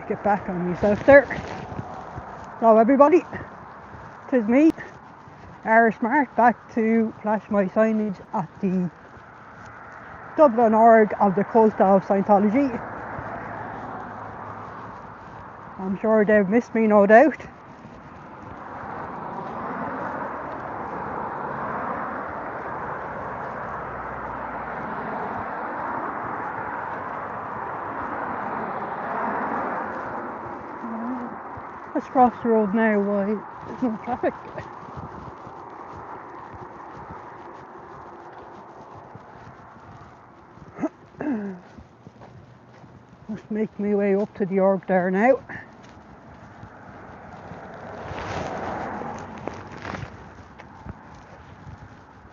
Get back on myself there. Hello everybody, tis me, Irish Mark, back to flash my signage at the Dublin org of the cult of Scientology. I'm sure they've missed me, no doubt. Let's cross the road now while there's no traffic. Just make my way up to the org there now.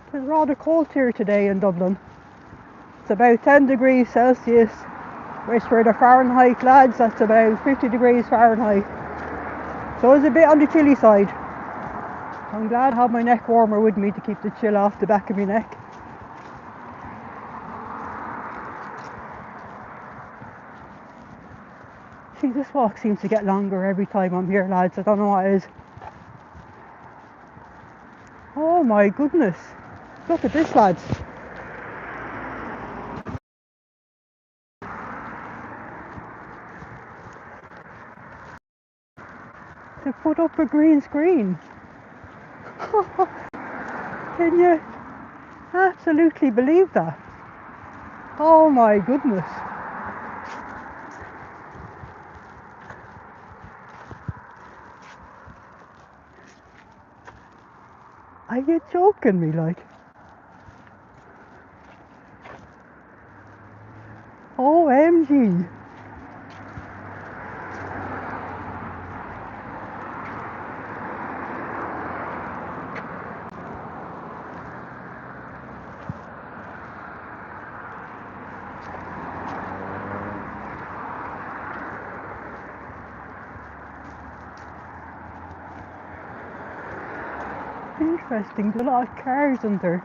It's rather cold here today in Dublin. It's about 10 degrees Celsius, whereas for the Fahrenheit lads that's about 50 degrees Fahrenheit. So it's a bit on the chilly side. I'm glad I have my neck warmer with me to keep the chill off the back of my neck. See, this walk seems to get longer every time I'm here, lads. I don't know what it is. Oh my goodness. Look at this, lads. They put up a green screen. Can you absolutely believe that? Oh my goodness. Are you joking me, like? OMG. Interesting, there's a lot of cars in there.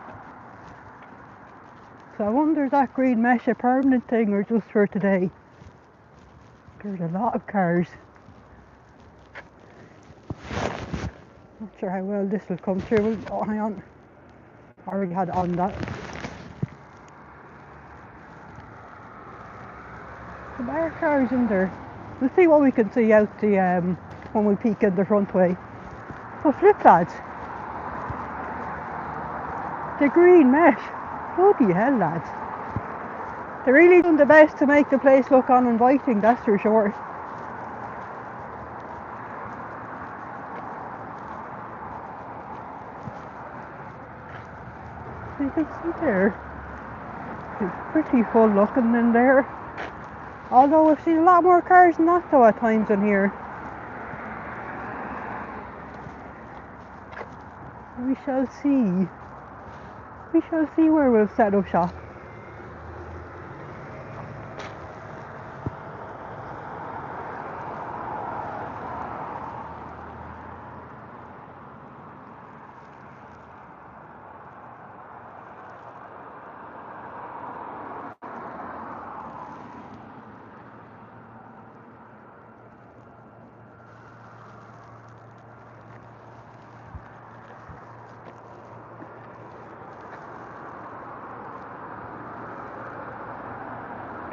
So I wonder, is that green mesh a permanent thing or just for today? There's a lot of cars. Not sure how well this will come through. Oh, hang on. I already had it on that. There are cars in there. We'll see what we can see out the when we peek in the front way. Oh, flip, lads. The green mesh. Bloody hell, lads. They're really doing the best to make the place look uninviting, that's for sure. You can see there. It's pretty full looking in there. Although I've seen a lot more cars than that though at times in here. We shall see. We shall see where we'll set up shop.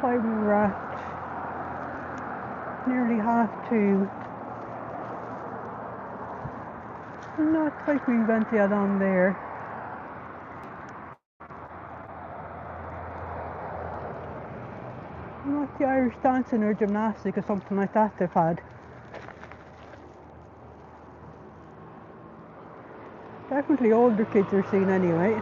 Time we're at nearly 2:30. Not quite we went yet on there. Not the Irish dancing or gymnastic or something like that they've had. Definitely older kids are seen anyway.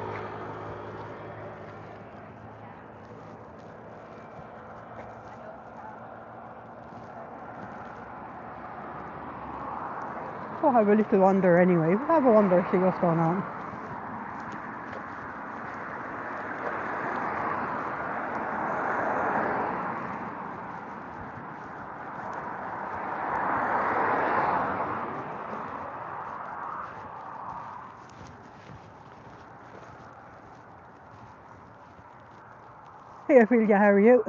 We'll have a little wander anyway. We'll have a wander, see what's going on. Hey Ophelia, how are you?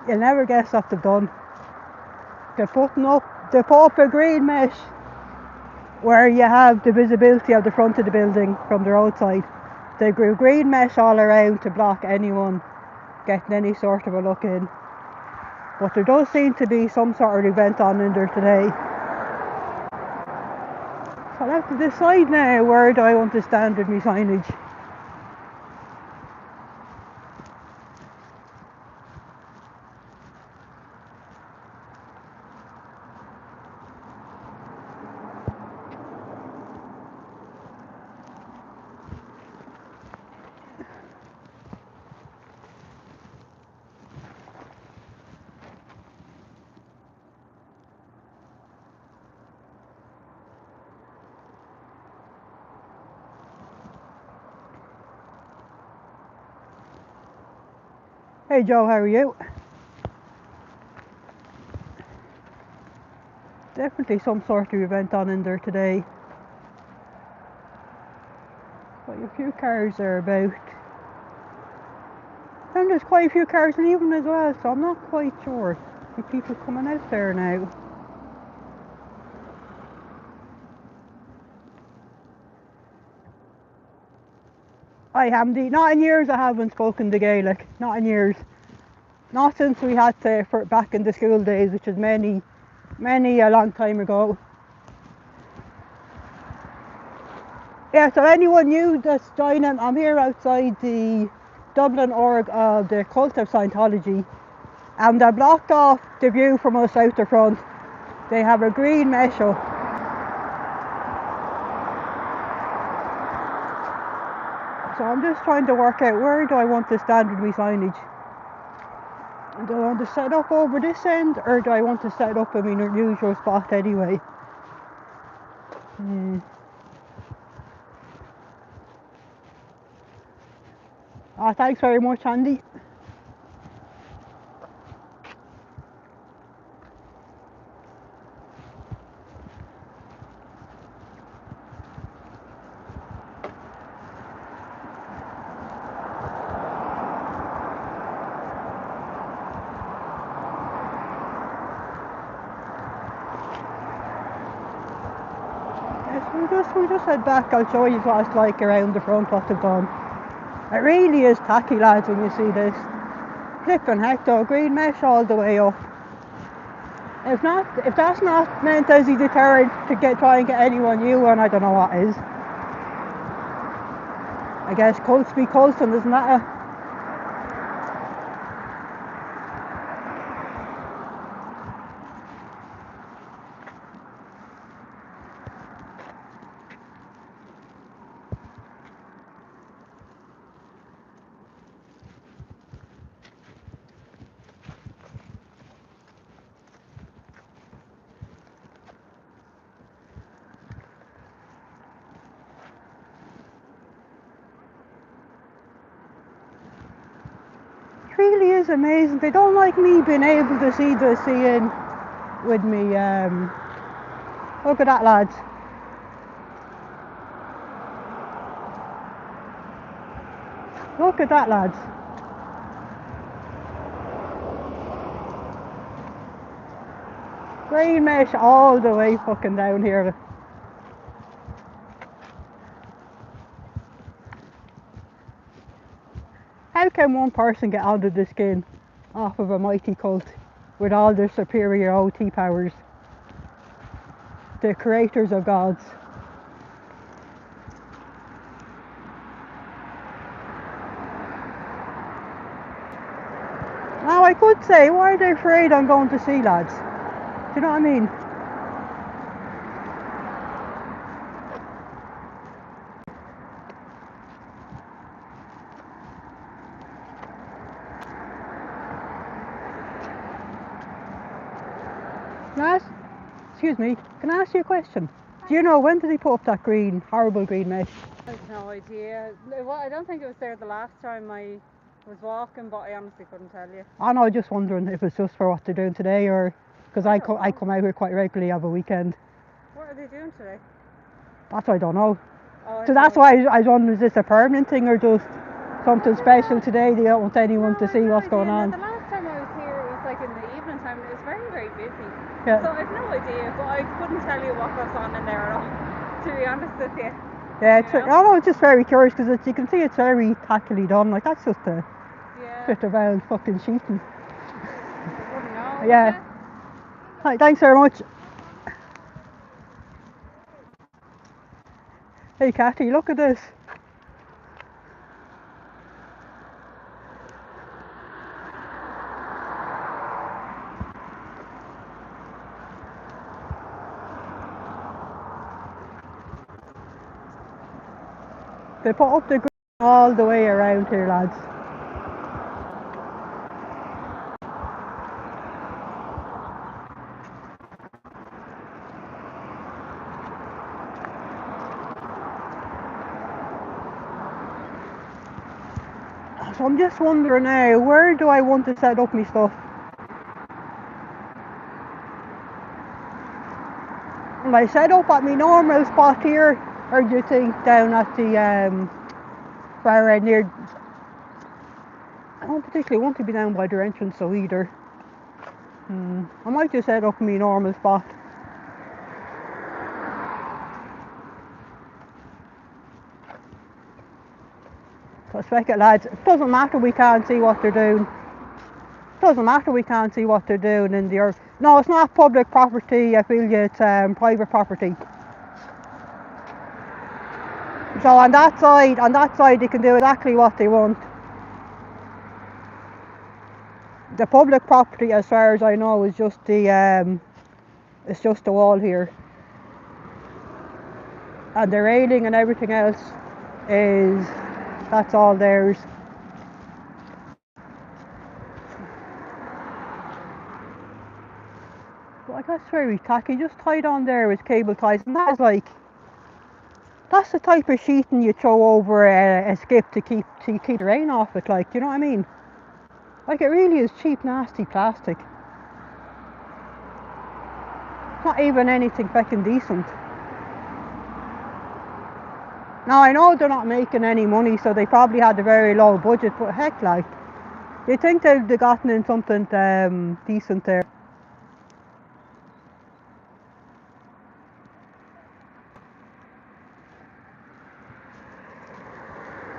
You'll never guess what they've done. They put up a green mesh where you have the visibility of the front of the building from the roadside. They grew green mesh all around to block anyone getting any sort of a look in. But there does seem to be some sort of event on in there today. So I'll have to decide now where do I want to stand with my signage. Hey Joe, how are you? Definitely some sort of event on in there today. Quite a few cars are about. And there's quite a few cars leaving as well, so I'm not quite sure. The people coming out there now. I haven't, not in years I haven't spoken the Gaelic, not in years. Not since we had to, for back in the school days, which is many a long time ago. Yeah, so anyone new that's joining, I'm here outside the Dublin org of the cult of Scientology, and they blocked off the view from us out the front. They have a green mesh up. So I'm just trying to work out where do I want to stand with my signage. Do I want to set up over this end, or do I want to set up in my usual spot anyway? Oh, thanks very much, Andy. Yes, we'll just head back. I'll show you what it's like around the front, what they've done. It really is tacky, lads, when you see this. Flippin' heck though, green mesh all the way up. If that's not meant as a deterrent to try and get anyone new on, I don't know what is. I guess cults be cults, and isn't that a... It really is amazing. They don't like me being able to see the in with me. Look at that, lads. Look at that, lads. Green mesh all the way fucking down here. How can one person get under the skin off of a mighty cult with all their superior OT powers? The creators of gods. Now I could say, why are they afraid I'm going to sea, lads? Do you know what I mean? Excuse me, can I ask you a question? Do you know when did they put up that horrible green mesh? I have no idea. Well, I don't think it was there the last time I was walking, but I honestly couldn't tell you. I know, just wondering if it's just for what they're doing today, or because I come out here quite regularly over a weekend. What are they doing today? That's what I don't know. Oh, So that's why I was wondering, is this a permanent thing or just something special today? They don't want anyone to see what's going on. The last time I was here, it was Yeah. So I've no idea, but I couldn't tell you what goes on in there at all, to be honest with you. Yeah, You know? I was just very curious because you can see it's very tackily done. Like that's just a Yeah. bit around fucking sheeting. I wouldn't know. Yeah. Hi, thanks very much. Hey, Cathy, look at this. They put up the green all the way around here, lads. So I'm just wondering now, where do I want to set up my stuff? Will I set up at my normal spot here, or do you think down at the far end near? I don't particularly want to be down by their entrance so either. I might just set up my normal spot. So spec it, lads. It doesn't matter we can't see what they're doing. Doesn't matter we can't see what they're doing in the earth. No, it's not public property, I feel you, it's private property. So on that side they can do exactly what they want. The public property, as far as I know, is just the it's just the wall here. And the railing and everything else that's all theirs. Like that's very tacky, just tied on there with cable ties, and that's the type of sheeting you throw over a skip to keep the rain off it, like, you know what I mean? Like, it really is cheap, nasty plastic. It's not even anything fucking decent. Now, I know they're not making any money, so they probably had a very low budget, but heck, like, you'd think they'd have gotten in something decent there.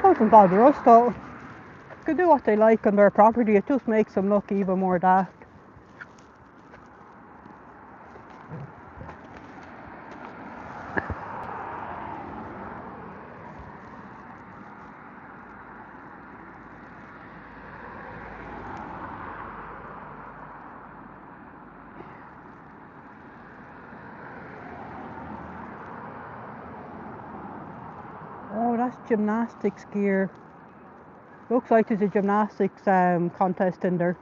Doesn't bother us though. They can do what they like on their property, it just makes them look even more daft. Oh, that's gymnastics gear. Looks like there's a gymnastics contest in there.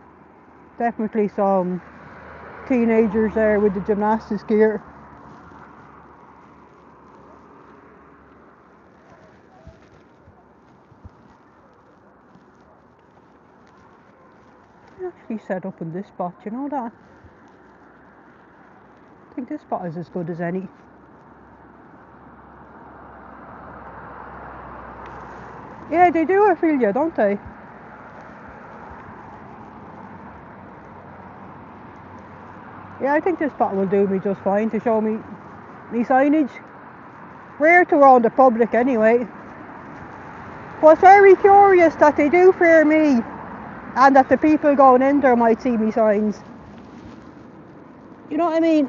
Definitely some teenagers there with the gymnastics gear. I actually set up in this spot, you know that? I think this spot is as good as any. Yeah, they do feel you, don't they? Yeah, I think this spot will do me just fine to show me signage. Rare to around the public anyway. But it's very curious that they do fear me and that the people going in there might see me signs. You know what I mean?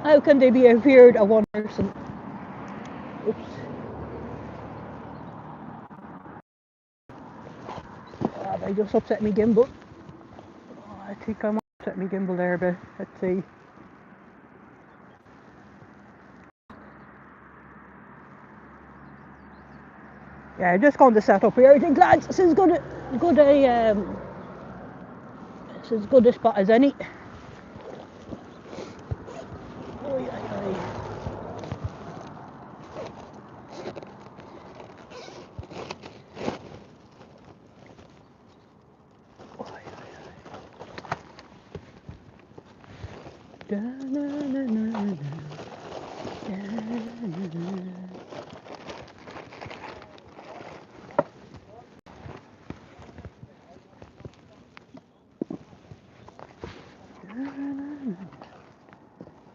How can they be feared of one person? Oops. Oh, they just upset me gimbal. Oh, I think I might upset me gimbal there a bit. Let's see. Yeah, I'm just going to set up here. I think, lads, this is good a spot as any. Oy, oy, oy. Da, na, na, na, na. Da, na, na.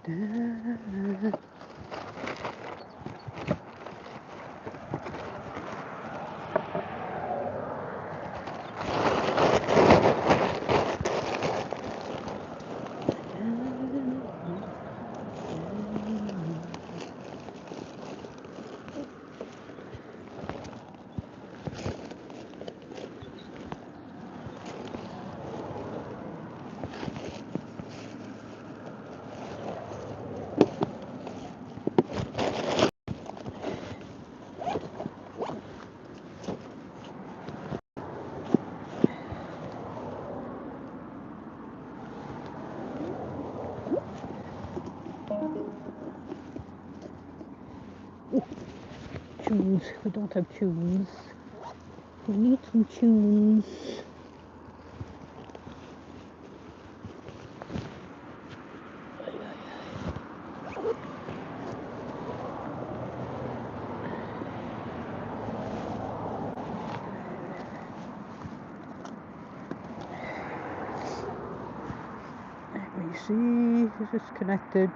Tunes. We don't have tunes. We need some tunes. Let me see. Is this connected?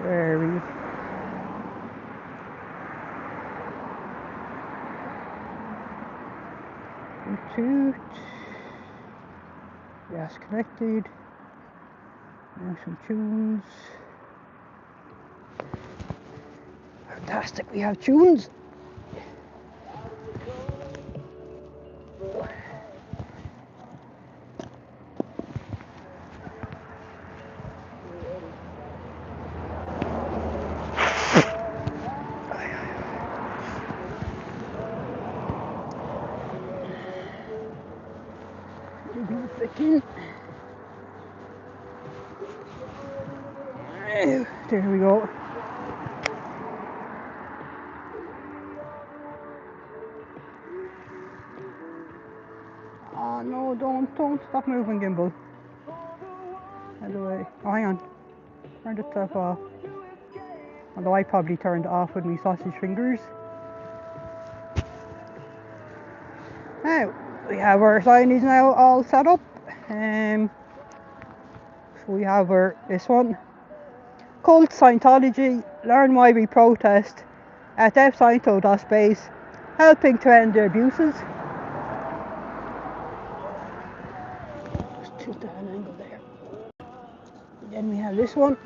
Where are we? Toot. Yes, connected. Now some tunes. Fantastic, we have tunes. There we go. Oh no, don't stop moving, gimbal. Out of the way. Oh, hang on. Turned itself off. Although I probably turned it off with my sausage fingers. Now, we have our signs now all set up. So we have this one. Cult Scientology, learn why we protest at FSciento.space, helping to end their abuses. Just tilt that angle there. Then we have this one.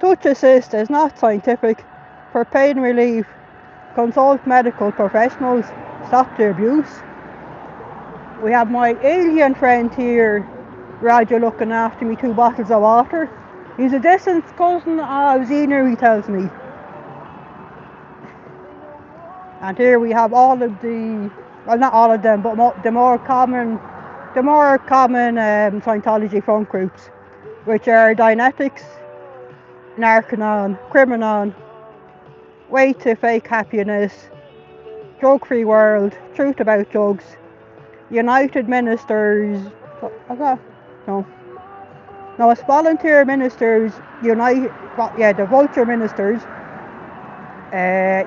Touch assist is not scientific. For pain relief, consult medical professionals. Stop the abuse. We have my alien friend here, Roger, looking after me 2 bottles of water. He's a distant cousin of Xena, he tells me. And here we have all of the, well, not all of them, but the more common Scientology front groups, which are Dianetics, Narcanon, Criminon, Way to Fake Happiness, Drug Free World, Truth About Drugs, United Ministers, it's Volunteer Ministers, the Vulture Ministers,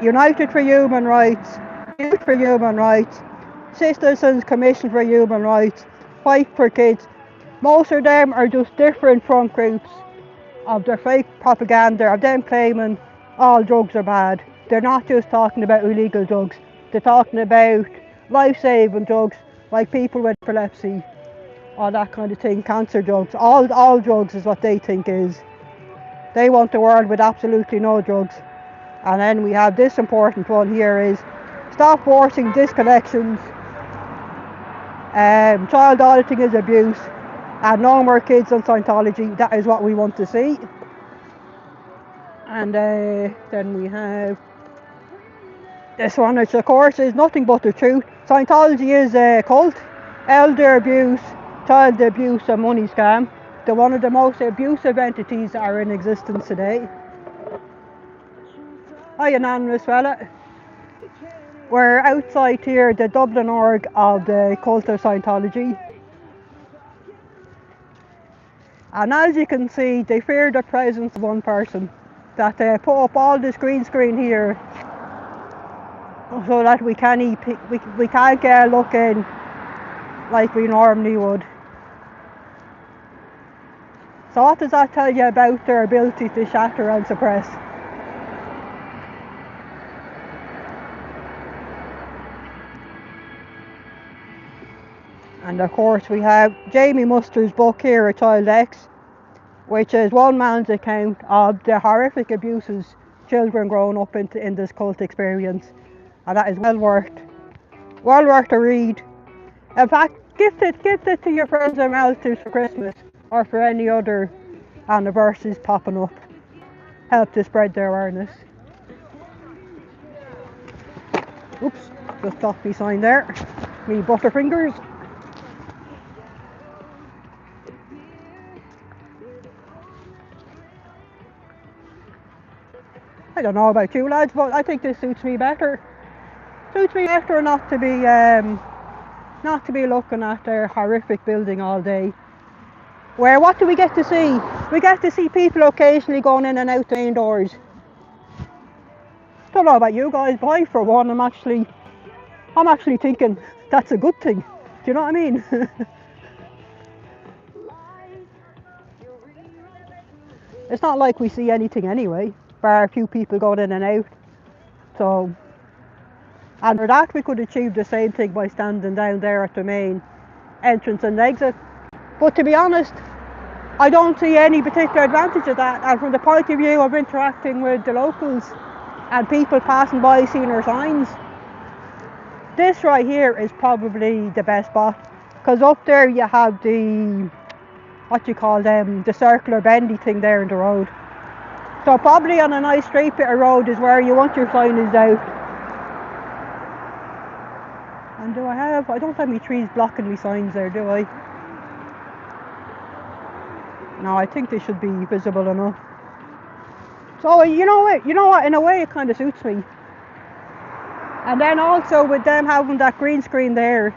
United for Human Rights, Youth for Human Rights, Citizens Commission for Human Rights, Fight for Kids. Most of them are just different front groups of their fake propaganda of them claiming all drugs are bad. They're not just talking about illegal drugs, they're talking about life-saving drugs like people with epilepsy, all that kind of thing, cancer drugs. All drugs is what they think is. They want a world with absolutely no drugs. And then we have this important one here is stop forcing disconnections. Child auditing is abuse. And no more kids on Scientology. That is what we want to see. And then we have this one, which of course is nothing but the truth. Scientology is a cult. Elder abuse, child abuse and money scam. They're one of the most abusive entities that are in existence today. Hi, anonymous fella. We're outside here, the Dublin org of the cult of Scientology. And as you can see, they fear the presence of one person. That they put up all this green screen here so that we can't get a look in like we normally would. So what does that tell you about their ability to shatter and suppress? And of course we have Jamie Muster's book here, A Child X, which is one man's account of the horrific abuses children growing up in this cult experience. And that is well worth a read. In fact, gift it to your friends and relatives for Christmas or for any other anniversaries popping up. Help to spread their awareness. Oops, just dropped me sign there. Me butterfingers. I don't know about you lads, but I think this suits me better. Suits me better not to be looking at their horrific building all day. Where what do we get to see? We get to see people occasionally going in and out the main doors. Don't know about you guys, but I, for one, I'm actually thinking that's a good thing. Do you know what I mean? It's not like we see anything anyway, bar a few people going in and out. So, and for that we could achieve the same thing by standing down there at the main entrance and exit. But to be honest, I don't see any particular advantage of that. And from the point of view of interacting with the locals and people passing by seeing our signs, this right here is probably the best spot. Because up there you have the, what you call them, the circular bendy thing there in the road. So probably on a nice straight bit of road is where you want your signage out. And I don't have any trees blocking me signs there, do I? No, I think they should be visible enough. So you know what, in a way it kind of suits me. And then also with them having that green screen there,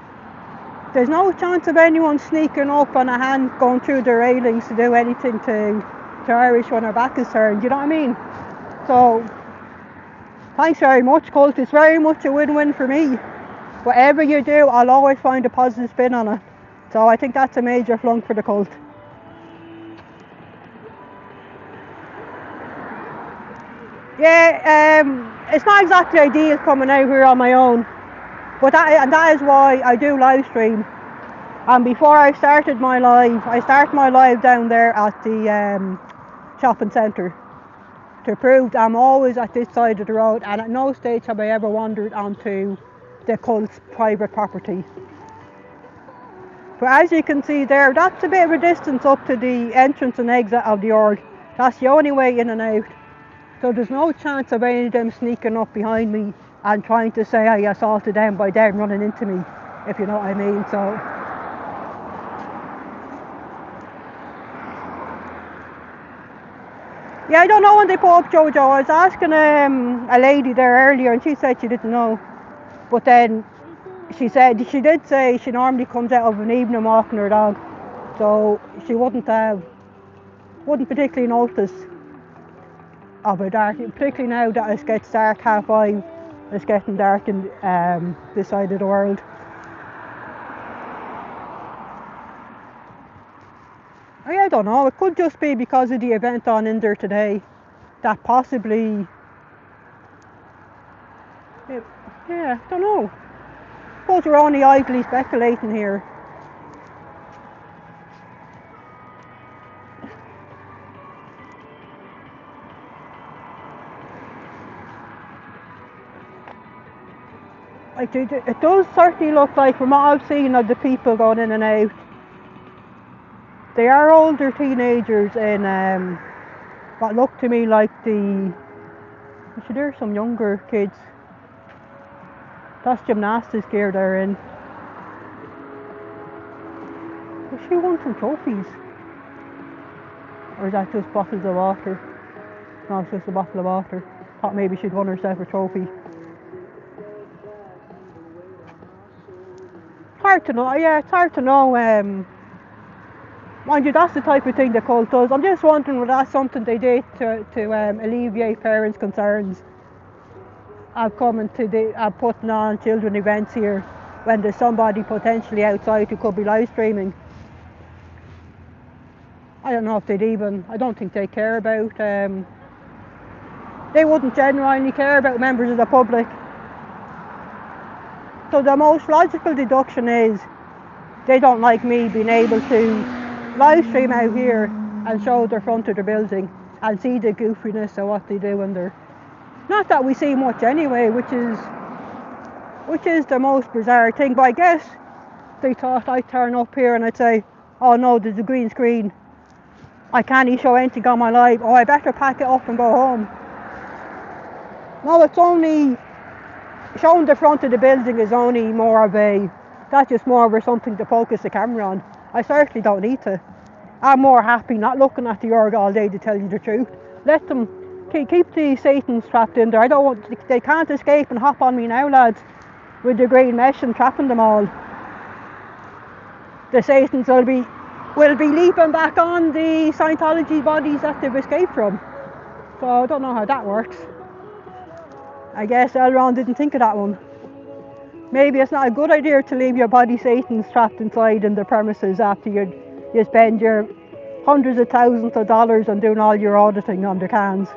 there's no chance of anyone sneaking up on a hand going through the railings to do anything to Irish when our back is turned, you know what I mean? So, thanks very much, cult. It's very much a win-win for me. Whatever you do, I'll always find a positive spin on it. So I think that's a major flunk for the cult. Yeah, it's not exactly ideal coming out here on my own, but that is why I do live stream. And before I started my live, I start my live down there at the shopping centre to prove that I'm always at this side of the road, and at no stage have I ever wandered onto the cult's private property. But as you can see there, that's a bit of a distance up to the entrance and exit of the org. That's the only way in and out. So there's no chance of any of them sneaking up behind me and trying to say I assaulted them by them running into me, if you know what I mean. So yeah, I don't know when they put up Jojo. I was asking a lady there earlier and she said she didn't know. But then she did say she normally comes out of an evening walking her dog. So she wouldn't particularly notice of a dark, particularly now that it gets dark 5:30, it's getting dark in this side of the world. I don't know, it could just be because of the event on in there today that possibly, yeah, I don't know. I suppose we're only idly speculating here. It does certainly look like, from what I've seen of the people going in and out, they are older teenagers in what look to me like actually there's some younger kids. That's gymnastics gear they're in. Does she want some trophies? Or is that just bottles of water? No, it's just a bottle of water. Thought maybe she'd won herself a trophy. Hard to know, yeah, it's hard to know. Mind you, that's the type of thing the cult does. I'm just wondering whether that's something they did to alleviate parents' concerns of coming to putting on children events here when there's somebody potentially outside who could be live streaming. I don't know if I don't think they care about, they wouldn't genuinely care about members of the public. So the most logical deduction is they don't like me being able to live stream out here and show the front of the building and see the goofiness of what they do when they're, not that we see much anyway, which is the most bizarre thing, but I guess they thought I'd turn up here and I'd say, oh no, there's a green screen, I can't show anything on my live, oh I better pack it up and go home. No, it's only, showing the front of the building is only more of a, that's just more of a something to focus the camera on. I certainly don't need to. I'm more happy not looking at the org all day, to tell you the truth. Let them keep the Satans trapped in there. I don't want, they can't escape and hop on me now, lads, with the green mesh and trapping them all. The Satans will be leaping back on the Scientology bodies that they've escaped from. So I don't know how that works. I guess Elron didn't think of that one. Maybe it's not a good idea to leave your body Satans trapped inside in the premises after you spend your hundreds of thousands of dollars on doing all your auditing on the cans.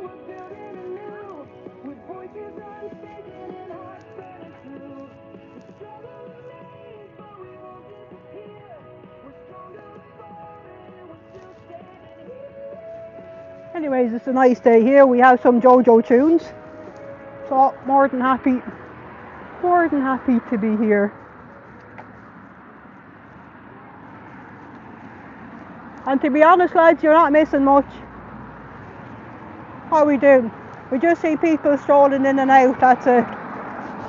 Anyways, it's a nice day here. We have some JoJo tunes. So more than happy to be here. And to be honest, lads, you're not missing much. How we doing? We just see people strolling in and out, that's it.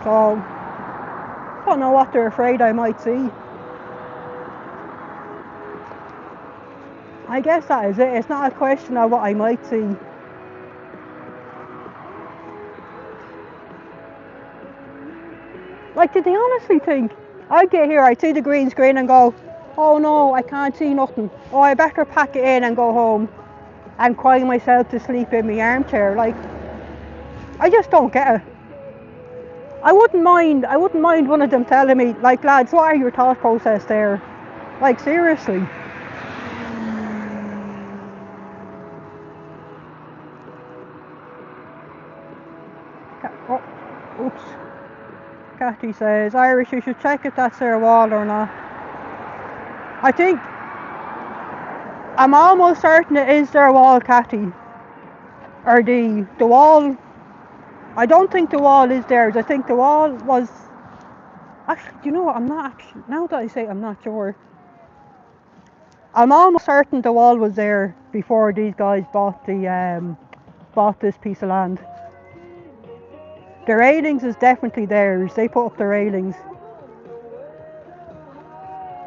So, I don't know what they're afraid I might see. I guess that is it. It's not a question of what I might see. Like, did they honestly think I'd get here, I'd see the green screen and go, oh no, I can't see nothing. Oh, I better pack it in and go home and cry myself to sleep in my armchair. Like, I just don't get it. I wouldn't mind one of them telling me, like, lads, what are your thought process there? Like, seriously. Oh, oops. Cathy says, Irish, you should check if that's their wall or not. I think, I'm almost certain it is their wall, Cathy. Or the wall, I don't think the wall is theirs. I think the wall was, actually, do you know what, I'm not actually, now that I say it, I'm not sure. I'm almost certain the wall was there before these guys bought this piece of land. The railings is definitely theirs. They put up the railings.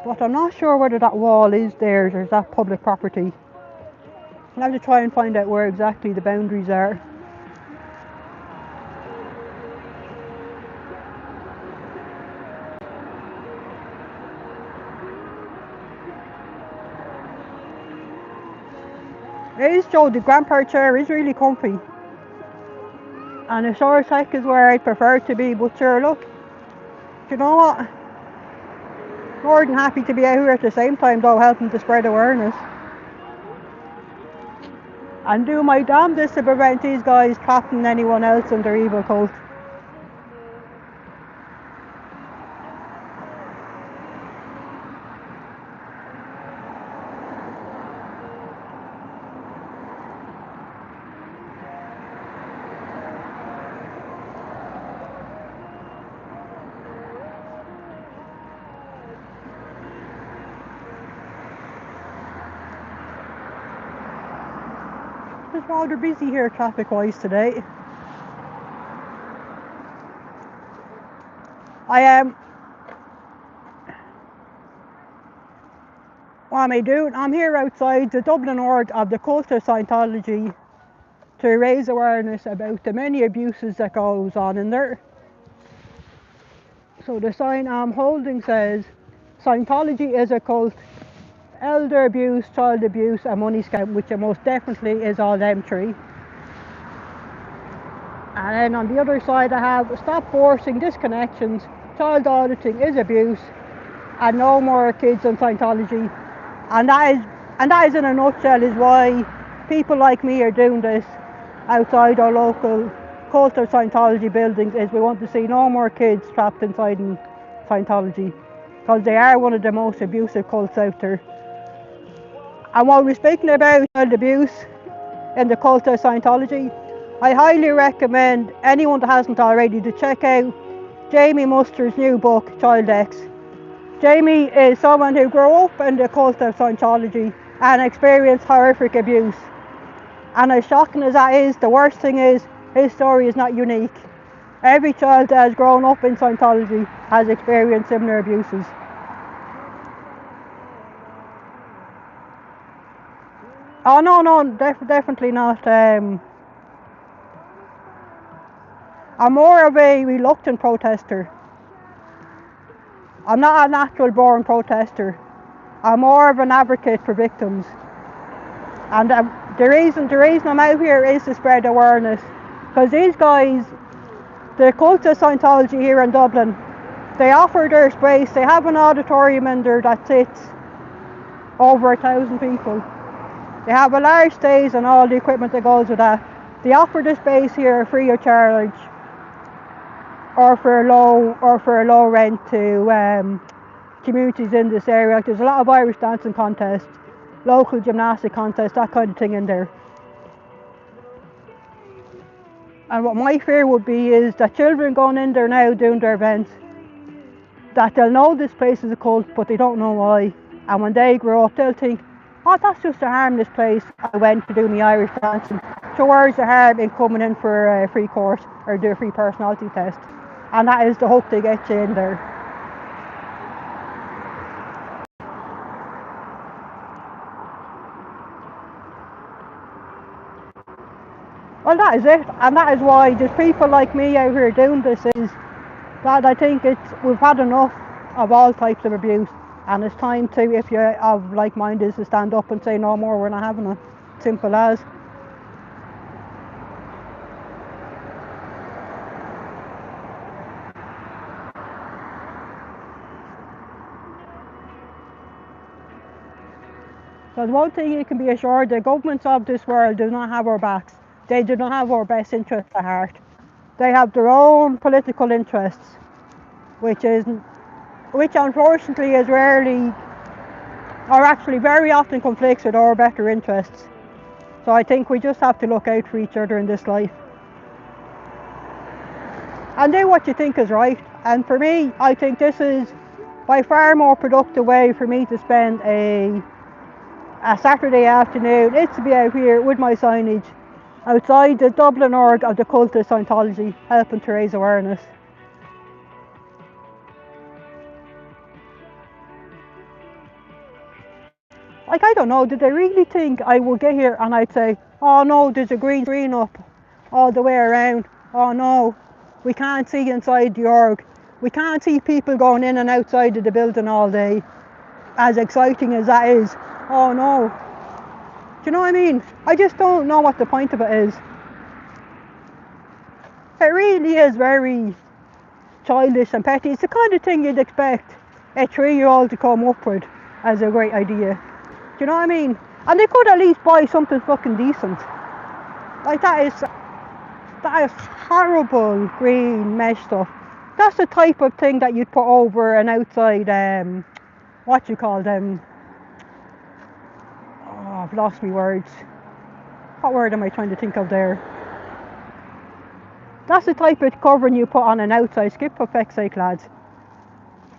But I'm not sure whether that wall is theirs or is that public property. I'll have to try and find out where exactly the boundaries are. It is, Joe, the grandpa chair is really comfy. And the source tech is where I'd prefer to be, but sure, look, you know what? More than happy to be out here at the same time, though, helping to spread awareness. And do my damnedest to prevent these guys trapping anyone else in their evil cult. It's rather busy here traffic-wise today. What am I doing? I'm here outside the Dublin org of the cult of Scientology to raise awareness about the many abuses that goes on in there. So the sign I'm holding says, Scientology is a cult, elder abuse, child abuse and money scam, which it most definitely is all them three. And then on the other side I have, stop forcing disconnections, child auditing is abuse, and no more kids on Scientology. And that is And that is in a nutshell is why people like me are doing this outside our local cult of Scientology buildings, is we want to see no more kids trapped inside in Scientology, because they are one of the most abusive cults out there. And while we're speaking about child abuse in the cult of Scientology, I highly recommend anyone that hasn't already to check out Jamie Muster's new book, Child X. Jamie is someone who grew up in the cult of Scientology and experienced horrific abuse. And as shocking as that is, the worst thing is his story is not unique. Every child that has grown up in Scientology has experienced similar abuses. Oh no, definitely not. I'm more of a reluctant protester. I'm not a natural born protester. I'm more of an advocate for victims. And the reason I'm out here is to spread awareness. Because these guys, the cult of Scientology here in Dublin, they offer their space. They have an auditorium in there that sits over 1,000 people. They have a large stage and all the equipment that goes with that. They offer the space here free of charge, or for a low rent to communities in this area. Like, there's a lot of Irish dancing contests, local gymnastic contests, that kind of thing in there. And what my fear would be is that children going in there now doing their events, that they'll know this place is a cult, but they don't know why. And when they grow up, they'll think, oh, that's just a harmless place. I went to do my Irish dancing. So where's the harm in coming in for a free course or do a free personality test? And that is the hope they get you in there. Well, that is it, and that is why there's people like me out here doing this, is that I think we've had enough of all types of abuse, and it's time to, if you're of like mind, is to stand up and say no more, we're not having it. Simple as. Because one thing you can be assured, the governments of this world do not have our backs. They do not have our best interests at heart. They have their own political interests, which unfortunately is rarely, or actually very often, conflicts with our better interests. So I think we just have to look out for each other in this life. And do what you think is right. And for me, I think this is by far more productive way for me to spend a Saturday afternoon. It's to be out here with my signage outside the Dublin org of the cult of Scientology, helping to raise awareness. Like, I don't know, did they really think I would get here and I'd say, oh no, there's a green screen up all the way around. Oh no, we can't see inside the org. We can't see people going in and outside of the building all day. As exciting as that is. Oh no. Do you know what I mean? I just don't know what the point of it is. It really is very childish and petty. It's the kind of thing you'd expect a 3-year-old to come up with as a great idea. Do you know what I mean? And they could at least buy something fucking decent. Like, that is horrible green mesh stuff. That's the type of thing that you'd put over an outside, what you call them? Oh, I've lost my words. What word am I trying to think of there? That's the type of covering you put on an outside skip, for feck's sake, lads.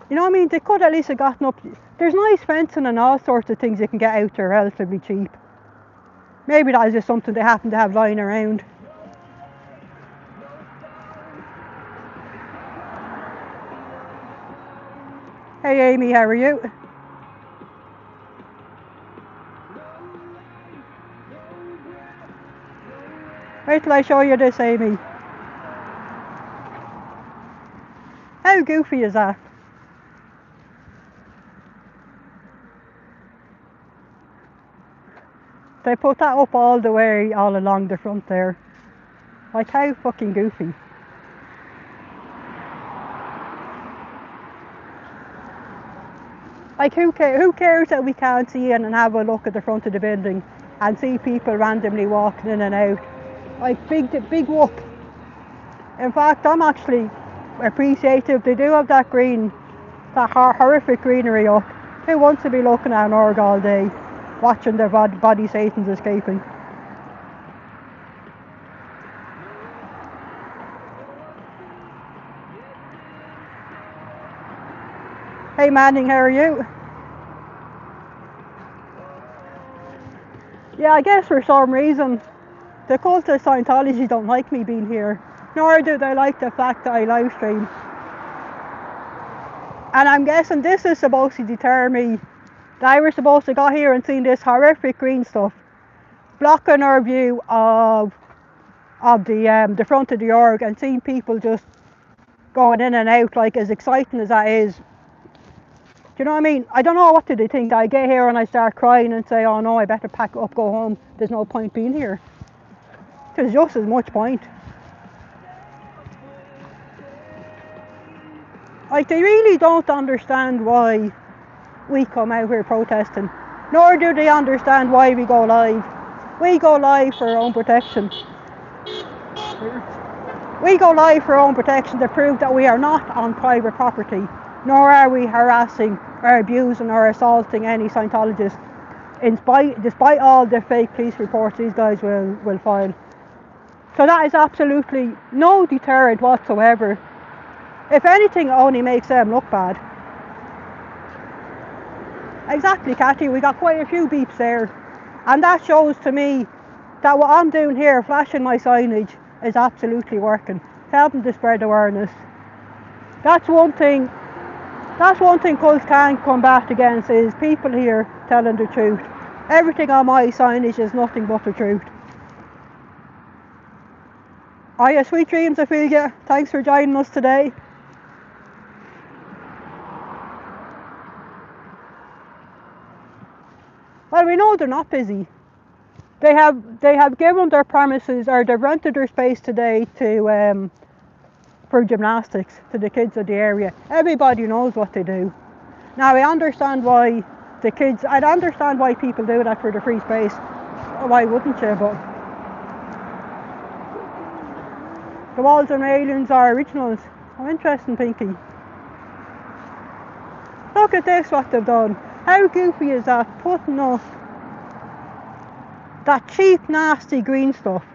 You know what I mean? They could at least have gotten up. There's nice fencing and all sorts of things you can get out there relatively cheap. Maybe that is just something they happen to have lying around. Hey Amy, how are you? Wait till I show you this, Amy. How goofy is that? They put that up all the way, all along the front there. Like, how fucking goofy. Like who cares that we can't see in and have a look at the front of the building and see people randomly walking in and out? Like big whoop. In fact, I'm actually appreciative they do have that horrific greenery up. Who wants to be looking at an org all day, watching their body Satan's escaping? Hey Manning, how are you? Yeah, I guess for some reason the cult of Scientology don't like me being here, nor do they like the fact that I live stream. And I'm guessing this is supposed to deter me. That I was supposed to go here and see this horrific green stuff, blocking our view of the front of the org, and seeing people just going in and out. Like, as exciting as that is, do you know what I mean? I don't know, what do they think? I get here and I start crying and say, oh no, I better pack up, go home, there's no point being here. There's just as much point. Like, they really don't understand why we come out here protesting, nor do they understand why we go live. We go live for our own protection. We go live for our own protection to prove that we are not on private property, nor are we harassing or abusing or assaulting any Scientologists, despite all the fake police reports these guys will file. So that is absolutely no deterrent whatsoever. If anything, it only makes them look bad. Exactly, Cathy, we got quite a few beeps there. And that shows to me that what I'm doing here, flashing my signage, is absolutely working, helping to spread awareness. That's one thing cults can't combat against, is people here telling the truth. Everything on my signage is nothing but the truth. Oh yeah, sweet dreams, Ophelia. Thanks for joining us today. Well, we know they're not busy. They have given their premises, or they've rented their space today to for gymnastics to the kids of the area. Everybody knows what they do. Now, I understand why people do that for the free space. Why wouldn't you? But the walls and railings are originals. Oh, interesting, Pinky. Look at this, what they've done. How goofy is that? Putting up that cheap, nasty green stuff,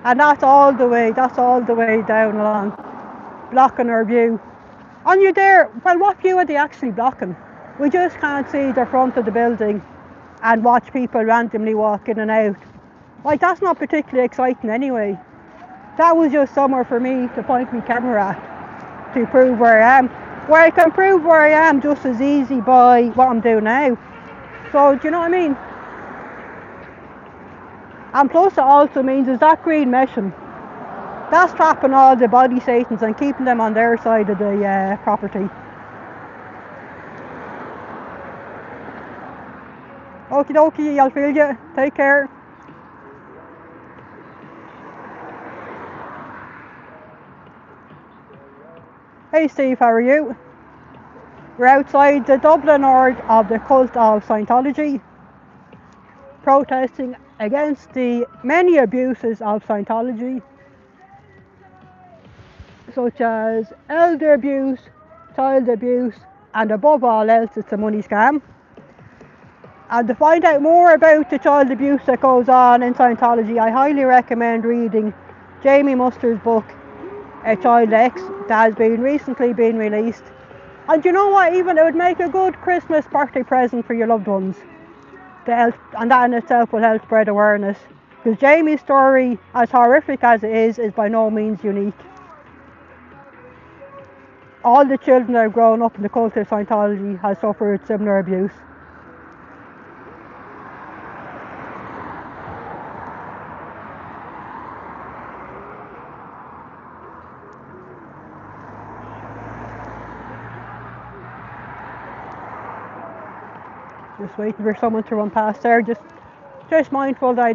and that's all the way down along, blocking our view. And you're there. Well, what view are they actually blocking? We just can't see the front of the building and watch people randomly walk in and out. Like, that's not particularly exciting anyway. That was just somewhere for me to point my camera at to prove where I am. Where I can prove where I am just as easy by what I'm doing now. So, do you know what I mean? And plus, it also means is that green meshing, that's trapping all the body Satans and keeping them on their side of the property. Okie dokie, I'll feel you. Take care. Hey Steve, how are you? We're outside the Dublin org of the cult of Scientology, protesting against the many abuses of Scientology, such as elder abuse, child abuse, and above all else, it's a money scam. And to find out more about the child abuse that goes on in Scientology, I highly recommend reading Jamie Muster's book, A Child X, that has recently been released. And you know what, even it would make a good Christmas birthday present for your loved ones. And that in itself will help spread awareness. Because Jamie's story, as horrific as it is by no means unique. All the children that have grown up in the cult of Scientology have suffered similar abuse. Just waiting for someone to run past there. Just mindful that I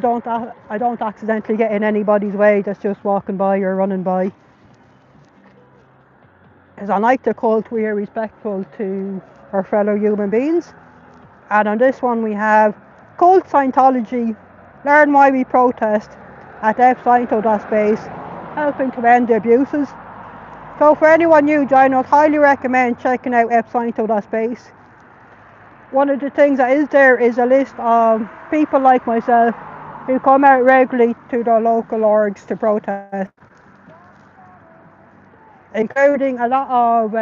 don't accidentally get in anybody's way that's just walking by or running by. Because unlike the cult, we are respectful to our fellow human beings. And on this one we have Cult Scientology, learn why we protest at FSciento.space, helping to end the abuses. So for anyone new joining us, highly recommend checking out FSciento.space. One of the things that is there is a list of people like myself who come out regularly to their local orgs to protest, including a lot of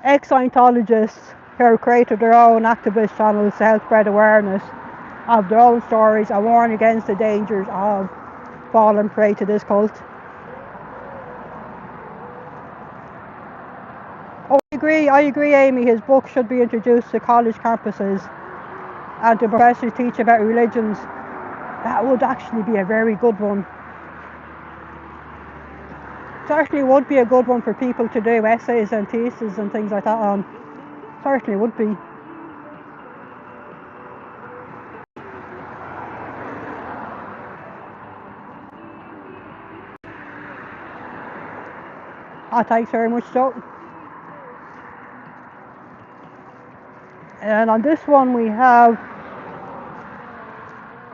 ex-Scientologists who have created their own activist channels to help spread awareness of their own stories and warn against the dangers of falling prey to this cult. Oh, I agree, Amy. His book should be introduced to college campuses and to professors teach about religions. That would actually be a very good one. Certainly would be a good one for people to do essays and theses and things like that on. Certainly would be. Thanks very much, Joe. And on this one we have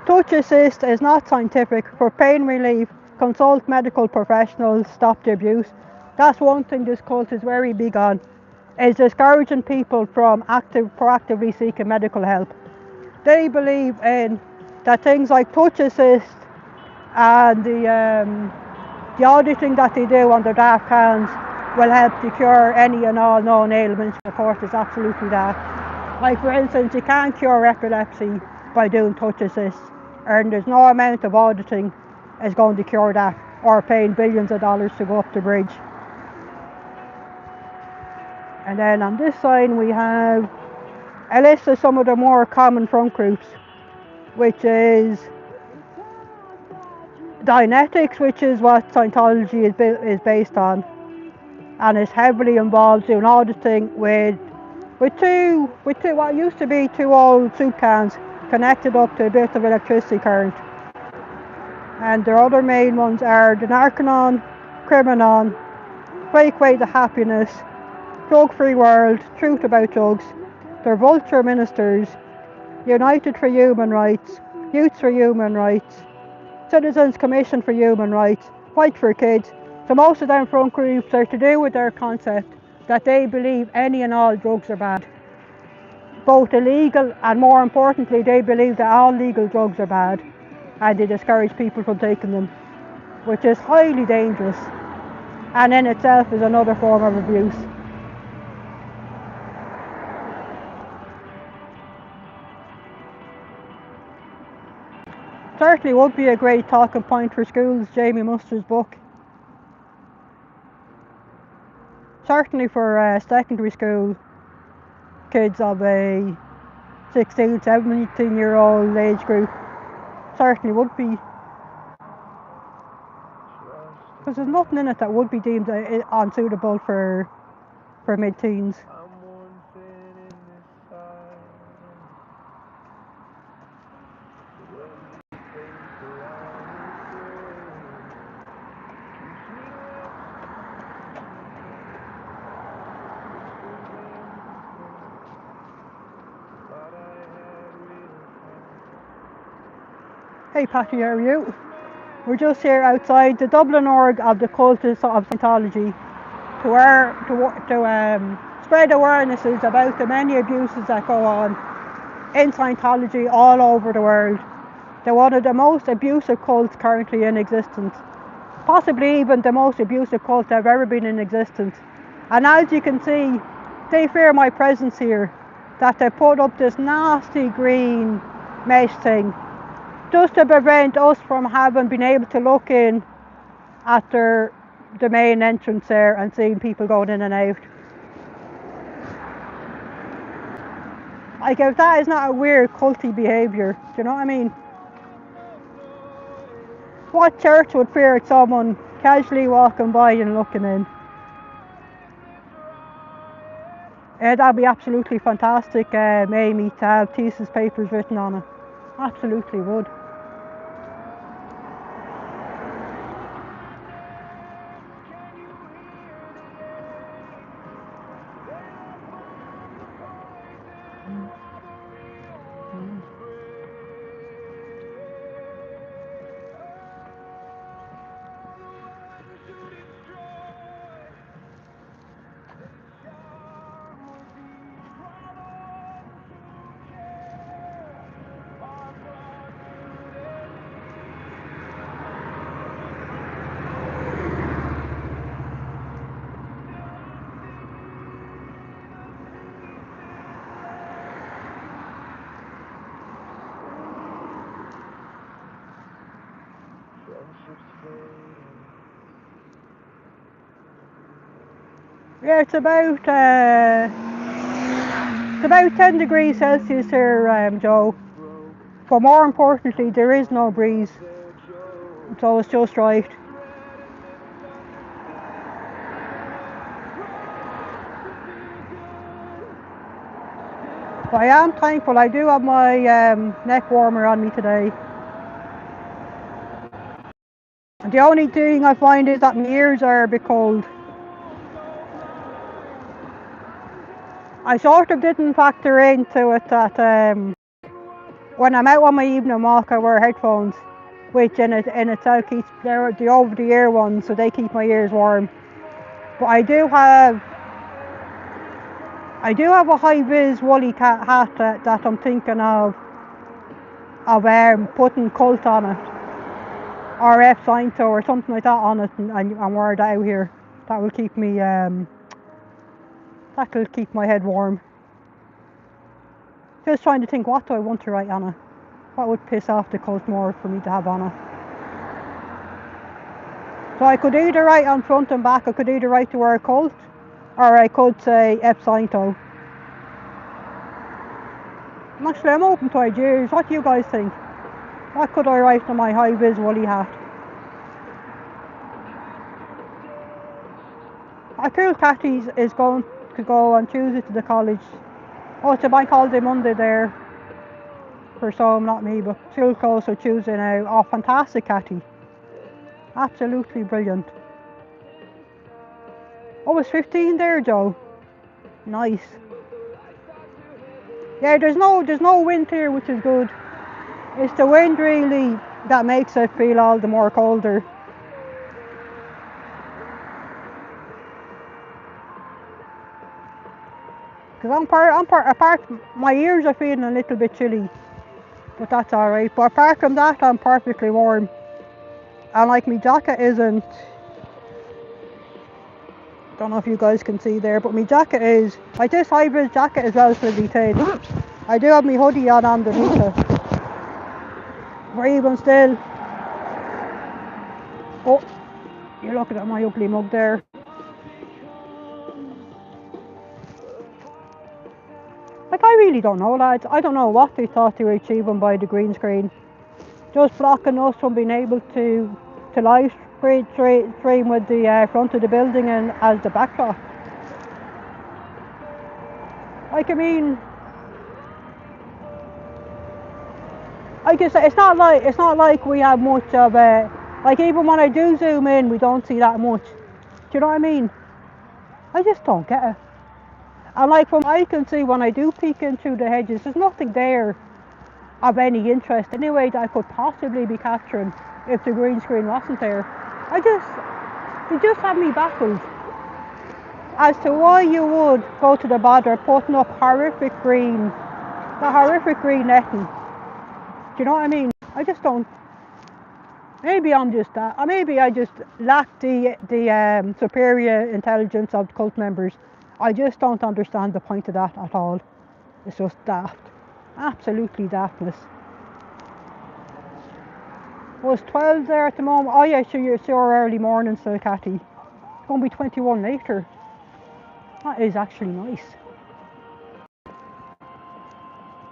touch assist is not scientific. For pain relief, consult medical professionals, stop the abuse. That's one thing this cult is very big on, is discouraging people from proactively seeking medical help. They believe in that things like touch assist and the auditing that they do on their daft hands will help to cure any and all known ailments. Of course, it's absolutely that. Like for instance, you can't cure epilepsy by doing touch assist, and there's no amount of auditing is going to cure that, or paying billions of dollars to go up the bridge. And then on this side we have a list of some of the more common front groups, which is Dianetics, which is what Scientology is based on, and is heavily involved in auditing with two what used to be two old soup cans connected up to a bit of electricity current. And their other main ones are the Narcanon, Criminon, Fake Way to Happiness, Drug Free World, Truth About Drugs, their Vulture Ministers, United for Human Rights, Youths for Human Rights, Citizens Commission for Human Rights, Fight for Kids. So most of them front groups are to do with their concept that they believe any and all drugs are bad. Both illegal and, more importantly, they believe that all legal drugs are bad, and they discourage people from taking them, which is highly dangerous and in itself is another form of abuse. Certainly would be a great talking point for schools, Jamie Muster's book. Certainly for secondary school kids of a 16, 17 year old age group. Certainly would be. Because there's nothing in it that would be deemed unsuitable for mid-teens. Hey Patty, how are you? We're just here outside the Dublin org of the Cult of Scientology to spread awarenesses about the many abuses that go on in Scientology all over the world. They're one of the most abusive cults currently in existence, possibly even the most abusive cult that have ever been in existence. And as you can see, they fear my presence here, that they put up this nasty green mesh thing just to prevent us from having been able to look in at the main entrance there and seeing people going in and out. Like, if that is not a weird culty behaviour, do you know what I mean? What church would fear someone casually walking by and looking in? That'd be absolutely fantastic, Amy, to have thesis papers written on it. Absolutely would. Yeah, it's about 10 degrees Celsius here, Joe. But more importantly, there is no breeze, so it's just right. But I am thankful. I do have my neck warmer on me today. And the only thing I find is that my ears are a bit cold. I sort of didn't factor into it that when I'm out on my evening walk I wear headphones, which in itself keeps the over-the-ear ones, so they keep my ears warm. But I do have a high-vis woolly hat that I'm thinking of putting Cult on it, or FSciento or something like that on it, and wear that out here. That will keep me that'll keep my head warm. Just trying to think, what do I want to write on it? What would piss off the Cult more for me to have on it? So I could either write on front and back, I could either write the word Cult, or I could say FSciento. Actually, I'm open to ideas. What do you guys think? What could I write on my high-vis woolly hat? A cool catty is going to go on Tuesday to the college. Oh, it's a bank holiday Monday there for some, not me, but school closed on Tuesday now. Oh, fantastic catty. Absolutely brilliant. Oh, it's 15 there, Joe. Nice. Yeah, there's no wind here, which is good. It's the wind really that makes it feel all the more colder. Because apart, my ears are feeling a little bit chilly, but that's alright. But apart from that, I'm perfectly warm. And like my jacket isn't, don't know if you guys can see there, but my jacket is, like this high-vis jacket is relatively thin. I do have my hoodie on underneath it. But even still, oh, you're looking at my ugly mug there. Like, I really don't know, lads. I don't know what they thought they were achieving by the green screen. Just blocking us from being able to live stream with the front of the building and as the backdrop. Like, I mean, I guess it's not like we have much of a, like, even when I do zoom in, we don't see that much. Do you know what I mean? I just don't get it. And like from what I can see, when I do peek in through the hedges, there's nothing there of any interest anyway that I could possibly be capturing if the green screen wasn't there. They just have me baffled as to why you would go to the bother of putting up horrific green netting. Do you know what I mean? I just don't. Maybe I'm just that, or maybe I just lack the superior intelligence of cult members. I just don't understand the point of that at all. It's just daft, absolutely daftness. Was 12 there at the moment? Oh yeah, sure, you're early morning still, Catty. It's going to be 21 later. That is actually nice.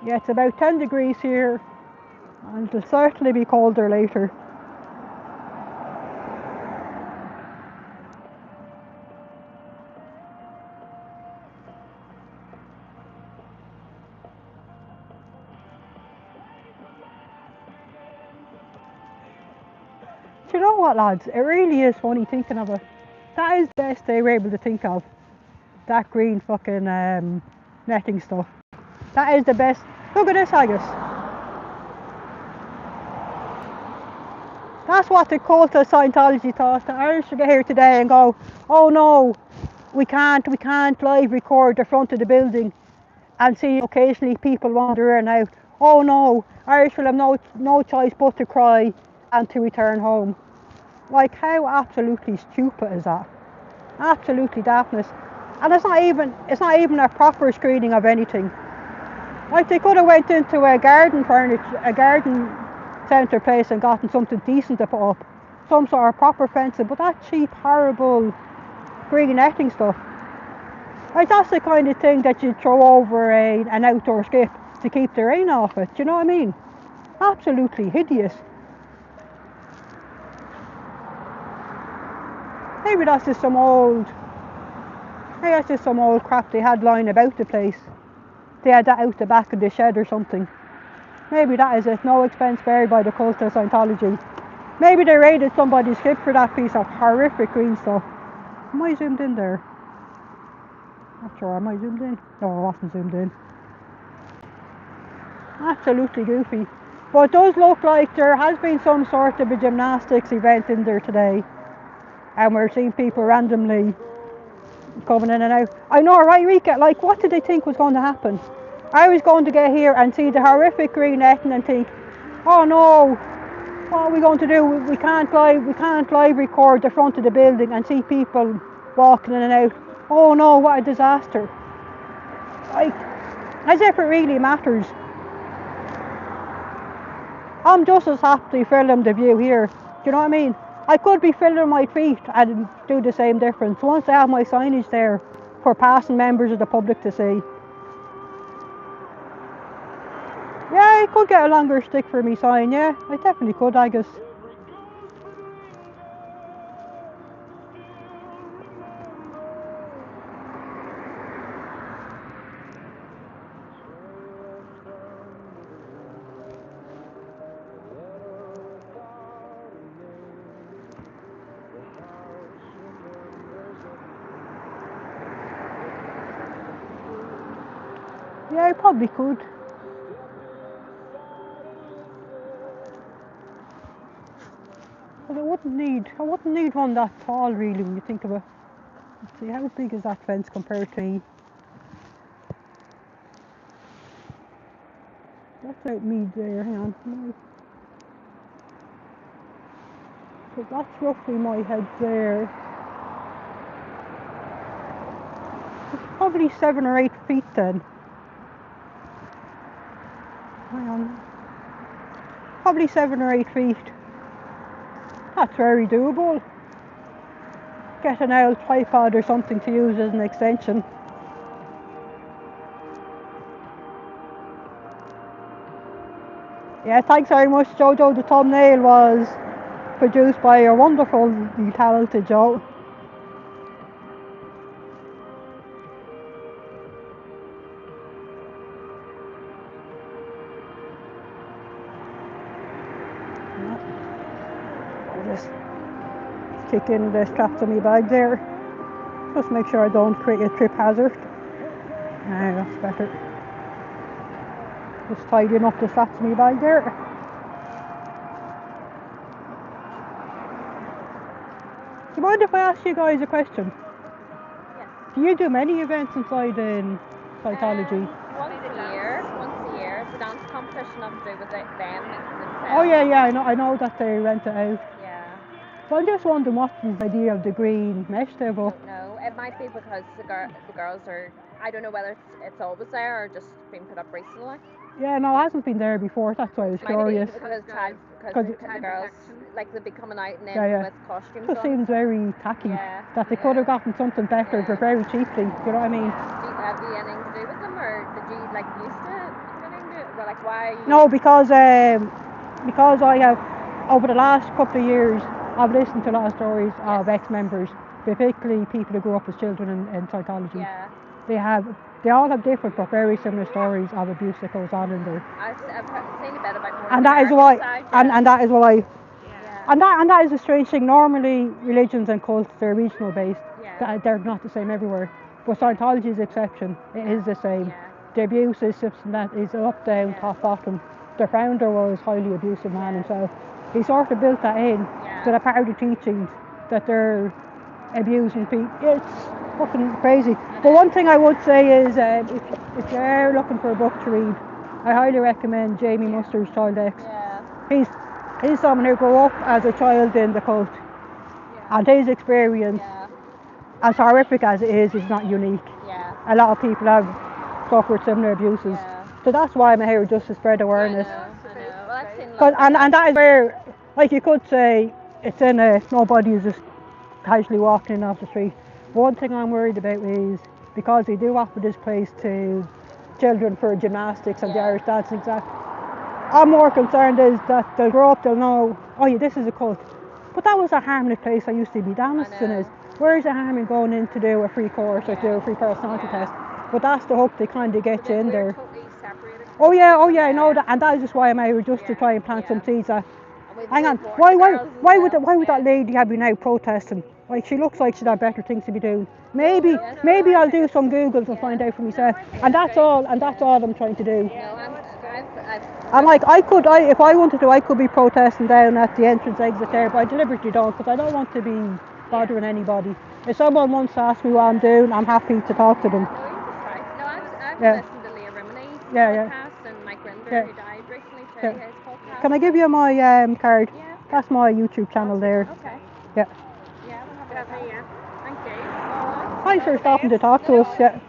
Yeah, it's about 10 degrees here, and it'll certainly be colder later. Do you know what, lads? It really is funny thinking of it. That is the best they were able to think of. That green fucking netting stuff. That is the best. Look at this, Haggis. That's what the cult of Scientology thought. The Irish should get here today and go, oh no, we can't live record the front of the building and see occasionally people wandering out. Oh no, Irish will have no choice but to cry and to return home. Like, how absolutely stupid is that? Absolutely daftness. And it's not even a proper screening of anything. Like, they could have went into a garden centre place and gotten something decent to put up. some sort of proper fencing, but that cheap, horrible green netting stuff, like that's the kind of thing that you throw over an outdoor skip to keep the rain off it. Do you know what I mean? Absolutely hideous. Maybe that's just some old crap they had lying about the place. They had that out the back of the shed or something. Maybe that is it. No expense spared by the cult of Scientology. Maybe they raided somebody's skip for that piece of horrific green stuff. Am I zoomed in there? Not sure. Am I zoomed in? No, I wasn't zoomed in. Absolutely goofy. But it does look like there has been some sort of a gymnastics event in there today. And we're seeing people randomly coming in and out. I know, right, Rika? Like, what did they think was going to happen? I was going to get here and see the horrific green netting and think, oh no, what are we going to do? We can't live record the front of the building and see people walking in and out. Oh no, what a disaster. Like, as if it really matters. I'm just as happy filming the view here. Do you know what I mean? I could be filming my feet and do the same difference. Once I have my signage there for passing members of the public to see. Yeah, I could get a longer stick for me sign, yeah. I definitely could, I guess. Yeah, I probably could. But I wouldn't need one that tall really when you think of it. Let's see, how big is that fence compared to me? That's out me there, hang on. So that's roughly my head there. It's probably 7 or 8 feet then. Hang on. Probably 7 or 8 feet. That's very doable. Get an old tripod or something to use as an extension. Yeah, thanks very much, Jojo. The thumbnail was produced by a wonderfully talented Joe. I'll just kick in the straps of my bag there. Just make sure I don't create a trip hazard. That's better. Just tidying up the straps of my bag there. Do you mind if I ask you guys a question? Yes. Do you do many events inside in Scientology? Once a year. It's a dance competition I'm doing with them themselves. Oh yeah, I know that they rent it out. Yeah. So I'm just wondering what's the idea of the green mesh there, I but don't know. It might be because the girls are. I don't know whether it's always there or just been put up recently. yeah, no, it hasn't been there before. That's why I was curious. Because the girls like they'd be coming out and then Yeah. with costumes Just on. seems very tacky. Yeah. That they could have gotten something better Yeah. for very cheaply. Do you know what I mean? Have you anything to do with them, or did you like used to anything to it? Well, like why? No, because I have over the last couple of years I've listened to a lot of stories of ex-members, particularly people who grew up as children in Scientology. Yeah. They all have different but very similar stories of abuse that goes on in there. I've seen a bit about more And the that is why, American side, and that is why, yeah. and that is a strange thing. Normally, religions and cults, they're regional based. Yeah. They're not the same everywhere. But Scientology is the exception. It is the same. Yeah. The abuse system that is up, down, top, bottom. The founder was a highly abusive man himself. He sort of built that in to the part of the teachings that they're abusing people. It's fucking crazy. But one thing I would say is, if you're looking for a book to read, I highly recommend Jamie Muster's Child X. Yeah. He's someone who grew up as a child in the cult, and his experience, as horrific as it is not unique. Yeah. A lot of people have suffered similar abuses. Yeah. So that's why I'm here, just to spread awareness. I know. Well, I've seen And that is where, like you could say, it's in a, nobody is just casually walking in off the street. One thing I'm worried about is because they do offer this place to children for gymnastics and the Yeah. Irish dancing exact. I'm more concerned is that they'll grow up, they'll know, oh yeah, this is a cult. But that was a harmless place I used to be. Dancing is. Where's the harm in going in to do a free course or to do a free personality test? But that's the hook they kind of get you in there. Totally separated. Oh yeah, I know that, and that is just why I'm out, just to try and plant some seeds. Hang on, why would that lady have been out protesting? Like, she looks like she'd have better things to be doing. Maybe I'll do some Googles and find out for myself. And that's all I'm trying to do. And like, if I wanted to, I could be protesting down at the entrance exit there, but I deliberately don't, because I don't want to be bothering anybody. If someone wants to ask me what I'm doing, I'm happy to talk to them. I've listened to Leah Rimini's podcast and Mike Rinder, who died recently, to his podcast. Can I give you my card? Yeah. That's my YouTube channel there. Okay. Yeah. Yeah, we'll have a look. Thank you. Thanks for stopping to talk to us. Yeah.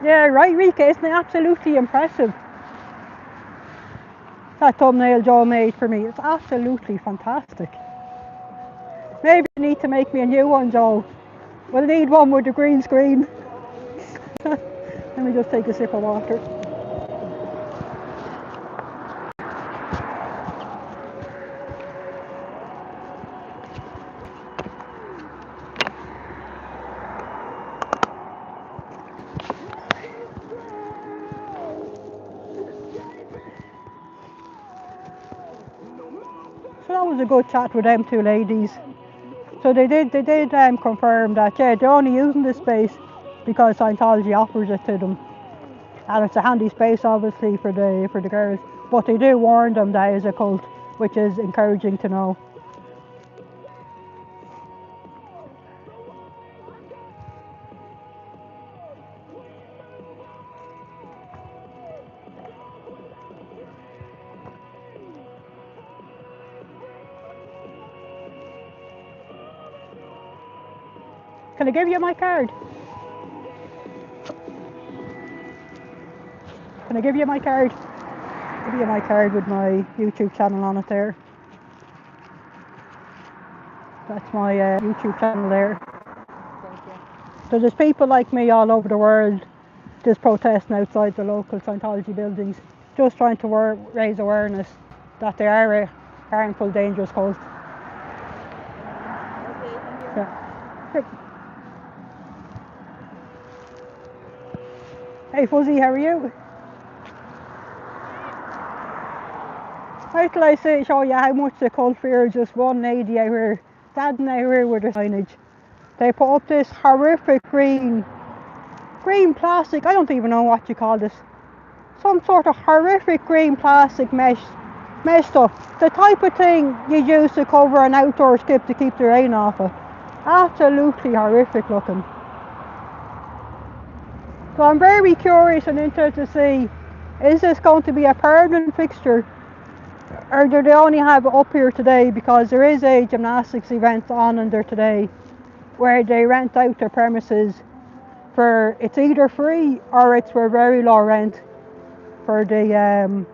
Yeah, right, Rika, isn't it absolutely impressive? That thumbnail Joe made for me, it's absolutely fantastic. Maybe you need to make me a new one, Joe. We'll need one with the green screen. Let me just take a sip of water. So that was a good chat with them two ladies. So they did confirm that, yeah, they're only using this space because Scientology offers it to them. And it's a handy space, obviously, for the girls. But they do warn them that it's a cult, which is encouraging to know. Can I give you my card? Can I give you my card? Give you my card with my YouTube channel on it there. That's my YouTube channel there. Thank you. So there's people like me all over the world just protesting outside the local Scientology buildings, just trying to raise awareness that they are a harmful, dangerous cult. Yeah. Hey Fuzzy, how are you? How till I show you how much the cult fear is just one lady out here, standing out here with the signage. They put up this horrific green plastic, I don't even know what you call this. Some sort of horrific green plastic mesh stuff. The type of thing you use to cover an outdoor skip to keep the rain off it. Absolutely horrific looking. So I'm very curious and interested to see, is this going to be a permanent fixture, or do they only have it up here today because there is a gymnastics event on in there today where they rent out their premises for, it's either free or it's for very low rent for the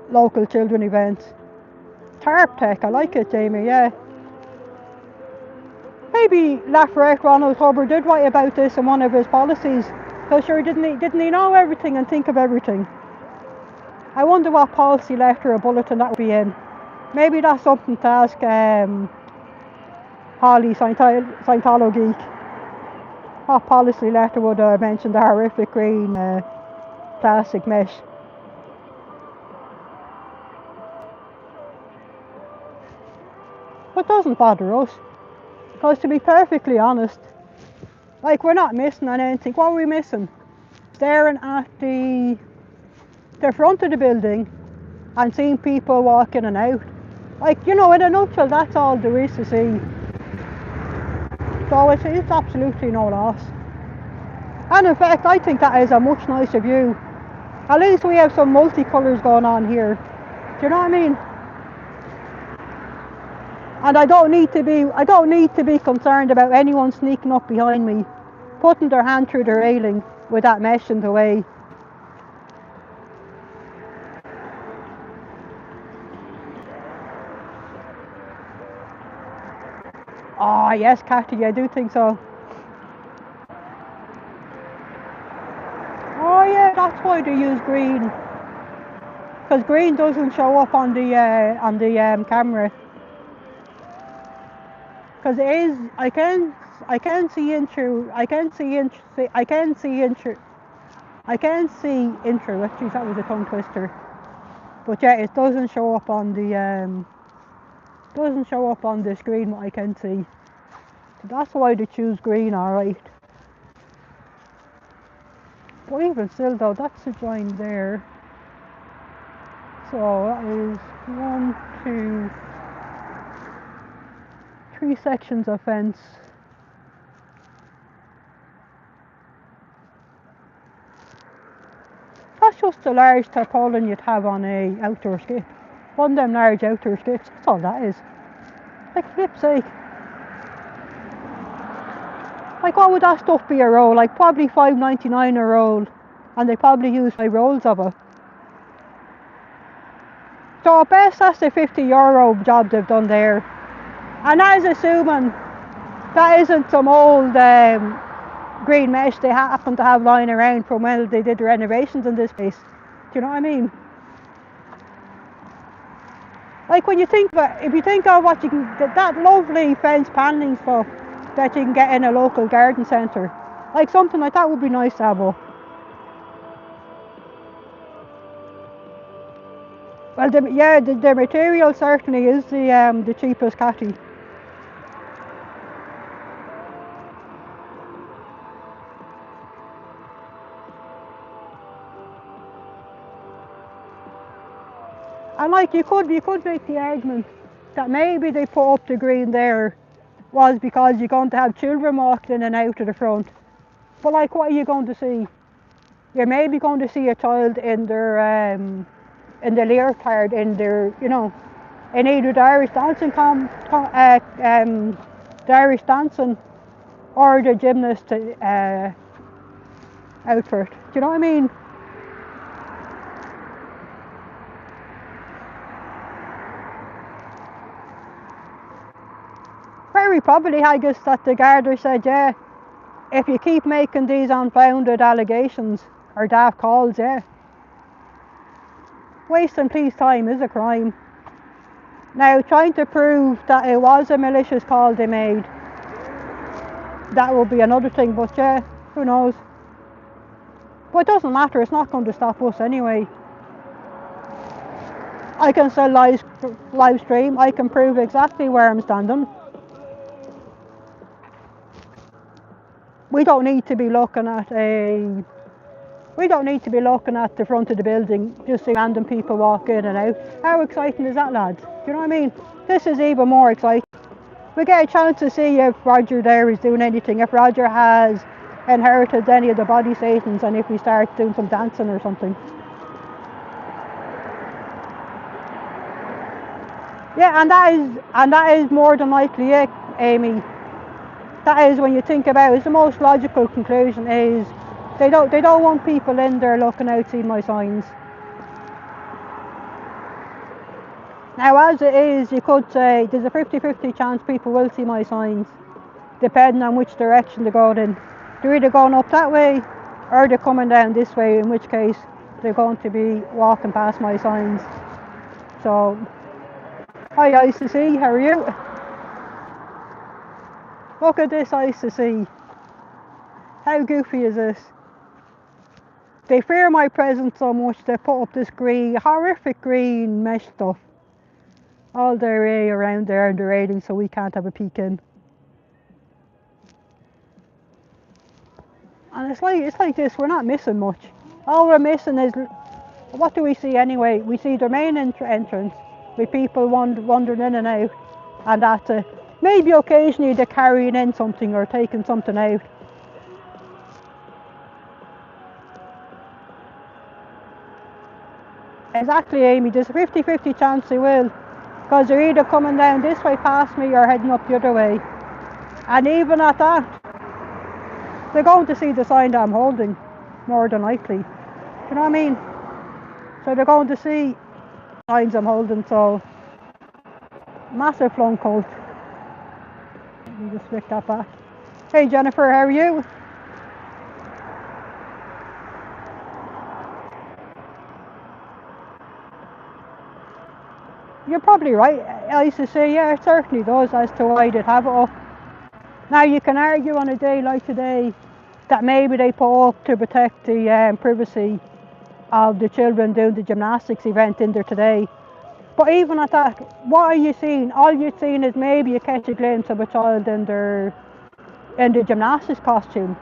local children events. Tarp Tech, I like it, Jamie, yeah. Maybe Lafayette Ronald Hubbard did write about this in one of his policies. So sure, didn't he know everything and think of everything? I wonder what policy letter or bulletin that would be in. Maybe that's something to ask Holly, Scientology geek. What policy letter would mention the horrific green plastic mesh? But doesn't bother us, because to be perfectly honest, like, we're not missing on anything. What are we missing? Staring at the front of the building and seeing people walk in and out. Like, you know, in a nutshell, that's all there is to see. So it's absolutely no loss. And in fact, I think that is a much nicer view. At least we have some multicolours going on here Do you know what I mean? And I don't need to be concerned about anyone sneaking up behind me, putting their hand through the railing with that mesh in the way. Oh yes, Cathy, I do think so. Oh yeah, that's why they use green, because green doesn't show up on the camera. Because it is, I can see in through. I can see in through. Jeez, that was a tongue twister. But yeah, it doesn't show up on the screen what I can see. So that's why they choose green, alright. But even still though, that's the join there. So that is 1, 2, 3 sections of fence. That's just a large tarpaulin you'd have on a outdoor skip. One of them large outdoor skips, that's all that is. Like flip's sake. Like what would that stuff be a roll? Like probably $5.99 a roll. And they probably use 5 rolls of it. So at best that's a €50 job they've done there. And that is assuming that isn't some old green mesh they happen to have lying around from when they did the renovations in this place. Do you know what I mean? Like when you think about, if you think of what you can, that lovely fence paneling stuff that you can get in a local garden centre, like something like that would be nice to have up. Well, the material certainly is the cheapest, Cathy. And like you could make the argument that maybe they put up the green there was because you're going to have children walking in and out of the front. But like, what are you going to see? You're maybe going to see a child in their leotard, in their, you know, in either the Irish dancing the Irish dancing or the gymnast outfit. Do you know what I mean? Very probably, I guess, that the Garda said, yeah, if you keep making these unfounded allegations or daft calls, yeah. Wasting police time is a crime. Now, trying to prove that it was a malicious call they made, that will be another thing, but yeah, who knows. But it doesn't matter, it's not going to stop us anyway. I can still live stream, I can prove exactly where I'm standing. We don't need to be looking at the front of the building, just see random people walk in and out. How exciting is that, lads? Do you know what I mean? This is even more exciting. We get a chance to see if Roger there is doing anything, if Roger has inherited any of the body Satans, and if we start doing some dancing or something. Yeah, and that is more than likely it, Amy. That is, when you think about it, it's the most logical conclusion is they don't want people in there looking out seeing my signs. Now as it is, you could say there's a 50-50 chance people will see my signs, depending on which direction they're going in. They're either going up that way or they're coming down this way, in which case they're going to be walking past my signs. So, hi Ice to See, how are you? Look at this Ice to See. How goofy is this? They fear my presence so much they put up this green, horrific green mesh stuff all their way around there in the railing so we can't have a peek in. And it's like this, we're not missing much. All we're missing is, what do we see anyway? We see the main entrance with people wandering in and out, and that's it. Maybe occasionally they're carrying in something or taking something out. Exactly, Amy. There's a 50-50 chance they will. Because they're either coming down this way past me or heading up the other way. And even at that, they're going to see the sign that I'm holding, more than likely. Do you know what I mean? So they're going to see signs I'm holding, so massive flunk coat. Let me just flick that back. Hey Jennifer, how are you? You're probably right. I used to say, yeah, it certainly does, as to why they'd have it up. Now you can argue on a day like today that maybe they put up to protect the privacy of the children doing the gymnastics event in there today. But even at that, what are you seeing? All you're seeing is maybe you catch a glimpse of a child in the gymnastics costume.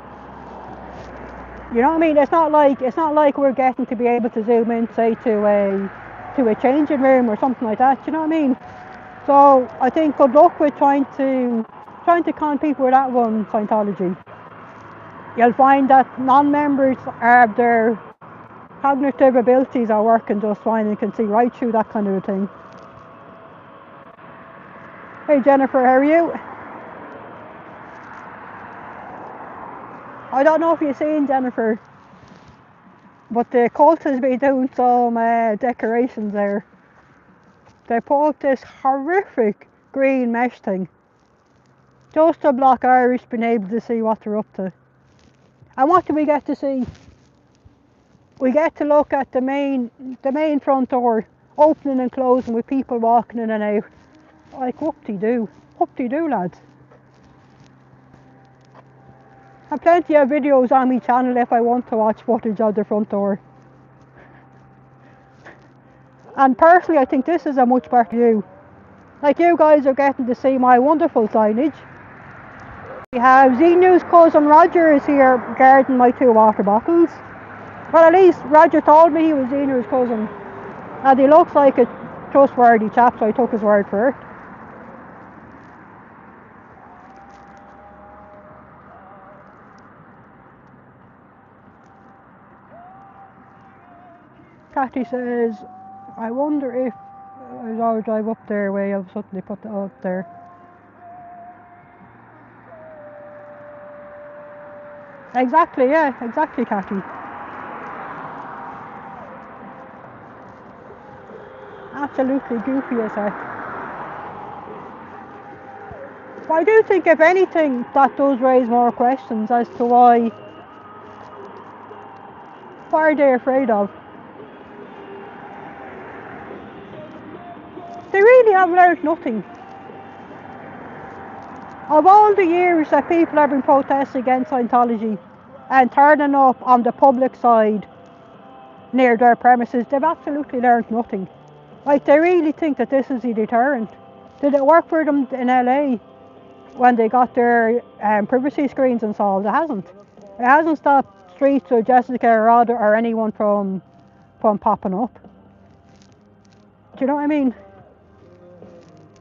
You know what I mean? It's not like we're getting to be able to zoom in, say, to a changing room or something like that. You know what I mean? So I think good luck with trying to con people with that one, Scientology. You'll find that non-members have their cognitive abilities are working just fine and can see right through that kind of a thing. Hey Jennifer, how are you? I don't know if you've seen Jennifer, but the cult has been doing some decorations there. They put up this horrific green mesh thing just to block Irish being able to see what they're up to. And what do we get to see? We get to look at the main front door opening and closing with people walking in and out. Like whoop-de-doo, lads. I've plenty of videos on my channel if I want to watch footage of the front door. And personally, I think this is a much better view. Like, you guys are getting to see my wonderful signage. We have Xenu's cousin Roger is here guarding my 2 water bottles. Well, at least Roger told me he was Xenu's cousin. And he looks like a trustworthy chap, so I took his word for it. Cathy says, I wonder if I was always drive up there where I've suddenly put it up there. Exactly, yeah, exactly, Cathy. Absolutely goofy as heck. But I do think, if anything, that does raise more questions as to what are they afraid of? They really have learned nothing. Of all the years that people have been protesting against Scientology and turning up on the public side near their premises, they've absolutely learned nothing. Like, they really think that this is a deterrent. Did it work for them in LA when they got their privacy screens installed? It hasn't. It hasn't stopped streets or Jessica or anyone from popping up. Do you know what I mean?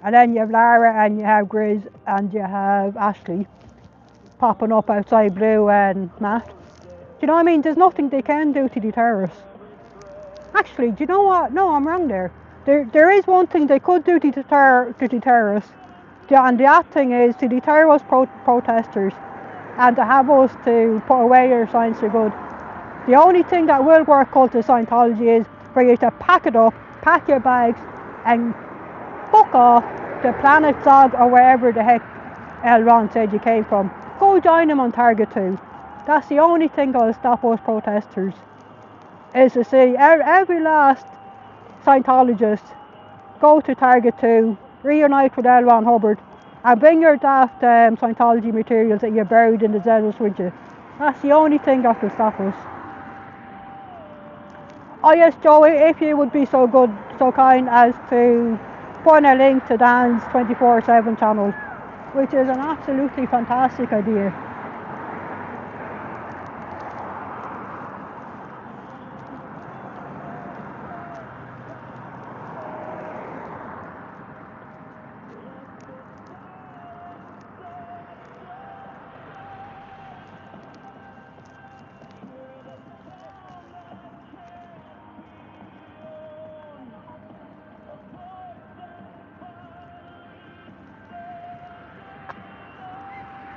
And then you have Lara and you have Grizz and you have Ashley popping up outside Blue and Matt. Do you know what I mean? There's nothing they can do to deter us. Actually, do you know what? No, I'm wrong there. There is one thing they could do to deter us. And that thing is to deter us protesters and to have us to put away our signs for good. The only thing that will work cult of Scientology is for you to pack it up, pack your bags and fuck off to Planet Zog or wherever the heck L. Ron said you came from. Go join them on Target 2. That's the only thing that will stop us protesters. Is to see every last Scientologist go to Target 2, reunite with L. Ron Hubbard and bring your daft Scientology materials that you buried in the deserts with you. That's the only thing that will stop us. Oh yes, Joey, if you would be so good, so kind as to put in a link to Dan's 24/7 channel, which is an absolutely fantastic idea.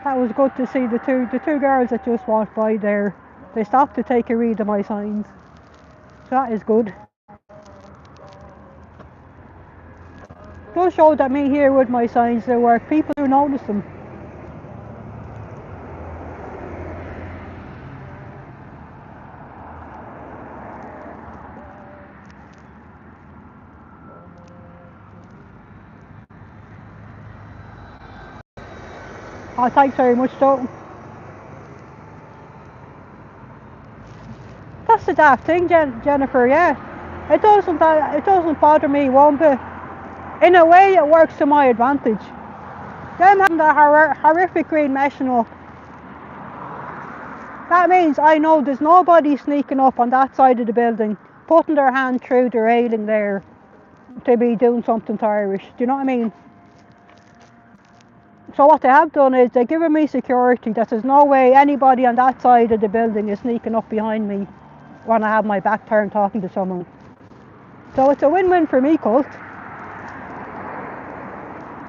That was good to see the two girls that just walked by there. They stopped to take a read of my signs. So that is good. Does show that me here with my signs they work. People do notice them. Oh, thanks very much, though. That's the daft thing, Jennifer. Yeah, it doesn't bother me one bit. In a way, it works to my advantage. Them having the horrific green meshing up. That means I know there's nobody sneaking up on that side of the building, putting their hand through the railing there to be doing something to Irish. Do you know what I mean? So what they have done is they've given me security that there's no way anybody on that side of the building is sneaking up behind me when I have my back turned talking to someone. So it's a win-win for me, cult.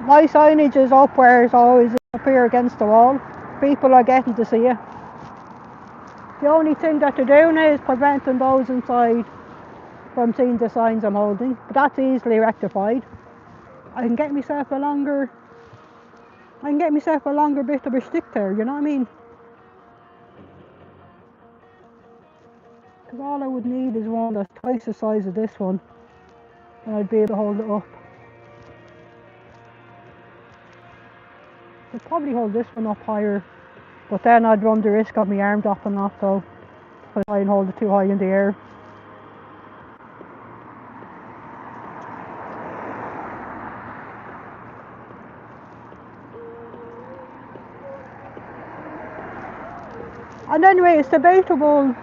My signage is up where it's always up here against the wall. People are getting to see it. The only thing that they're doing is preventing those inside from seeing the signs I'm holding, but that's easily rectified. I can get myself a longer bit of a stick there, you know what I mean? Because all I would need is one that's twice the size of this one, and I'd be able to hold it up. I'd probably hold this one up higher, but then I'd run the risk of my arm dropping off, so if I try and hold it too high in the air. And anyway, it's debatable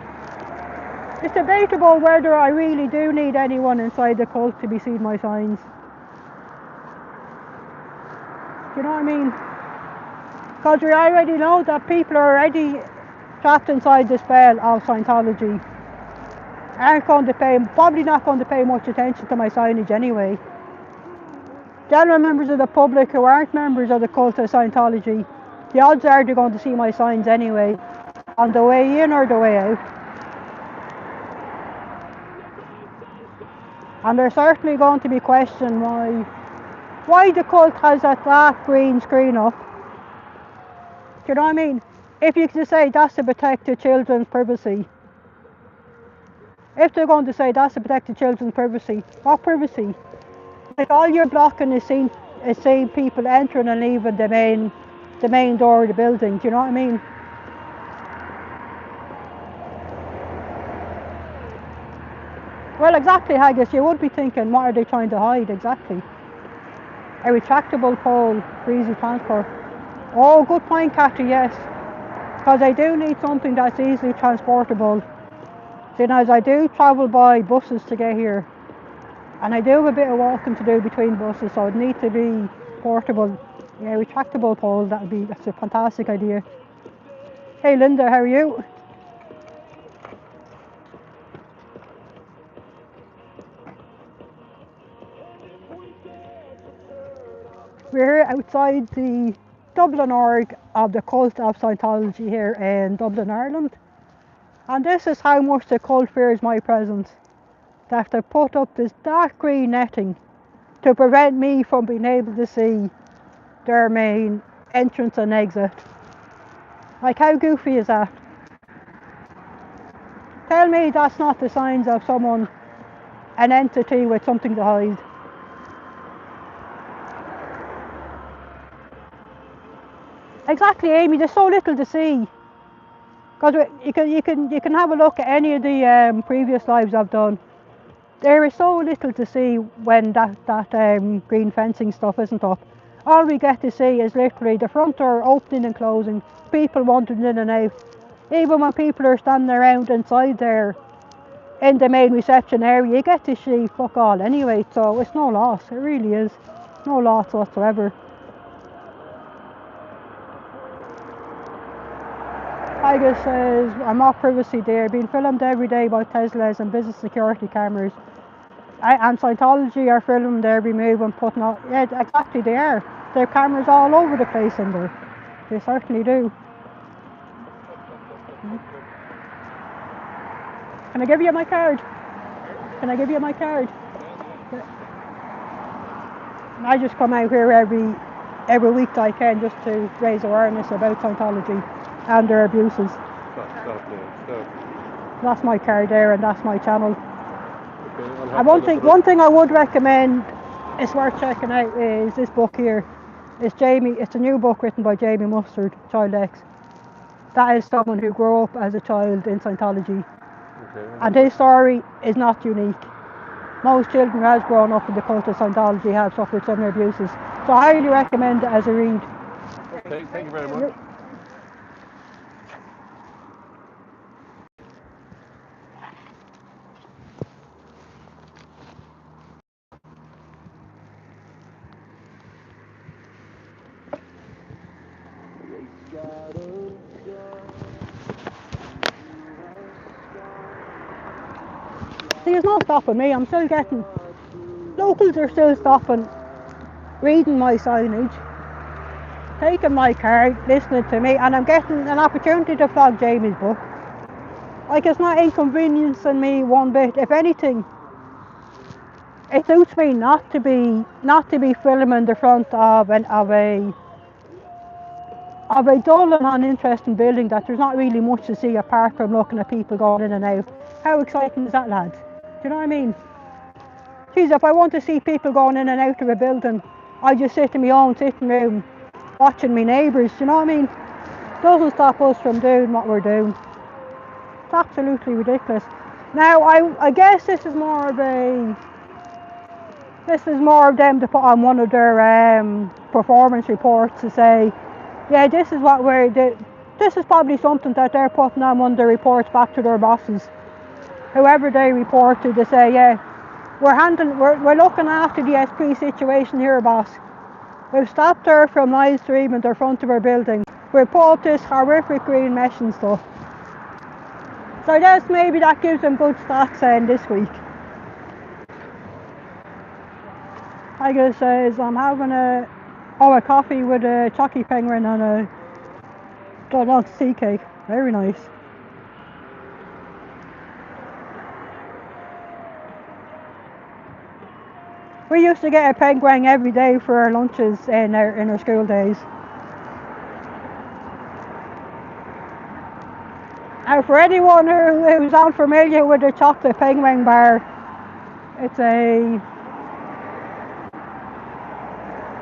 whether I really do need anyone inside the cult to be seeing my signs. Do you know what I mean? Because we already know that people are already trapped inside the spell of Scientology. Probably not going to pay much attention to my signage anyway. General members of the public who aren't members of the cult of Scientology, the odds are they're going to see my signs anyway, on the way in or the way out. And they're certainly going to be questioning why the cult has that dark green screen up. Do you know what I mean? If you can say that's to protect the children's privacy. If they're going to say that's to protect the children's privacy, what privacy? Like all you're blocking is seeing people entering and leaving the main door of the building. Do you know what I mean? Well, exactly, Haggis. You would be thinking, what are they trying to hide? Exactly. A retractable pole for easy transport. Oh, good point, Cathy, yes. Because I do need something that's easily transportable. Seeing as I do travel by buses to get here. And I do have a bit of walking to do between buses, so it needs to be portable. Yeah, retractable pole, that's a fantastic idea. Hey Linda, how are you? We're here outside the Dublin org of the cult of Scientology here in Dublin, Ireland. And this is how much the cult fears my presence. That they put up this dark green netting to prevent me from being able to see their main entrance and exit. Like, how goofy is that? Tell me that's not the signs of someone, an entity with something to hide. Exactly, Amy, there's so little to see. Because you can have a look at any of the previous lives I've done. There is so little to see when that green fencing stuff isn't up. All we get to see is literally the front door opening and closing, people wandering in and out. Even when people are standing around inside there in the main reception area, you get to see fuck all anyway, so it's no loss, it really is. No loss whatsoever. Tiger says, I'm not privacy there, being filmed every day by Teslas and business security cameras. And Scientology are filmed every move and putting out, yeah, exactly they are. There are cameras all over the place in there. They certainly do. Can I give you my card? Can I give you my card? I just come out here every week I can just to raise awareness about Scientology and their abuses. That's my card there, and that's my channel. Okay, And one thing I would recommend is worth checking out is this book here. It's a new book written by Jamie Mustard, Child X. That is someone who grew up as a child in Scientology. Okay, And his story is not unique. Most children who have grown up in the cult of Scientology have suffered similar abuses. So I highly recommend it as a read. okay, thank you very much. See, there's no stopping me. I'm still getting... Locals are still stopping, reading my signage, taking my card, listening to me, and I'm getting an opportunity to flog Jamie's book. Like, it's not inconveniencing me one bit. If anything, it suits me not to be filming the front of a dull and uninteresting building that there's not really much to see apart from looking at people going in and out. How exciting is that, lads? Do you know what I mean? Geez, if I want to see people going in and out of a building, I just sit in my own sitting room watching my neighbours, do you know what I mean? Doesn't stop us from doing what we're doing. It's absolutely ridiculous. Now, I guess this is more of them to put on one of their performance reports to say, yeah, this is probably something that they're putting on one of the reports back to their bosses. Whoever they report to, they say, yeah, we're looking after the SP situation here, boss. We've stopped her from live streaming the front of her building. We've put up this horrific green mesh and stuff. So I guess maybe that gives them good stocks this week. I guess says I'm having a coffee with a chalky penguin and a tea cake. Very nice. We used to get a penguin every day for our lunches in our school days. Now, for anyone who's unfamiliar with the chocolate penguin bar, I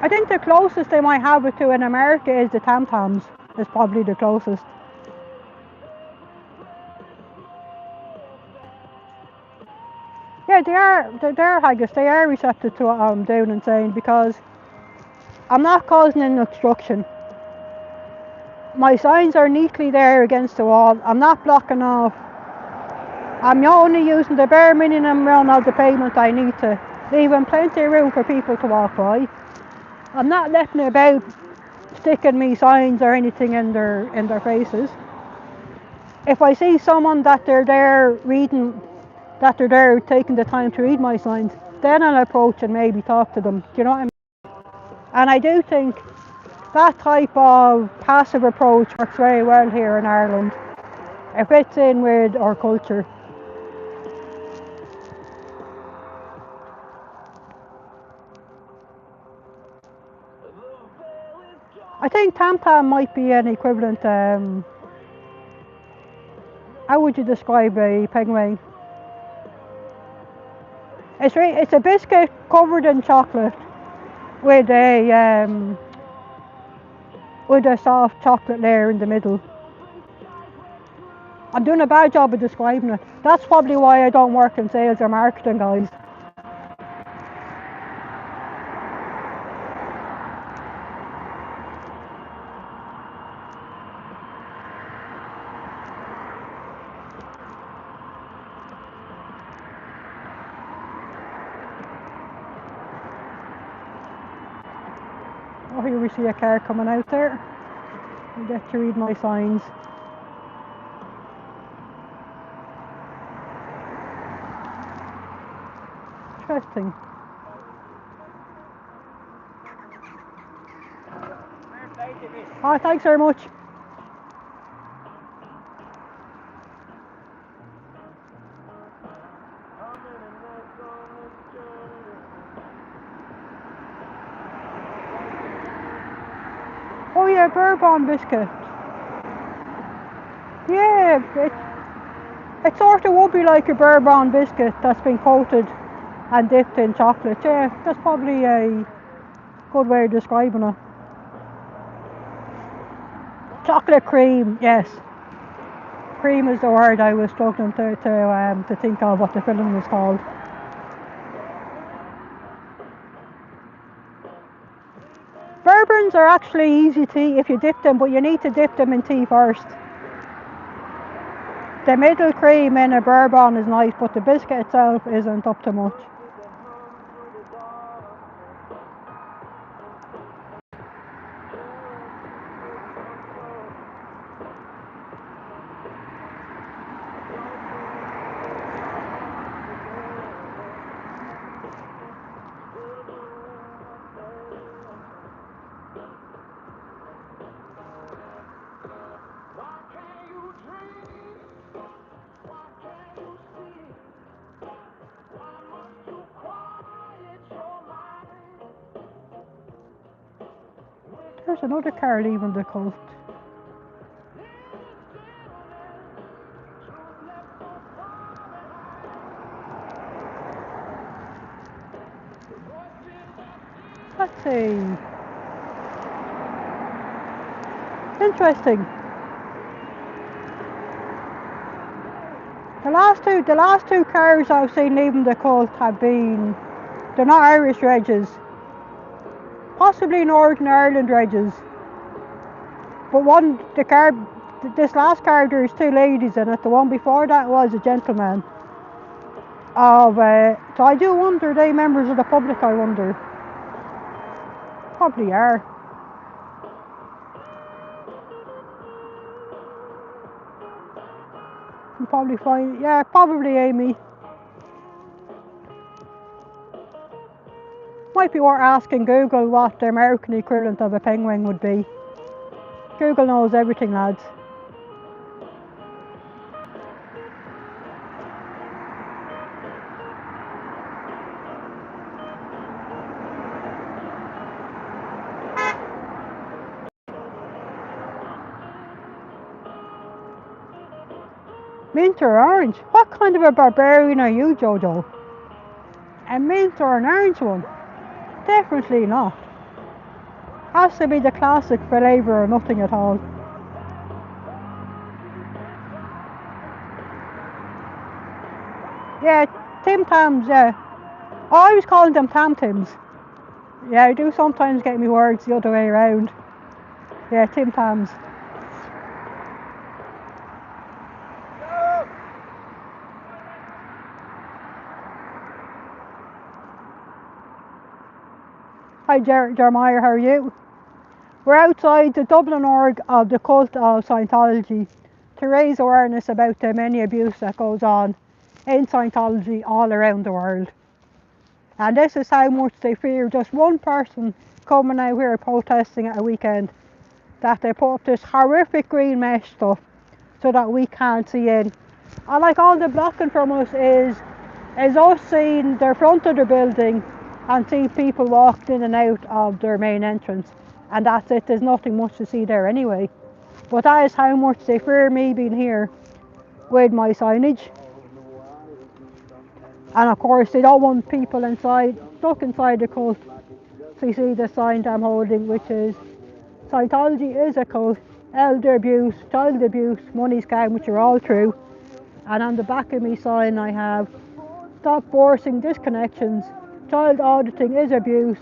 think the closest they might have it to in America is the Tam Tams. Is probably the closest. Yeah, I guess they are receptive to what I'm doing and saying, because I'm not causing an obstruction. My signs are neatly there against the wall. I'm not blocking off. I'm only using the bare minimum amount of the pavement I need to, leaving plenty of room for people to walk by. I'm not letting about sticking me signs or anything in their faces. If I see someone that they're there taking the time to read my signs, then I'll approach and maybe talk to them. Do you know what I mean? And I do think that type of passive approach works very well here in Ireland. It fits in with our culture. I think Tam Tam might be an equivalent. How would you describe a penguin? It's a biscuit covered in chocolate with a soft chocolate layer in the middle. I'm doing a bad job of describing it. That's probably why I don't work in sales or marketing, guys. Oh, here we see a car coming out there. I get to read my signs. Interesting. Oh, thanks very much. Oh yeah, bourbon biscuit. Yeah, it sort of would be like a bourbon biscuit that's been coated and dipped in chocolate. Yeah, that's probably a good way of describing it. Chocolate cream, yes. Cream is the word I was struggling to think of what the film was called. Bourbons are actually easy tea if you dip them, but you need to dip them in tea first. The middle cream in a bourbon is nice, but the biscuit itself isn't up to much. There's another car leaving the cult. Let's see. Interesting. The last two cars I've seen leaving the cult have been, they're not Irish regs, possibly Northern Ireland regs. But this last car, there's two ladies in it. The one before that was a gentleman. So I do wonder, are they members of the public, I wonder? Probably are. You can probably find, yeah, probably Amy. Might be worth asking Google what the American equivalent of a penguin would be. Google knows everything, lads. Mint or orange? What kind of a barbarian are you, Jojo? A mint or an orange one? Definitely not. Has to be the classic flavour or nothing at all. Yeah, Tim Tams, yeah. Oh, I was calling them Tam Tims. Yeah, I do sometimes get me words the other way around. Yeah, Tim Tams. Hi Jeremiah, how are you? We're outside the Dublin org of the cult of Scientology to raise awareness about the many abuse that goes on in Scientology all around the world. And this is how much they fear just one person coming out here protesting at a weekend, that they put up this horrific green mesh stuff so that we can't see in. And like all the blocking from us is us seeing the front of the building and see people walking in and out of their main entrance, and that's it. There's nothing much to see there anyway. But that is how much they fear me being here with my signage. And of course they don't want people stuck inside the cult. So you see the sign I'm holding, which is Scientology is a cult, elder abuse, child abuse, money scam, which are all true. And on the back of me sign I have, stop forcing disconnections, child auditing is abuse,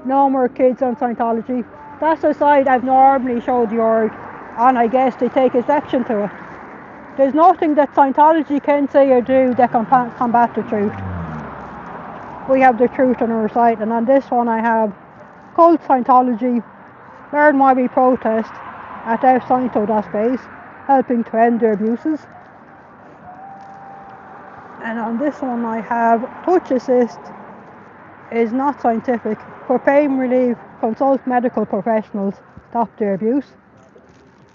no more kids on Scientology. That's the side I've normally showed the org, and I guess they take exception to it. There's nothing that Scientology can say or do that can combat the truth. We have the truth on our side, and on this one I have cult Scientology, learn why we protest at FSciento.space, helping to end their abuses. And on this one I have touch assist is not scientific. For pain relief, consult medical professionals. stop their abuse.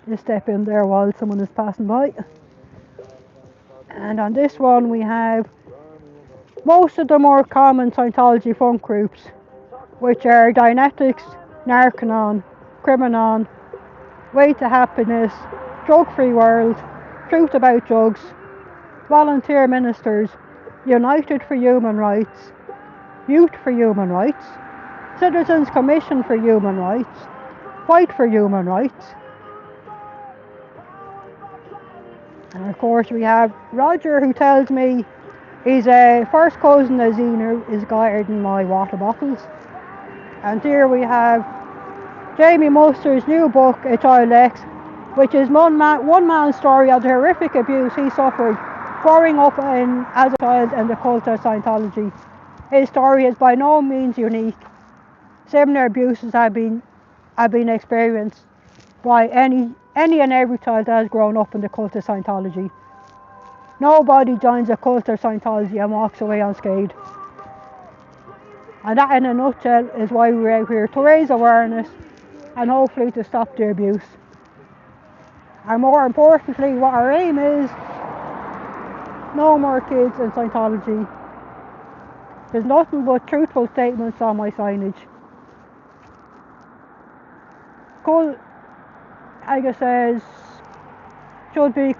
Just step in there while someone is passing by. And on this one we have most of the more common Scientology funk groups, which are Dianetics, Narconon, Criminon, Way to Happiness, Drug-Free World, Truth About Drugs, Volunteer Ministers, United for Human Rights, Youth for Human Rights, Citizens Commission for Human Rights, Fight for Human Rights. And of course we have Roger, who tells me he's a first cousin of Zena, is guarding my water bottles. And here we have Jamie Muster's new book, A Child X, which is one man's story of the horrific abuse he suffered growing up as a child in the cult of Scientology. His story is by no means unique. Similar abuses have been experienced by any and every child that has grown up in the cult of Scientology. Nobody joins a cult of Scientology and walks away unscathed. And that, in a nutshell, is why we're out here, to raise awareness and hopefully to stop the abuse. And more importantly, what our aim is, no more kids in Scientology. There's nothing but truthful statements on my signage. Cult, Aga says, should be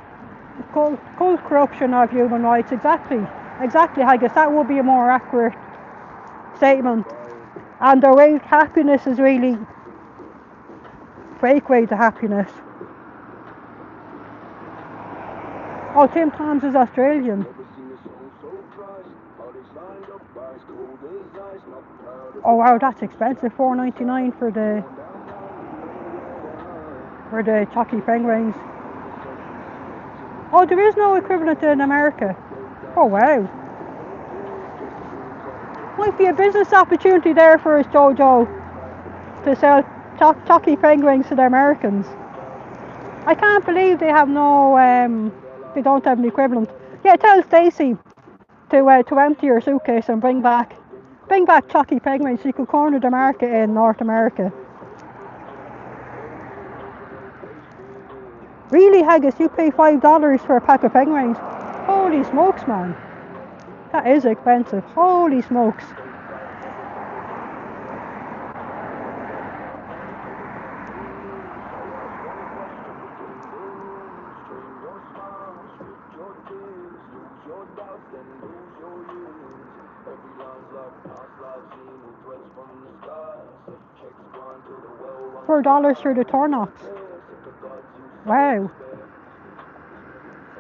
cult corruption of human rights. Exactly, I guess that would be a more accurate statement. And the way to happiness is really fake way to happiness. Oh, Tim Tams is Australian. Oh wow, that's expensive. $4.99 for the Chucky penguins. Oh, there is no equivalent in America. Oh wow. Might be a business opportunity there for us, Jojo, to sell Chucky penguins to the Americans. I can't believe they have no, they don't have an equivalent. Yeah, tell Stacey to empty her suitcase and bring back Chucky penguins. She could corner the market in North America. Really, Haggis, you pay $5 for a pack of penguins? Holy smokes, man. That is expensive. Holy smokes. $4 for the Tornox. Wow.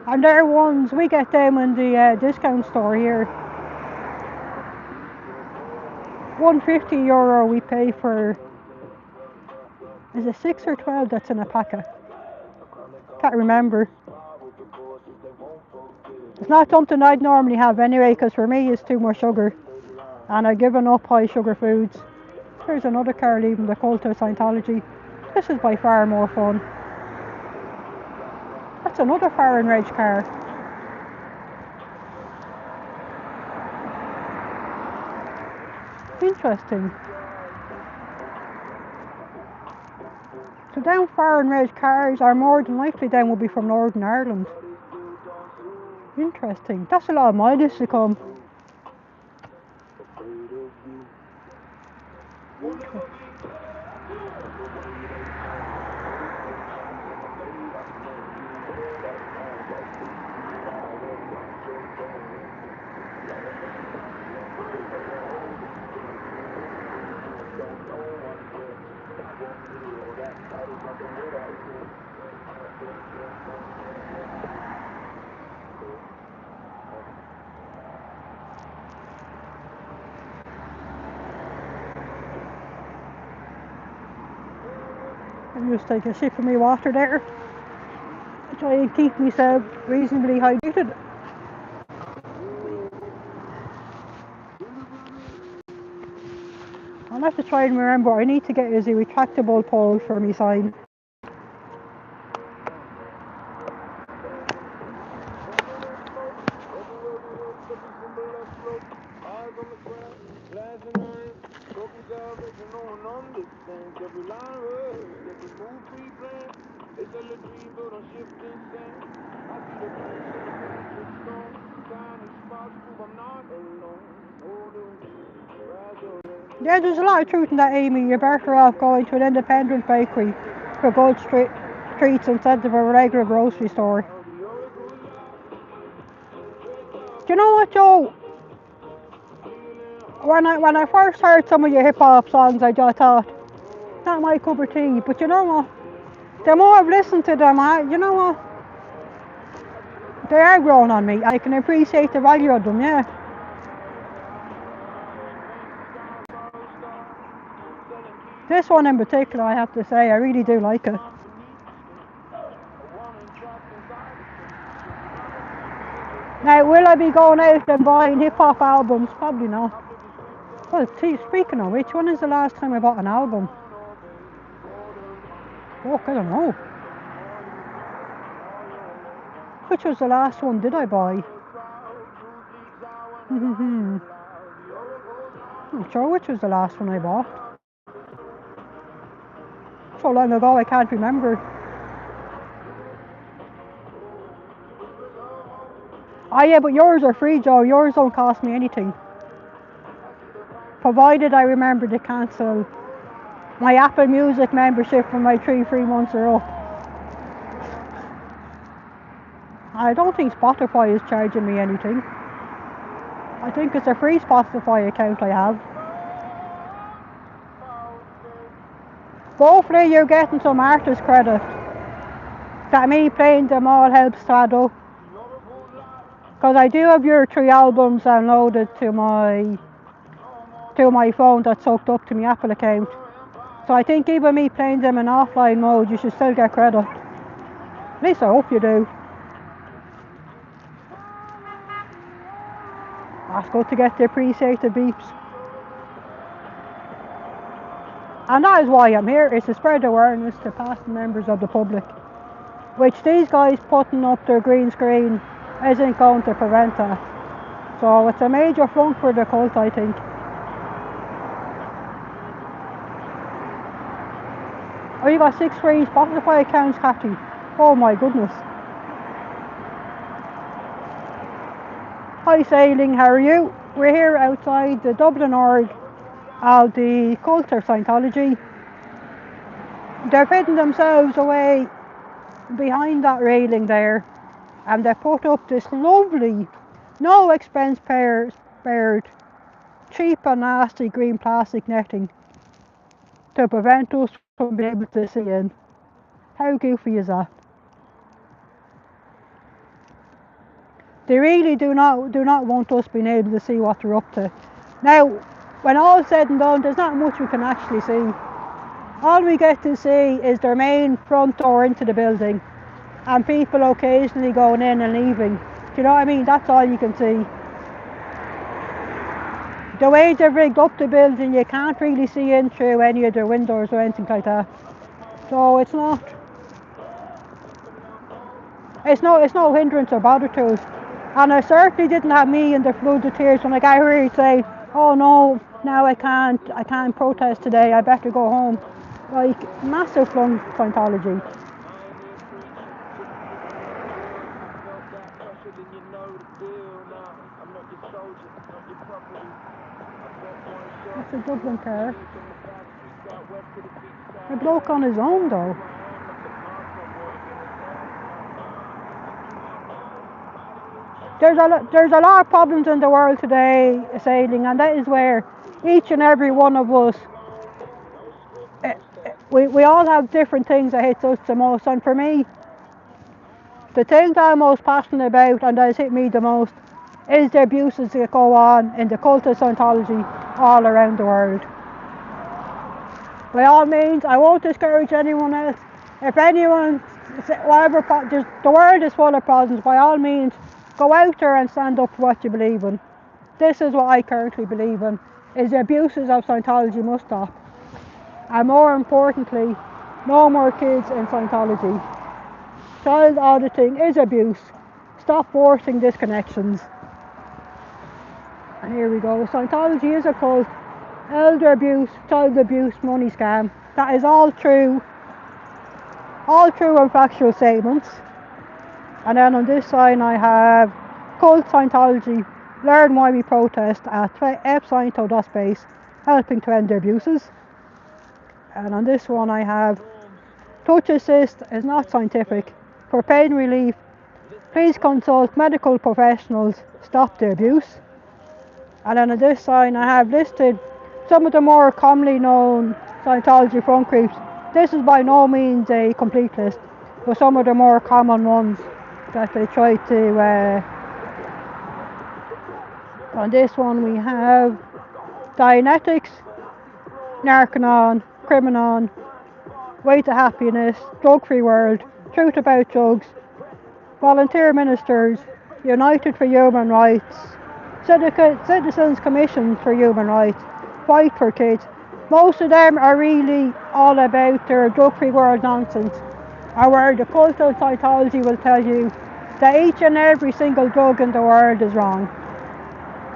And they're ones, we get them in the discount store here. €150 we pay for, is it 6 or 12 that's in a packet? Can't remember. It's not something I'd normally have anyway, because for me it's too much sugar. And I've given up high sugar foods. There's another car leaving the cult of Scientology. This is by far more fun. That's another foreign reg car. Interesting. So them foreign reg cars are more than likely them will be from Northern Ireland. Interesting. That's a lot of mileage to come. I'm just taking a sip of my water there. Try and keep myself reasonably hydrated. I'll have to try and remember, I need to get a retractable pole for my sign. Yeah, there's a lot of truth in that, Amy. You're better off going to an independent bakery for good treats instead of a regular grocery store. Do you know what, Joe? When I first heard some of your hip hop songs, I just thought, not my cup of tea. But you know what? The more I've listened to them, you know what? They are growing on me. I can appreciate the value of them, yeah. This one in particular, I have to say, I really do like it. Now, will I be going out and buying hip hop albums? Probably not. Well, speaking of which, when is the last time I bought an album? Fuck, I don't know. Which was the last one did I buy? I'm not sure which was the last one I bought. So long ago I can't remember. Oh yeah, but yours are free, Joe. Yours don't cost me anything. Provided I remember to cancel my Apple Music membership when my 3 free months are up. I don't think Spotify is charging me anything. I think it's a free Spotify account I have. But hopefully you're getting some artist credit. That me playing them all helps to add up. Because I do have your 3 albums downloaded to my phone that's hooked up to my Apple account. So I think even me playing them in offline mode, you should still get credit. At least I hope you do. That's good to get the appreciated beeps. And that is why I'm here, is to spread awareness to past members of the public. Which these guys putting up their green screen isn't going to prevent that. So it's a major flunk for the cult, I think. Oh, you got 6 free Spotify accounts, Cathy. Oh my goodness. Hi Sailing, how are you? We're here outside the Dublin org of the cult of Scientology. They're hidden themselves away behind that railing there, and they put up this lovely, no expense spared, cheap and nasty green plastic netting to prevent us from being able to see in. How goofy is that? They really do not want us being able to see what they're up to. Now, when all's said and done, there's not much we can actually see. All we get to see is their main front door into the building, and people occasionally going in and leaving. Do you know what I mean? That's all you can see. The way they've rigged up the building, you can't really see in through any of their windows or anything like that. So it's no hindrance or bother to us. And I certainly didn't have me in the flood of tears when I got here saying, oh no, now I can't protest today, I better go home. Like, massive flunk Scientology. That's a Dublin car. A bloke on his own though. There's a lot of problems in the world today, Sailing, and that is where each and every one of us, we all have different things that hit us the most. And for me, the thing that I'm most passionate about and that has hit me the most is the abuses that go on in the cult of Scientology all around the world. By all means, I won't discourage anyone else. If anyone, the world is full of problems, by all means, go out there and stand up for what you believe in. This is what I currently believe in, is the abuses of Scientology must stop. And more importantly, no more kids in Scientology. Child auditing is abuse. Stop forcing disconnections. And here we go. Scientology is a cult elder abuse, child abuse, money scam. That is all true and factual statements. And then on this side I have cult Scientology, learn why we protest at FSciento.space, helping to end the abuses. And on this one I have touch assist is not scientific. For pain relief, please consult medical professionals, stop the abuse. And then on this side I have listed some of the more commonly known Scientology front groups. This is by no means a complete list, but some of the more common ones that they try to. On this one we have Dianetics, Narcanon, Criminon, Way to Happiness, Drug Free World, Truth About Drugs, Volunteer Ministers, United for Human Rights, Citizens Commission for Human Rights, Fight for Kids. Most of them are really all about their drug free world nonsense, or where the cult of Scientology will tell you that each and every single drug in the world is wrong,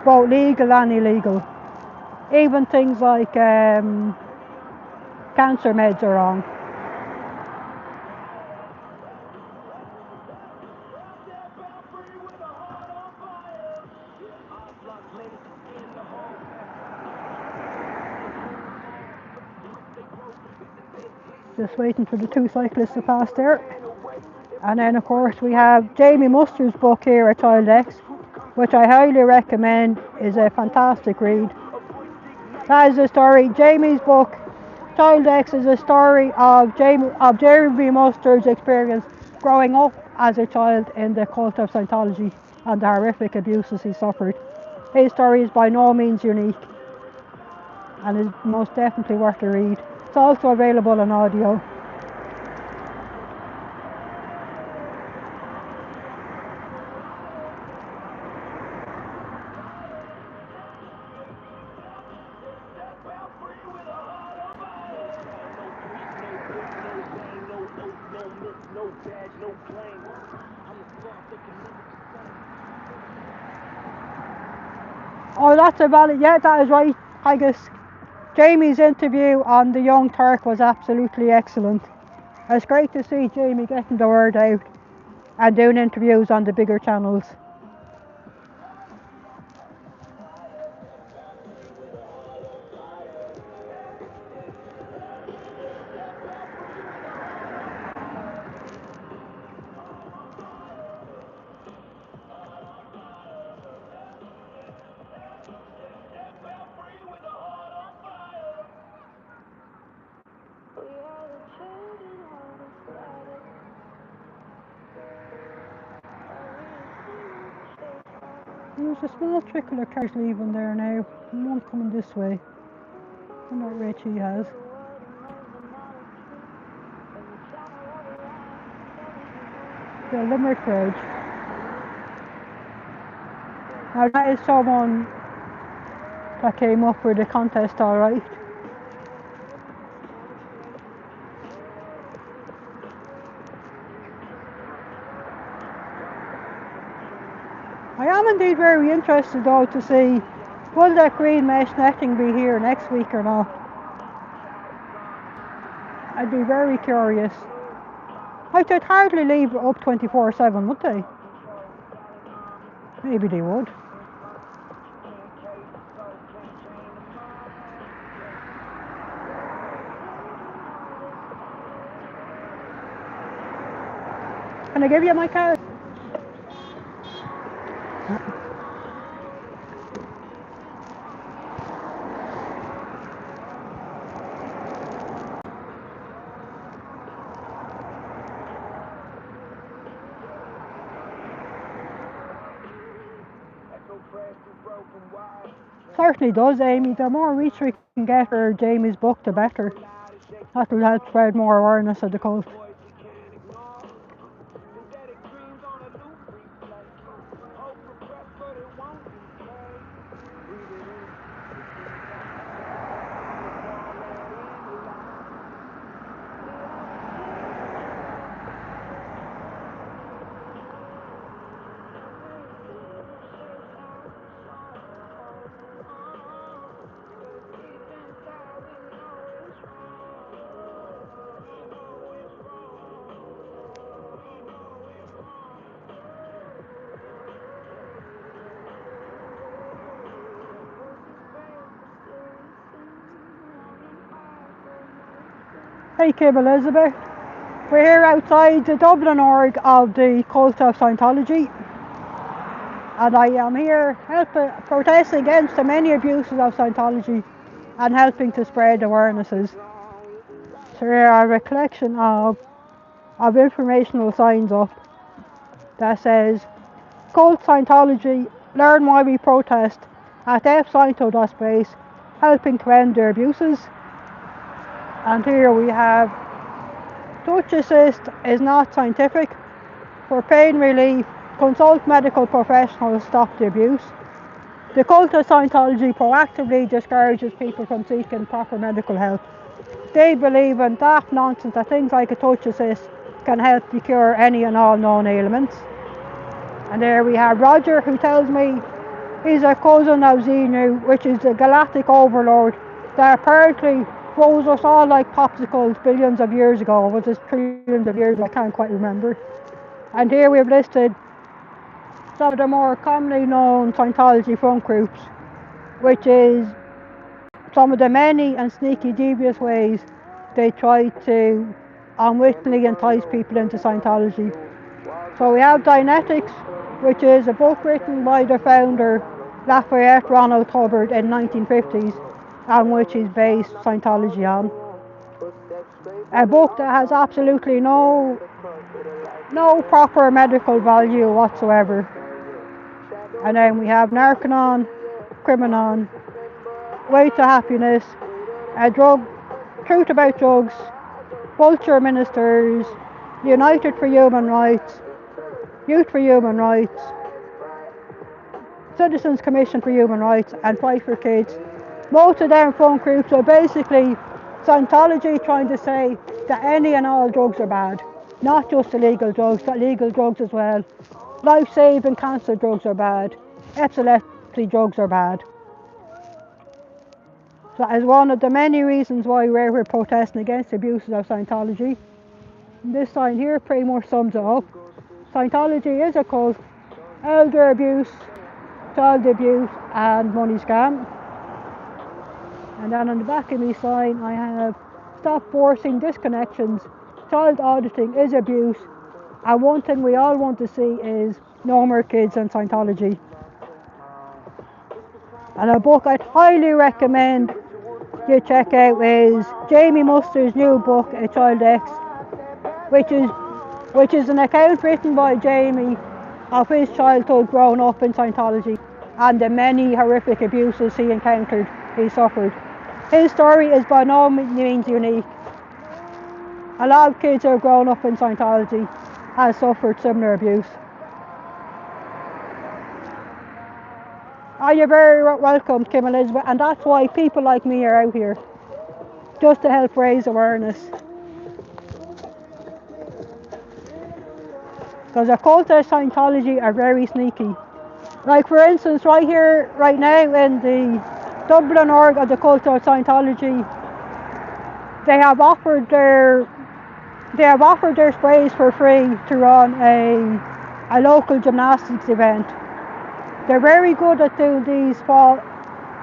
both legal and illegal. Even things like cancer meds are wrong. Just waiting for the two cyclists to pass there. And then of course we have Jamie Muster's book here, A Child X, which I highly recommend, is a fantastic read. That is the story, Jamie's book, Child X, is a story of Jamie Muster's experience growing up as a child in the cult of Scientology and the horrific abuses he suffered. His story is by no means unique and is most definitely worth a read. It's also available on audio. Oh, that's about it. Yeah, that is right. I guess Jamie's interview on the Young Turk was absolutely excellent. It's great to see Jamie getting the word out and doing interviews on the bigger channels. There's a small trickle of cars leaving there now, and one coming this way. I wonder what rate he has. The Limerick Bridge. Now that is someone that came up for the contest, alright. I am indeed very interested though to see, will that green mesh netting be here next week or not? I'd be very curious. They'd hardly leave it up 24/7, would they? Maybe they would. Can I give you my card? Certainly does, Amy. The more reach we can get for Jamie's book, the better. That will help spread more awareness of the cult. Hey Kim Elizabeth. We're here outside the Dublin org of the cult of Scientology, and I am here protesting against the many abuses of Scientology and helping to spread awarenesses. So here are a collection of informational signs up that says, Cult Scientology, learn why we protest at FSciento.space, helping to end their abuses. And here we have, touch assist is not scientific. For pain relief, consult medical professionals, stop the abuse. The cult of Scientology proactively discourages people from seeking proper medical help. They believe in daft nonsense that things like a touch assist can help to cure any and all known ailments. And there we have Roger, who tells me he's a cousin of Xenu, which is the galactic overlord that apparently froze us all like popsicles billions of years ago. Was it trillions of years ago? I can't quite remember. And here we've listed some of the more commonly known Scientology front groups, which is some of the many and sneaky devious ways they try to unwittingly entice people into Scientology. So we have Dianetics, which is a book written by the founder Lafayette Ronald Hubbard in the 1950s, and which is based Scientology on. A book that has absolutely no proper medical value whatsoever. And then we have Narcanon, Criminon, Way to Happiness, Truth About Drugs, Vulture Ministers, United for Human Rights, Youth for Human Rights, Citizens Commission for Human Rights, and Fight for Kids. Most of them front groups are basically Scientology trying to say that any and all drugs are bad. Not just illegal drugs, but legal drugs as well. Life-saving cancer drugs are bad. Epilepsy drugs are bad. So that is one of the many reasons why we're protesting against the abuses of Scientology. This sign here pretty much sums it up. Scientology is a cult, elder abuse, child abuse, and money scam. And then on the back of my sign I have, stop forcing disconnections. Child auditing is abuse, and one thing we all want to see is no more kids in Scientology. And a book I'd highly recommend you check out is Jamie Muster's new book, A Child X, which is an account written by Jamie of his childhood growing up in Scientology and the many horrific abuses he suffered. His story is by no means unique. A lot of kids who have grown up in Scientology have suffered similar abuse. You're very welcome, Kim Elizabeth, and that's why people like me are out here, just to help raise awareness. Because the cult of Scientology are very sneaky. Like for instance, right here, right now in the Dublin org of the cult of Scientology, they have offered their sprays for free to run a local gymnastics event. They're very good at doing these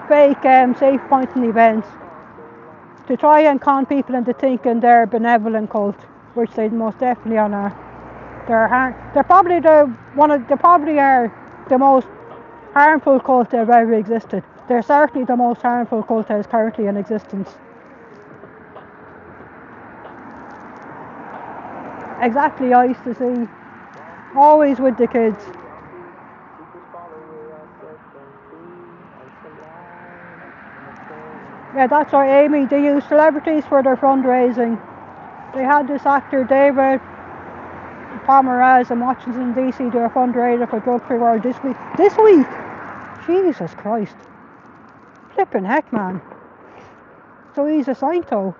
fake safe pointing events to try and con people into thinking they're a benevolent cult, which they most definitely are. They probably are the most harmful cult that have ever existed. They're certainly the most harmful cult that is currently in existence. Exactly, I used to see. Always with the kids. Yeah, that's right, Amy. They use celebrities for their fundraising. They had this actor, David Pomeranz in Washington, D.C. do a fundraiser for Drug Free World this week. This week? Jesus Christ. Flippin' heck, man. So he's a Sciento.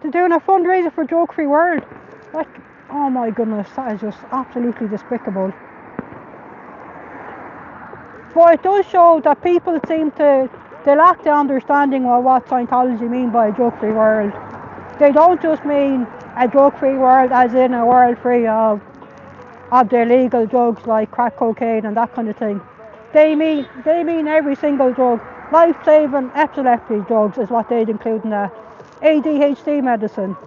They're doing a fundraiser for Drug Free World. Like, oh my goodness, that is just absolutely despicable. But it does show that people they lack the understanding of what Scientology mean by a drug-free world. They don't just mean a drug-free world as in a world free of the illegal drugs like crack cocaine and that kind of thing. They mean every single drug. Life-saving epilepsy drugs is what they'd include in that. ADHD medicine.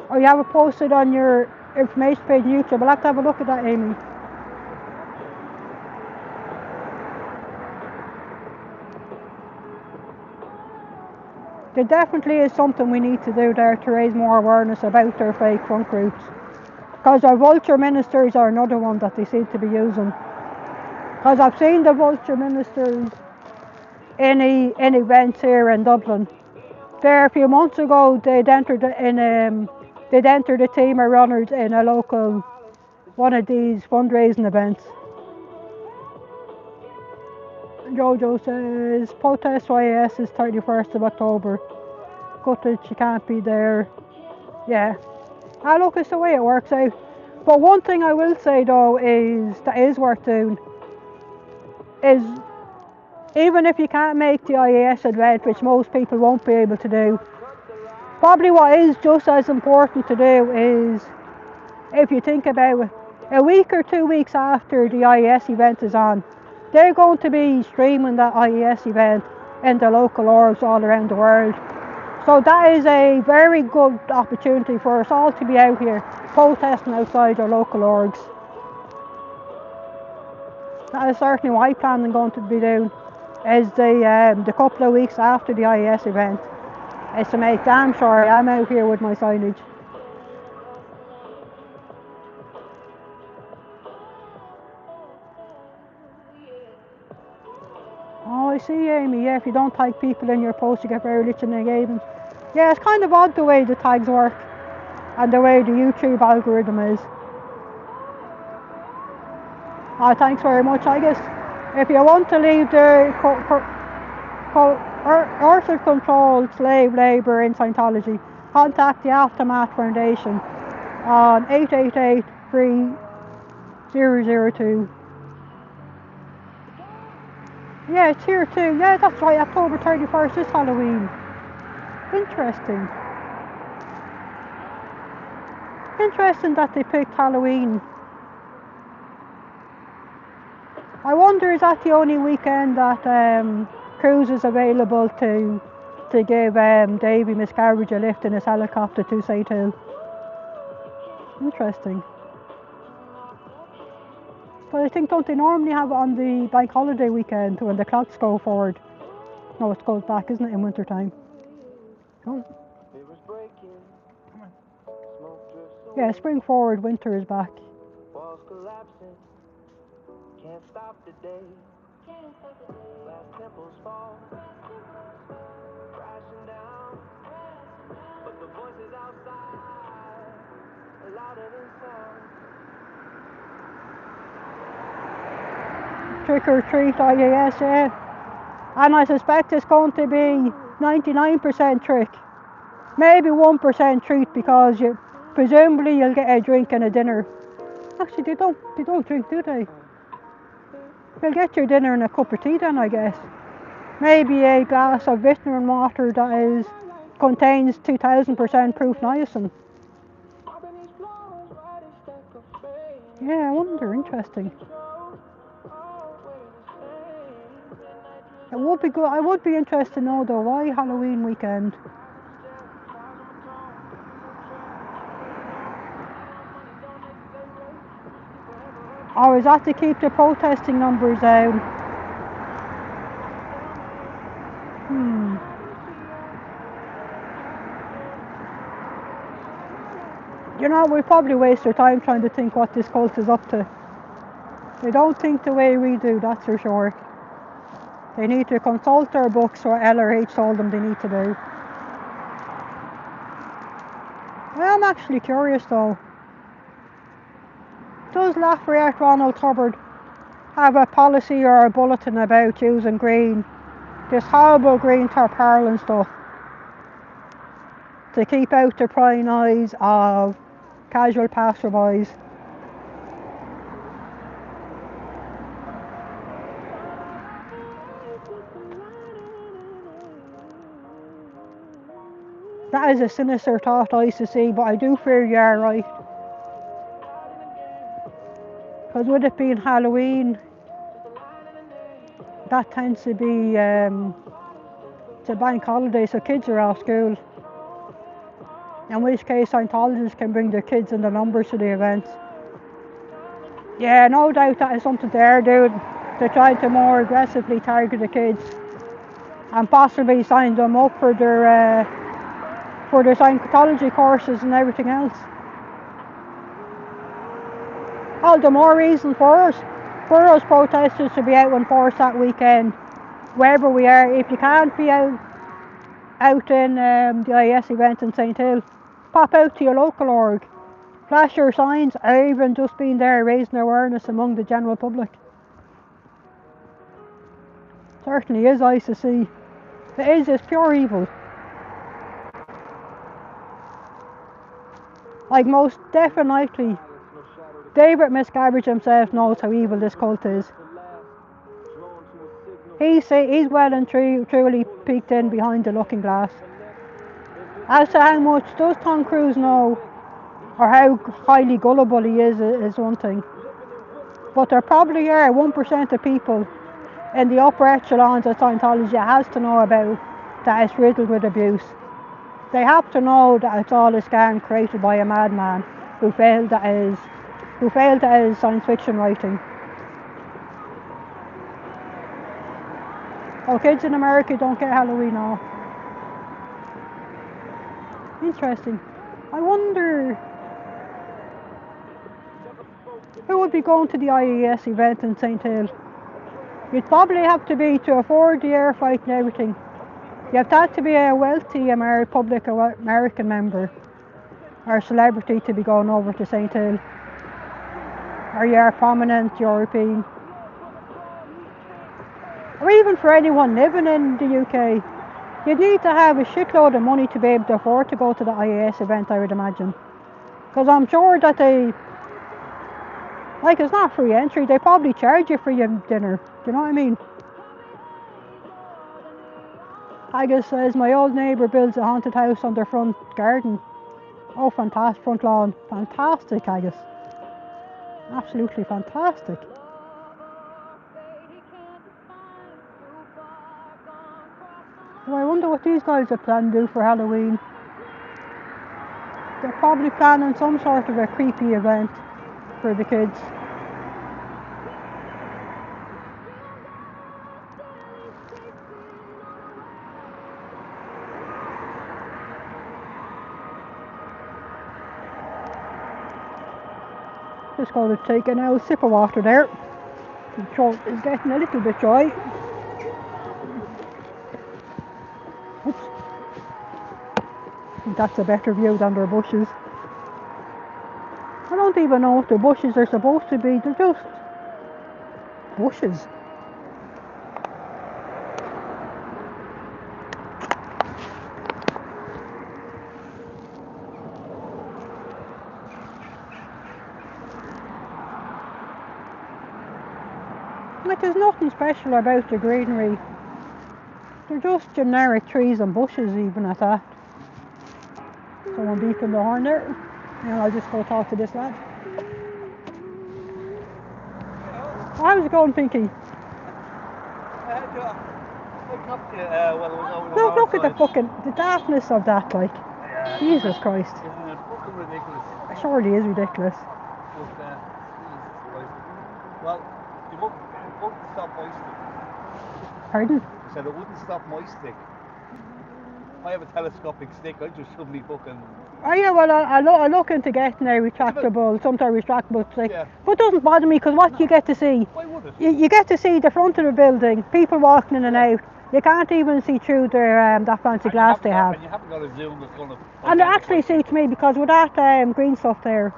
Or you have it posted on your information page on YouTube. I'll have to have a look at that, Amy. There definitely is something we need to do there to raise more awareness about their fake front groups. Because our vulture ministers are another one that they seem to be using. Because I've seen the vulture ministers in events here in Dublin. There a few months ago, they'd entered a team of runners in a local one of these fundraising events. Jojo says protest YS is 31st of October. Gutted she can't be there. Yeah. Look, it's the way it works out. But one thing I will say though is that is worth doing is even if you can't make the IAS event, which most people won't be able to do, probably what is just as important to do is, if you think about it, a week or 2 weeks after the IAS event is on, they're going to be streaming that IAS event in the local orgs all around the world. So that is a very good opportunity for us all to be out here protesting outside our local orgs. That is certainly what I plan on going to be doing, is the couple of weeks after the IAS event, is to make damn sure I'm out here with my signage. Oh, I see, Amy. Yeah, if you don't tag people in your post, you get very rich in the game. Yeah, it's kind of odd the way the tags work and the way the YouTube algorithm is. Oh, thanks very much. I guess if you want to leave the Earth-controlled slave labour in Scientology, contact the Aftermath Foundation on 888-3002. Yeah, it's here too. Yeah, that's right. October 31st is Halloween. Interesting. Interesting that they picked Halloween. I wonder, is that the only weekend that Cruise is available to give Davy Miscarriage a lift in his helicopter to St. Hill? Interesting. But I think, don't they normally have it on the bank holiday weekend when the clocks go forward? No, it goes back, isn't it, in winter time? Oh. Yeah, spring forward, winter is back. Can't stop the day. Glass temples fall, crashing down. But the voices outside are louder than sound. Trick or treat, IAS, yeah. And I suspect it's going to be 99% trick. Maybe 1% treat, because presumably you'll get a drink and a dinner. Actually, they don't drink, do they? You'll get your dinner and a cup of tea then, I guess. Maybe a glass of vitamin water that contains 2000% proof niacin. Yeah, I wonder, interesting. It would be good. I would be interested to know though, why Halloween weekend? Or is that to keep the protesting numbers down? You know, we probably waste our time trying to think what this cult is up to. They don't think the way we do, that's for sure. They need to consult their books, what LRH told them they need to do. Well, I'm actually curious though. Does Lafayette Ronald Hubbard have a policy or a bulletin about using green, this horrible green tarpaulin stuff, to keep out the prying eyes of casual passerbys? That is a sinister thought, I used to see, but I do fear you are right. Because with it being Halloween, that tends to be it's a bank holiday, so kids are off school. In which case Scientologists can bring their kids and their numbers to the events. Yeah, no doubt that is something they're doing. They're trying to more aggressively target the kids and possibly sign them up for their Scientology courses and everything else. All the more reason for us protesters to be out in force that weekend, wherever we are. If you can't be out in the IES event in St Hill, pop out to your local org, flash your signs, or even just being there raising awareness among the general public. Certainly is nice to see. It's pure evil. Like most definitely, David Miscavige himself knows how evil this cult is. He's well and truly peeked in behind the looking glass. As to how much does Tom Cruise know, or how highly gullible he is one thing. But there probably are 1% of people in the upper echelons of Scientology that has to know about that it's riddled with abuse. They have to know that it's all a scam created by a madman who failed at his science fiction writing. Oh, kids in America don't get Halloween off. Interesting. I wonder who would be going to the IES event in St Hill. You'd probably have to be to afford the air flight and everything. You have to be a wealthy public American member or celebrity to be going over to St Hill. Or you're a prominent European. Or even for anyone living in the UK. You need to have a shitload of money to be able to afford to go to the IAS event, I would imagine. Because I'm sure that it's not free entry, they probably charge you for your dinner. Do you know what I mean? Haggis says, my old neighbour builds a haunted house on their front garden. Oh, fantastic, front lawn. Fantastic, Haggis. Absolutely fantastic. Well, I wonder what these guys are planning to do for Halloween. They're probably planning some sort of a creepy event for the kids. Just going to take a sip of water there. The throat is getting a little bit dry. Oops. I think that's a better view than their bushes. I don't even know what the bushes are supposed to be. They're just bushes. Like, there's nothing special about the greenery. They're just generic trees and bushes, even at that. Someone beeping the horn there. And I'll just go talk to this lad. How's it going, Pinky? Look at the darkness of that, like. Yeah. Jesus Christ. Isn't it fucking ridiculous? It surely is ridiculous. But, Jesus Christ. Well, it wouldn't stop my stick. Pardon? I said it wouldn't stop my stick. I have a telescopic stick, I just shouldn't be fucking... Oh yeah, well I look into getting a retractable, sometimes retractable stick. Yeah. But it doesn't bother me, because what you get to see? Why would it? You get to see the front of the building, people walking in and out. You can't even see through their that fancy glass they have. And you haven't got a zoom that's going to... And it actually suits me, because with that green stuff there,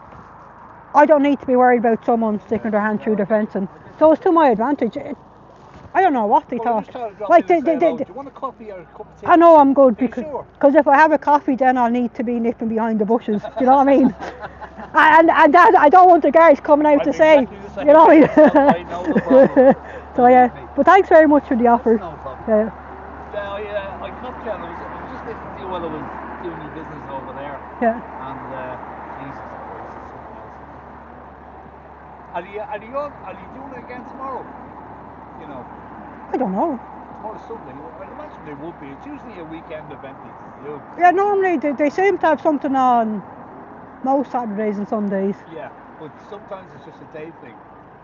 I don't need to be worried about someone sticking their hand through the fencing. So it's to my advantage. I don't know what they thought. Like do you want a coffee or a cup of tea? I know I'm good, because sure? if I have a coffee, then I'll need to be nipping behind the bushes. Do you know what I mean? and that, I don't want the guys coming out to say, exactly you know what I mean? I know, no problem. So yeah, but thanks very much for the offer. No problem. Yeah. I cut you, I was just listening to you while I was doing your business over there. Yeah. And Jesus Christ, it's something else. Are you doing it again tomorrow? You know. I don't know. Or something. I imagine there would be. It's usually a weekend event they do. Yeah, normally they seem to have something on most Saturdays and Sundays. Yeah, but sometimes it's just a day thing.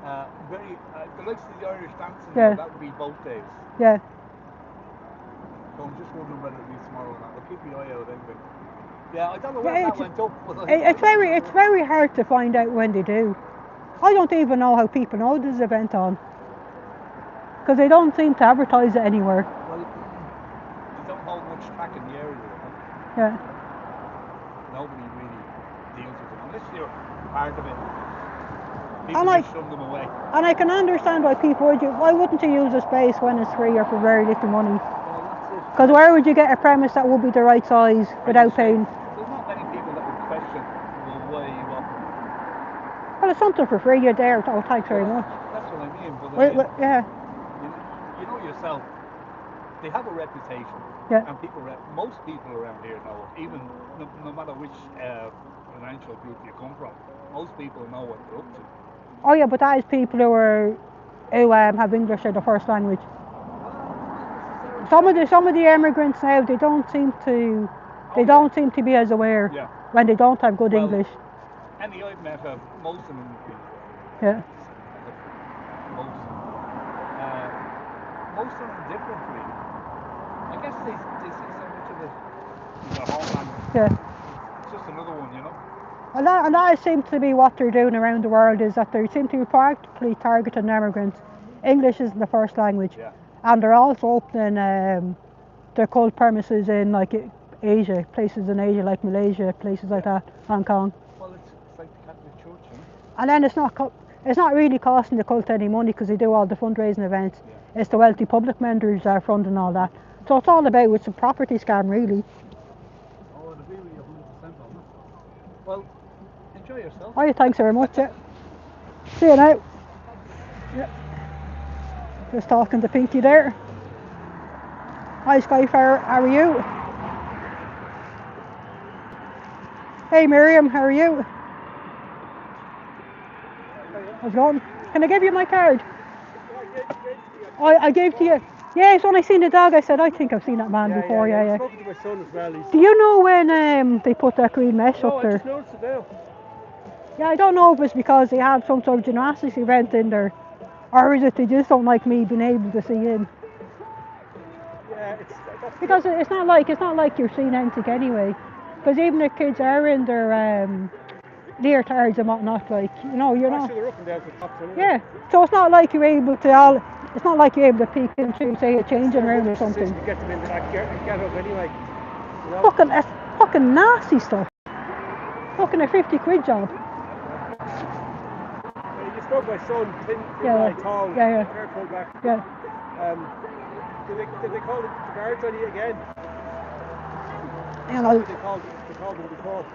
The likes of the Irish dancing, Yeah. that would be both days. Yeah. So I'm just wondering whether it'll be tomorrow or not. I'll keep my eye out anyway. Yeah, I don't know when Yeah, that went up. But it's very hard to find out when they do. I don't even know how people know there's an event on, because they don't seem to advertise it anywhere. Well, they don't hold much track in the area, you know? Yeah. Nobody really deals with them unless you're part of it. People And just shun them away. And I can understand why people would. Why wouldn't you use a space when it's free or for very little money? Well, that's it. Because where would you get a premise that would be the right size without paying? There's not many people that would question, well, why are you offering? Well, it's something for free. You're there. Oh, thanks very much. That's what I mean. But Yeah. you know yourself, they have a reputation. Yeah. And most people around here know it. Even no matter which financial group you come from, most people know what they're up to. Oh yeah, but that is people who have English as their first language. Some of the immigrants now they don't seem to be as aware when they don't have good English. Any I've met have most of them have been. Yeah. Most of them different really. I guess they see so much of it in their homeland. Yeah. It's just another one, you know. And that seems to be what they're doing around the world, is that they seem to be practically targeting immigrants. English isn't the first language. Yeah. And they're also opening their cult premises in like Asia, places in Asia like Malaysia, places like that, Hong Kong. Well, it's like the Catholic Church, you know. And then it's not really costing the cult any money because they do all the fundraising events. Yeah. It's the wealthy public members that are funding all that. So it's all about it's a property scam, really. Oh, I'd agree with you 100% on that. Well, enjoy yourself. Oh, thanks very much. Yeah. See you now. Yeah. Just talking to Pinky there. Hi Skyfire, how are you? Hey Miriam, how are you? How's it going? Can I give you my card? I gave to you. Yes, when I seen the dog I said I think I've seen that man before. Yeah. I've spoken to my son as well. Do you know when they put that green mesh up there? I just noticed it now. Yeah, I don't know if it's because they have some sort of gymnastics event in there, or is it they just don't like me being able to see in? Yeah, because it's not like you're seeing anything anyway. Because even the kids are in their leotards and whatnot, like you're not. They're up and down to the top, anyway. Yeah, so it's not like you're able to It's not like you're able to peek into, say, a changing room or something. To get them into that get up anyway. You know? Fucking nasty stuff. Fucking a 50 quid job. You spoke to my son, tall, hair pulled back. Yeah. Did they call the guards on you again? You know. They called them before.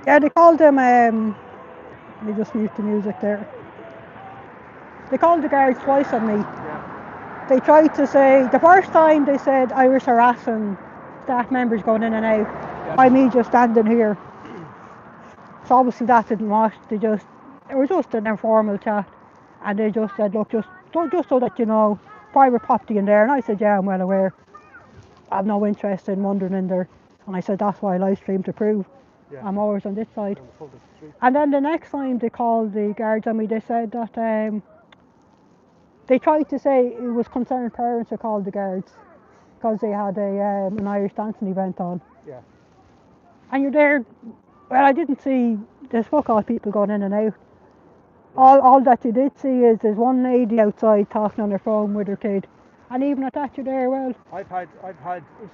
Yeah, they called them. Let me just mute the music there. They called the guards twice on me. Yeah. They tried to say the first time they said I was harassing staff members going in and out by me just standing here. So obviously that didn't wash. It was just an informal chat, and they just said, look, just so that you know, private property in there. And I said, yeah, I'm well aware. I have no interest in wandering in there. And I said, that's why I live stream to prove I'm always on this side. And then the next time they called the guards on me, they said that they tried to say it was concerned parents who called the guards because they had an Irish dancing event on. Yeah. And you're there. Well, I didn't see. There's fuck all people going in and out. All that you did see is there's one lady outside talking on her phone with her kid. And even at that, you're there. Well, I've had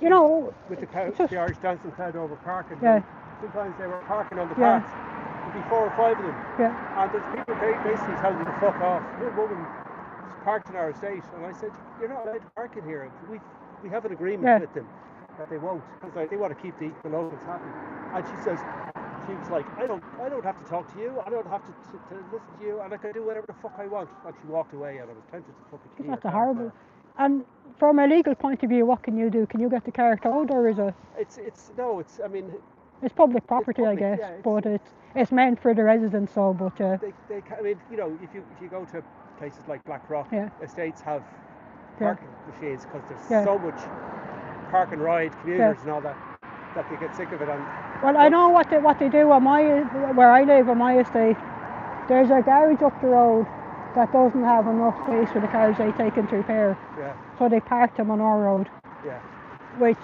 you know, with the Irish dancing crowd over parking. Yeah. Sometimes they were parking on the path. There'd be 4 or 5 of them. Yeah. And there's people basically telling them to fuck off. One woman parked in our estate, and I said, "You're not allowed to park in here. We have an agreement with them that they won't, because they want to keep the locals happy." And she was like, I don't have to talk to you. I don't have to listen to you, and I can do whatever the fuck I want. And she walked away, and I was tempted to fucking kill her. That's a horrible. And from a legal point of view, what can you do? Can you get the car towed, or is it? I mean, it's public property, I guess, but it's meant for the residents. So, but I mean, if you go to places like Blackrock, estates have parking machines because there's Yeah. so much park and ride commuters and all that they get sick of it. And Well, I know what they do on where I live on my estate. There's a garage up the road that doesn't have enough space for the cars they take into repair. Yeah. So they park them on our road. Yeah. Which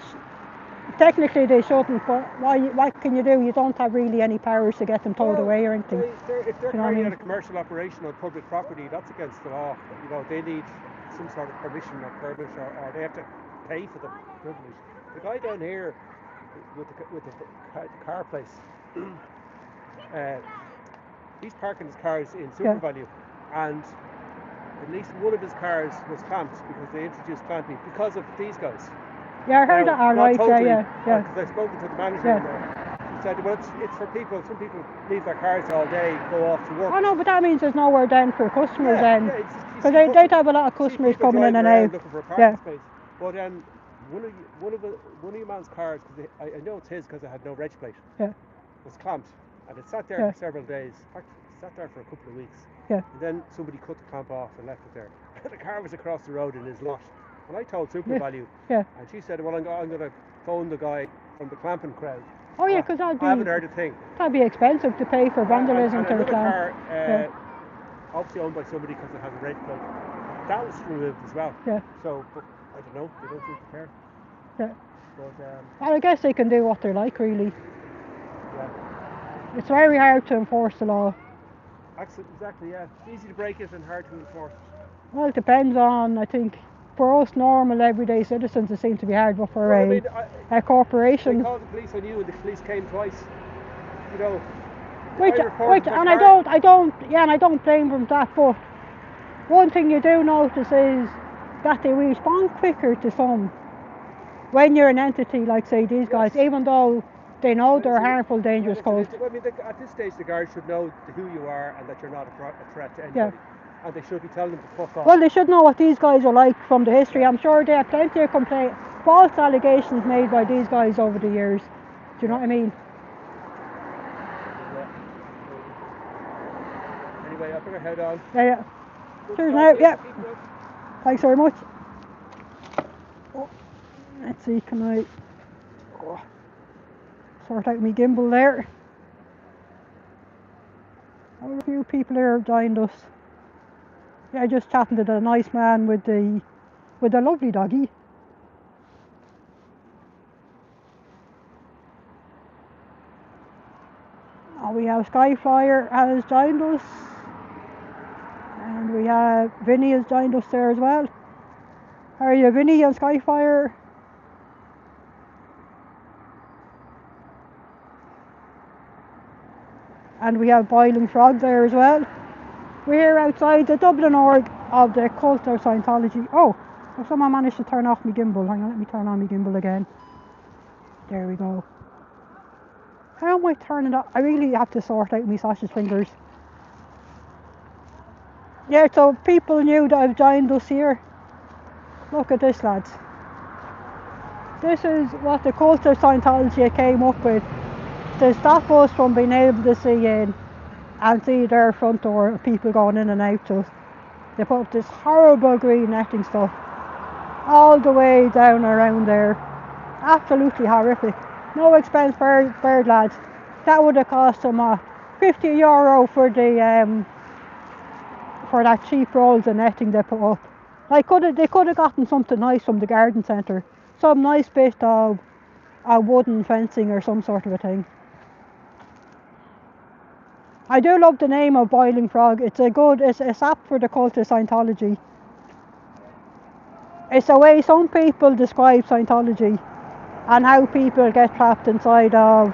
technically they shouldn't, but what can you do? You don't have really any powers to get them towed away or anything. If they're You know what I carrying mean? out a commercial operation on public property, that's against the law. You know, they need some sort of permission or permit, or they have to pay for the privilege. The guy down here with the car place, he's parking his cars in Super Value, and at least one of his cars was clamped because they introduced clamping because of these guys. Yeah, I heard that. All right. Totally, Yeah. Because I've spoken to the manager in there. He said, well, it's for people. Some people leave their cars all day, go off to work. Oh no, but that means there's nowhere then for customers then. Yeah, Because they'd have a lot of customers coming in and out. Looking for a parking space. But one of your man's cars, because I know it's his because it had no reg plate, was clamped, and it sat there for several days. In fact, it sat there for a couple of weeks. Yeah. And then somebody cut the clamp off and left it there. The car was across the road in his lot. And I told Super Value, and she said, well, I'm going to phone the guy from the clamping crowd. Oh yeah, because I haven't heard a thing. That'd be expensive to pay for vandalism to the clamp. Car, obviously owned by somebody because it has a red plate. That was removed as well. Yeah. So, but I don't know. They don't seem to care. Yeah. But well, I guess they can do what they like, really. Yeah. It's very hard to enforce the law. Exactly. Yeah. It's easy to break it and hard to enforce. Well, it depends on, I think, for us normal everyday citizens it seems to be hard, but for a corporation. They called the police on you and the police came twice. You know. And I don't blame them for that, but one thing you do notice is that they respond quicker to some when you're an entity like, say, these guys, even though they know they're harmful, dangerous code. I mean, at this stage the guards should know who you are and that you're not a threat to anybody. And they should be telling them to fuck off. Well, they should know what these guys are like from the history. I'm sure they have plenty of false allegations made by these guys over the years. Do you know what I mean? Anyway, I better head on. Yeah. Cheers now. Yeah. Thanks very much. Oh, let's see, can I sort out my gimbal there? A few people here have joined us. Yeah, just chatting to the nice man with the lovely doggy. Oh, we have Skyflyer has joined us, and we have Vinny has joined us there as well. How are you, Vinny and Skyflyer? And we have Boiling Frog there as well. We're outside the Dublin org of the cult of Scientology. Oh, if someone managed to turn off my gimbal. Hang on, let me turn on my gimbal again. There we go. How am I turning it? I really have to sort out my sausage fingers. Yeah, so people new that have joined us here. Look at this, lads. This is what the cult of Scientology came up with to stop us from being able to see in and see their front door of people going in and out to us. They put up this horrible green netting stuff all the way down around there. Absolutely horrific. No expense bird lads. That would have cost them €50 for the for that cheap rolls of netting they put up. They could have gotten something nice from the garden centre. Some nice bit of wooden fencing or some sort of a thing. I do love the name of Boiling Frog. It's apt for the cult of Scientology. It's the way some people describe Scientology and how people get trapped inside of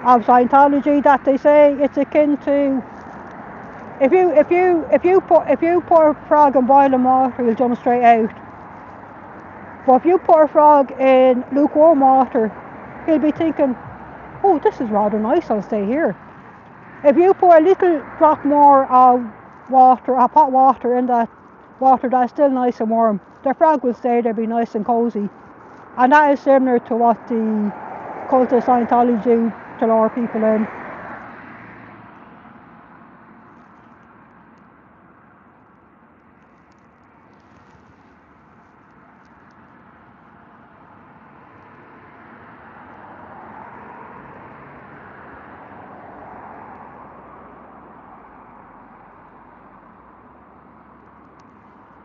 Scientology, that they say it's akin to if you put a frog in boiling water, he'll jump straight out. But if you put a frog in lukewarm water, he'll be thinking, oh, this is rather nice, I'll stay here. If you put a little drop more of water, hot water in that water that's still nice and warm, the frog will stay there, be nice and cosy. And that is similar to what the cult of Scientology do to lure people in.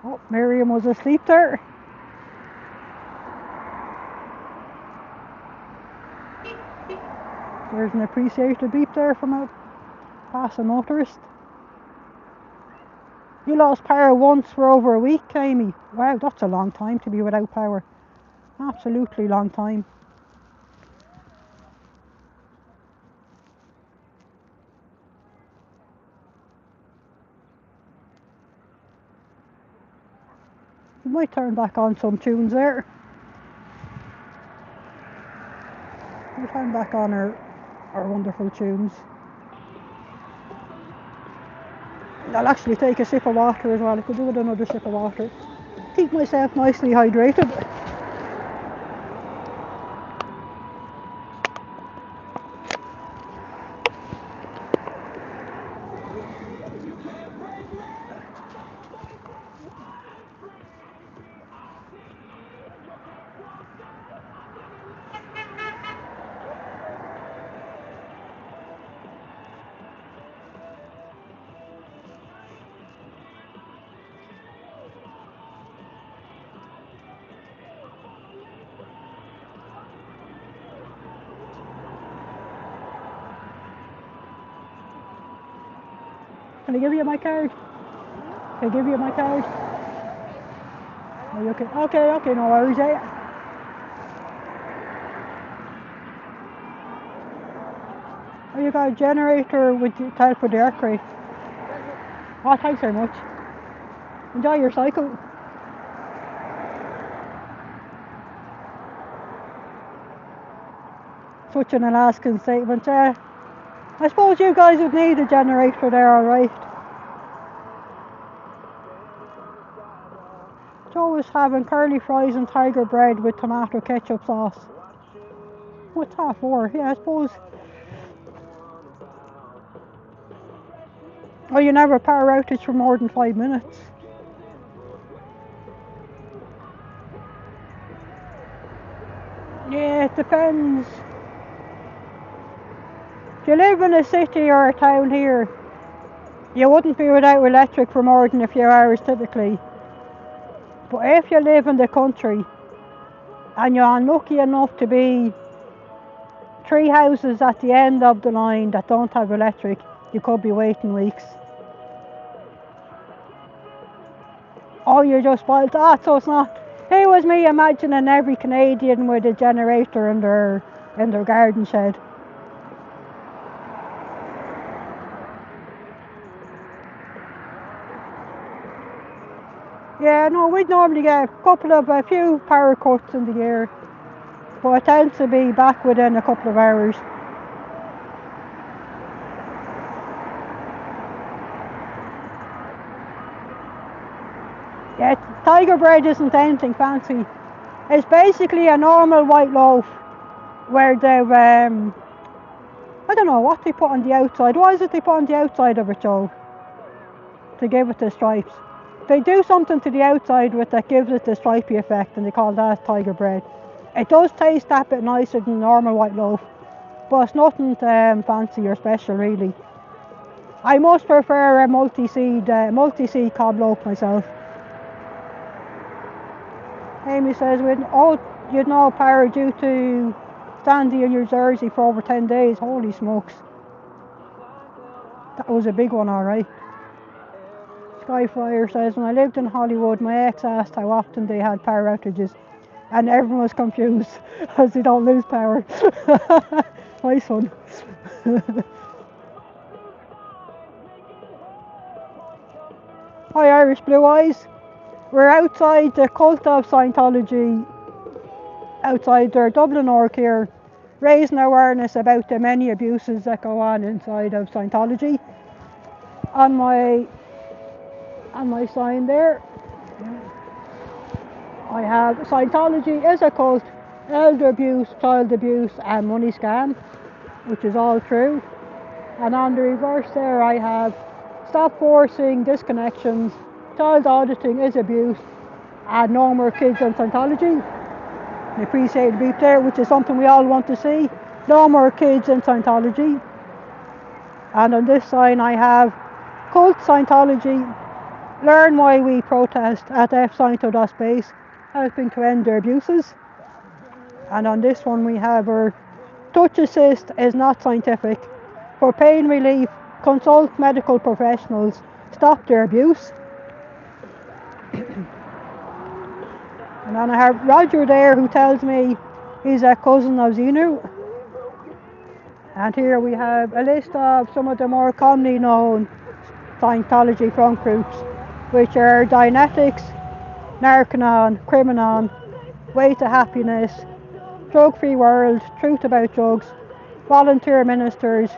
Oh, Miriam was asleep there. There's an appreciated beep there from a passing motorist. You lost power once for over a week, Amy. Wow, that's a long time to be without power. Absolutely long time. We might turn back on some tunes there. We'll turn back on our wonderful tunes. I'll actually take a sip of water as well. I could do with another sip of water. Keep myself nicely hydrated. Can I give you my card? Can I give you my card? Are you okay? Okay, no worries, eh? Oh, you got a generator with the help with the air crate. Oh, thanks very much. Enjoy your cycle. Such an Alaskan statement, yeah. I suppose you guys would need a generator there, alright. Joe was having curly fries and tiger bread with tomato ketchup sauce. What's that for? Yeah, I suppose. Oh, you never power outage for more than 5 minutes. Yeah, it depends. If you live in a city or a town here, you wouldn't be without electric for more than a few hours typically. But if you live in the country and you're unlucky enough to be 3 houses at the end of the line that don't have electric, you could be waiting weeks. Oh, you're just wild. Ah, so it's not. Here was me imagining every Canadian with a generator in their garden shed. Yeah, no, we'd normally get a few power cuts in the year, but it tends to be back within a couple of hours. Yeah, tiger bread isn't anything fancy. It's basically a normal white loaf where they've, I don't know what they put on the outside. What is it they put on the outside of it, Joe? To give it the stripes. They do something to the outside with that gives it the stripy effect, and they call that tiger bread. It does taste that bit nicer than normal white loaf, but it's nothing fancy or special really. I much prefer a multi-seed cob loaf myself. Amy says, you'd no power due to Sandy in New Jersey for over 10 days. Holy smokes. That was a big one, alright. Skyflyer says, when I lived in Hollywood, my ex asked how often they had power outages, and everyone was confused as they don't lose power. Nice one. Hi Irish Blue Eyes. We're outside the cult of Scientology, outside their Dublin org here, raising awareness about the many abuses that go on inside of Scientology. On my sign there, I have Scientology is a cult, elder abuse, child abuse and money scam, which is all true. And on the reverse there I have stop forcing disconnections, child auditing is abuse, and no more kids on Scientology. I appreciate the beep there, which is something we all want to see. No more kids in Scientology. And on this sign I have cult Scientology, learn why we protest at FSciento.space, helping to end their abuses. And on this one we have our touch assist is not scientific. For pain relief, consult medical professionals, stop their abuse. And then I have Roger there who tells me he's a cousin of Xenu. And here we have a list of some of the more commonly known Scientology front groups, which are Dianetics, Narconon, Criminon, Way to Happiness, Drug Free World, Truth About Drugs, Volunteer Ministers,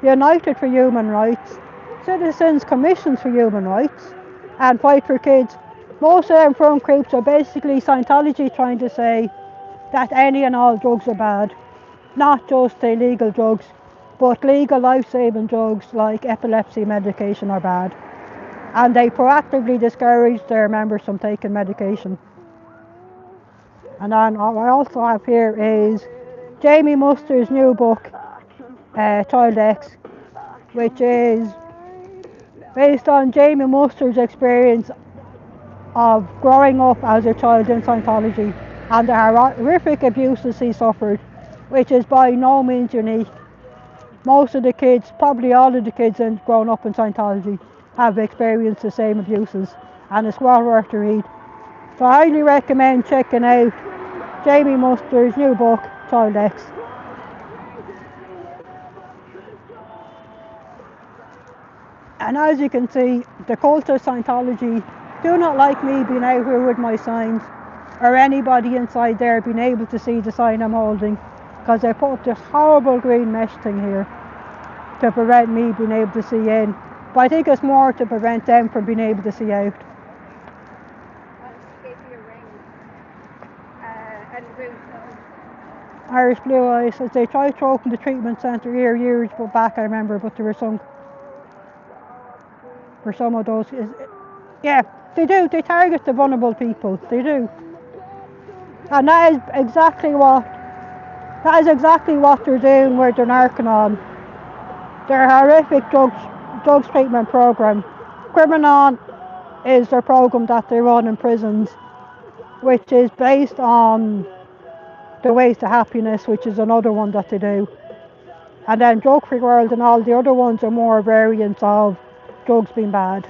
United for Human Rights, Citizens Commissions for Human Rights, and Fight for Kids. Most of them front groups are basically Scientology trying to say that any and all drugs are bad, not just illegal drugs, but legal life-saving drugs like epilepsy medication are bad. And they proactively discourage their members from taking medication. And then what I also have here is Jamie Muster's new book, Child X, which is based on Jamie Muster's experience of growing up as a child in Scientology and the horrific abuses he suffered, which is by no means unique. Most of the kids, probably all of the kids grown up in Scientology, have experienced the same abuses, and it's well worth to read. So I highly recommend checking out Jamie Muster's new book, Child X. And as you can see, the cult of Scientology do not like me being out here with my signs, or anybody inside there being able to see the sign I'm holding, because they put up this horrible green mesh thing here to prevent me being able to see in. But I think it's more to prevent them from being able to see out. Irish Blue Eyes, as they tried to open the treatment centre here years back, I remember, but there were some, for some of those, yeah, they do, they target the vulnerable people, they do. And that is exactly what they're doing with their Narconon. Their horrific drugs treatment program. Criminon is their program that they run in prisons, which is based on the Ways to Happiness, which is another one that they do. And then Drug Free World and all the other ones are more variants of drugs being bad,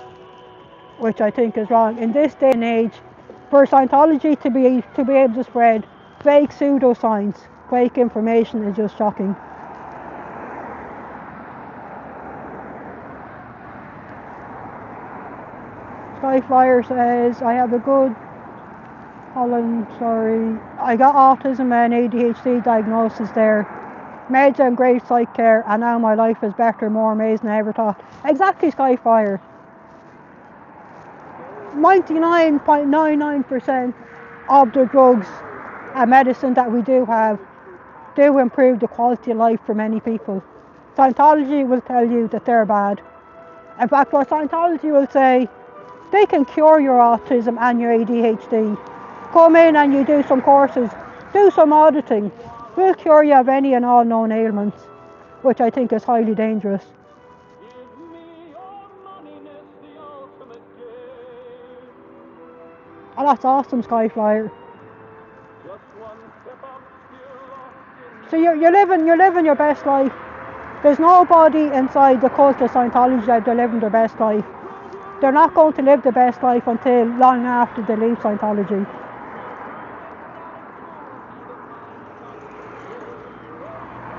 which I think is wrong. In this day and age, for Scientology to be able to spread fake pseudoscience, fake information is just shocking. Skyflyer says, I have a good I got autism and ADHD diagnosis there. Meds and great psych care, and now my life is better, more amazing than I ever thought. Exactly, Skyfire. 99.99% of the drugs and medicine that we do have do improve the quality of life for many people. Scientology will tell you that they're bad. In fact, what Scientology will say, they can cure your autism and your ADHD. Come in and you do some courses, do some auditing. We'll cure you of any and all known ailments, which I think is highly dangerous. Oh, that's awesome, Skyflyer. So you're living your best life. There's nobody inside the cult of Scientology that they're living their best life. They're not going to live the best life until long after they leave Scientology.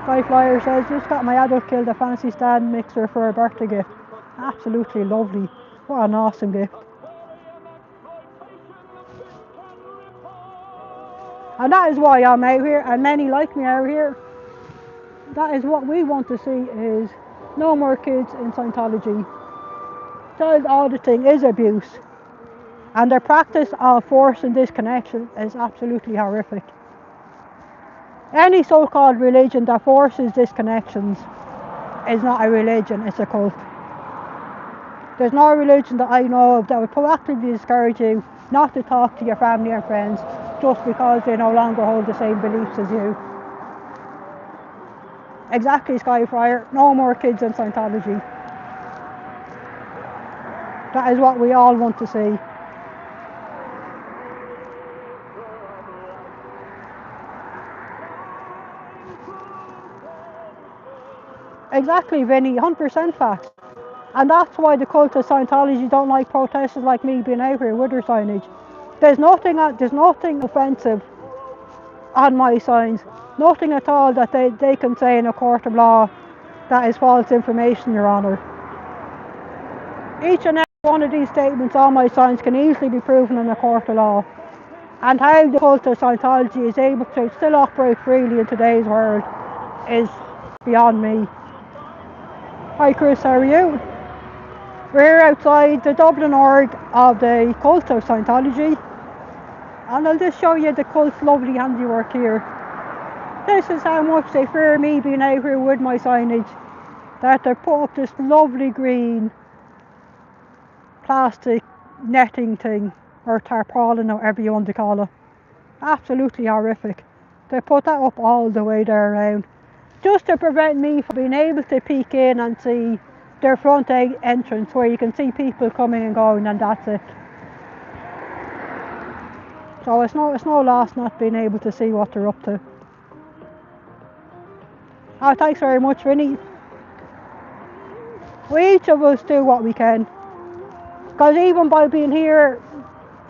Skyflyer says, just got my adult killed a fancy stand mixer for a birthday gift. Absolutely lovely. What an awesome gift. And that is why I'm out here, and many like me are here. That is what we want to see, is no more kids in Scientology. Child auditing is abuse, and the practice of forcing disconnection is absolutely horrific. Any so-called religion that forces disconnections is not a religion, it's a cult. There's no religion that I know of that would proactively discourage you not to talk to your family and friends just because they no longer hold the same beliefs as you. Exactly, Skyfire. No more kids in Scientology. That is what we all want to see. Exactly, Vinny, 100% facts. And that's why the cult of Scientology don't like protesters like me being out here with their signage. There's nothing offensive on my signs. Nothing at all that they can say in a court of law that is false information, Your Honour. Each and every one of these statements on my signs can easily be proven in a court of law. And how the cult of Scientology is able to still operate freely in today's world is beyond me. Hi Chris, how are you? We're here outside the Dublin org of the cult of Scientology, and I'll just show you the cult's lovely handiwork here. This is how much they fear me being out here with my signage, that they put up this lovely green plastic netting thing, or tarpaulin, or whatever you want to call it. Absolutely horrific. They put that up all the way there around, just to prevent me from being able to peek in and see their front entrance where you can see people coming and going, and that's it. So it's no loss not being able to see what they're up to. Oh, thanks very much, Vinny. We each of us do what we can, because even by being here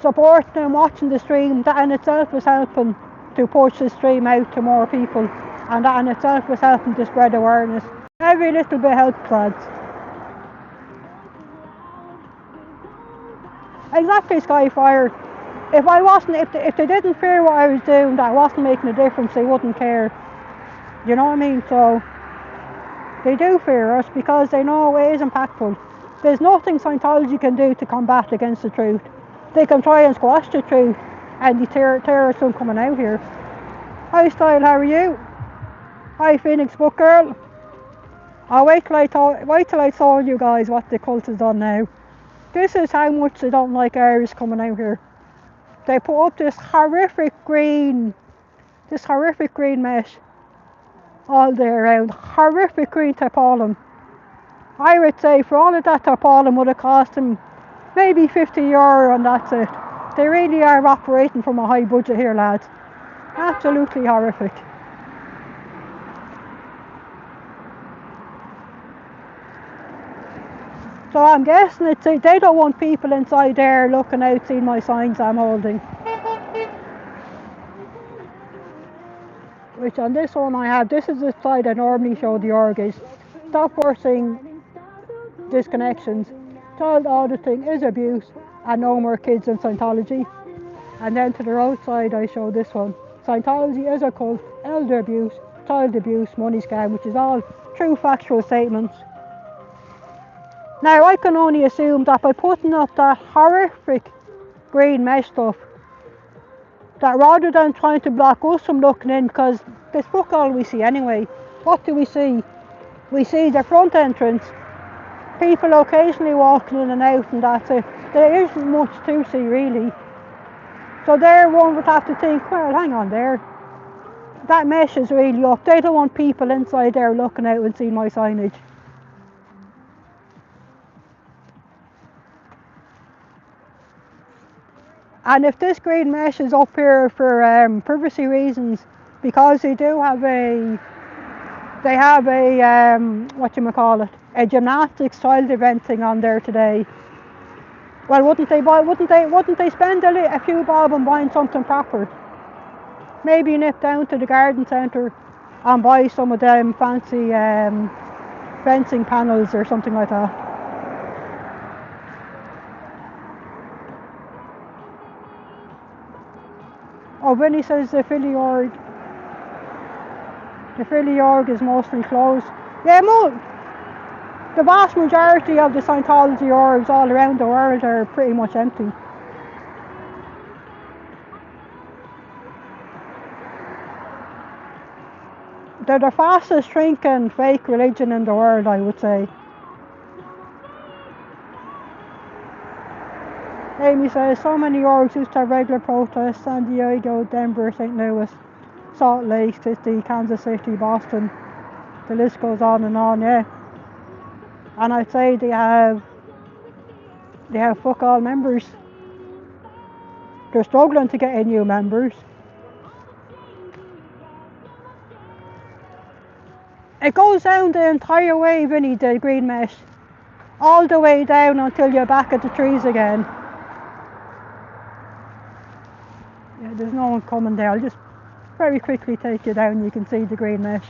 supporting and watching the stream, that in itself is helping to push the stream out to more people, and that in itself is helping to spread awareness. Every little bit helps, lads. Exactly, Skyfire. If they didn't fear what I was doing, that wasn't making a difference, they wouldn't care. You know what I mean? So they do fear us because they know it is impactful. There's nothing Scientology can do to combat against the truth. They can try and squash the truth and the terrorists from coming out here. Hi Style, how are you? Hi Phoenix Book Girl. I'll wait till I told you guys what the cult has done now. This is how much they don't like Irish coming out here. They put up this horrific green mesh all the way around. Horrific green tarpaulin. I would say for all of that tarpaulin would have cost them maybe €50 and that's it. They really are operating from a high budget here, lads. Absolutely horrific. So I'm guessing they don't want people inside there looking out, seeing my signs I'm holding. Which on this one I have, this is the side I normally show the org is. Stop forcing disconnections. Child auditing is abuse, and no more kids in Scientology. And then to the right side I show this one. Scientology is a cult, elder abuse, child abuse, money scam, which is all true factual statements. Now I can only assume that by putting up that horrific green mesh stuff, that rather than trying to block us from looking in, because there's fuck all we see anyway. What do we see? We see the front entrance, people occasionally walking in and out, and that's it. There isn't much to see really. So there one would have to think, well, hang on there. That mesh is really up. They don't want people inside there looking out and seeing my signage. And if this green mesh is up here for privacy reasons, because they have a a gymnastics child event thing on there today. Well, wouldn't they spend a few bob on buying something proper? Maybe nip down to the garden centre and buy some of them fancy fencing panels or something like that. Oh, Vinny says the Philly org is mostly closed. Yeah, the vast majority of the Scientology orgs all around the world are pretty much empty. They're the fastest shrinking fake religion in the world, I would say. Amy says, so many orgs used to have regular protests: San Diego, Denver, St. Louis, Salt Lake City, Kansas City, Boston. The list goes on, yeah. And I'd say they have They have fuck all members. They're struggling to get in new members. It goes down the entire way, Vinny, the green mesh. All the way down until you're back at the trees again. Yeah, there's no one coming there. I'll just very quickly take you down. You can see the green mesh.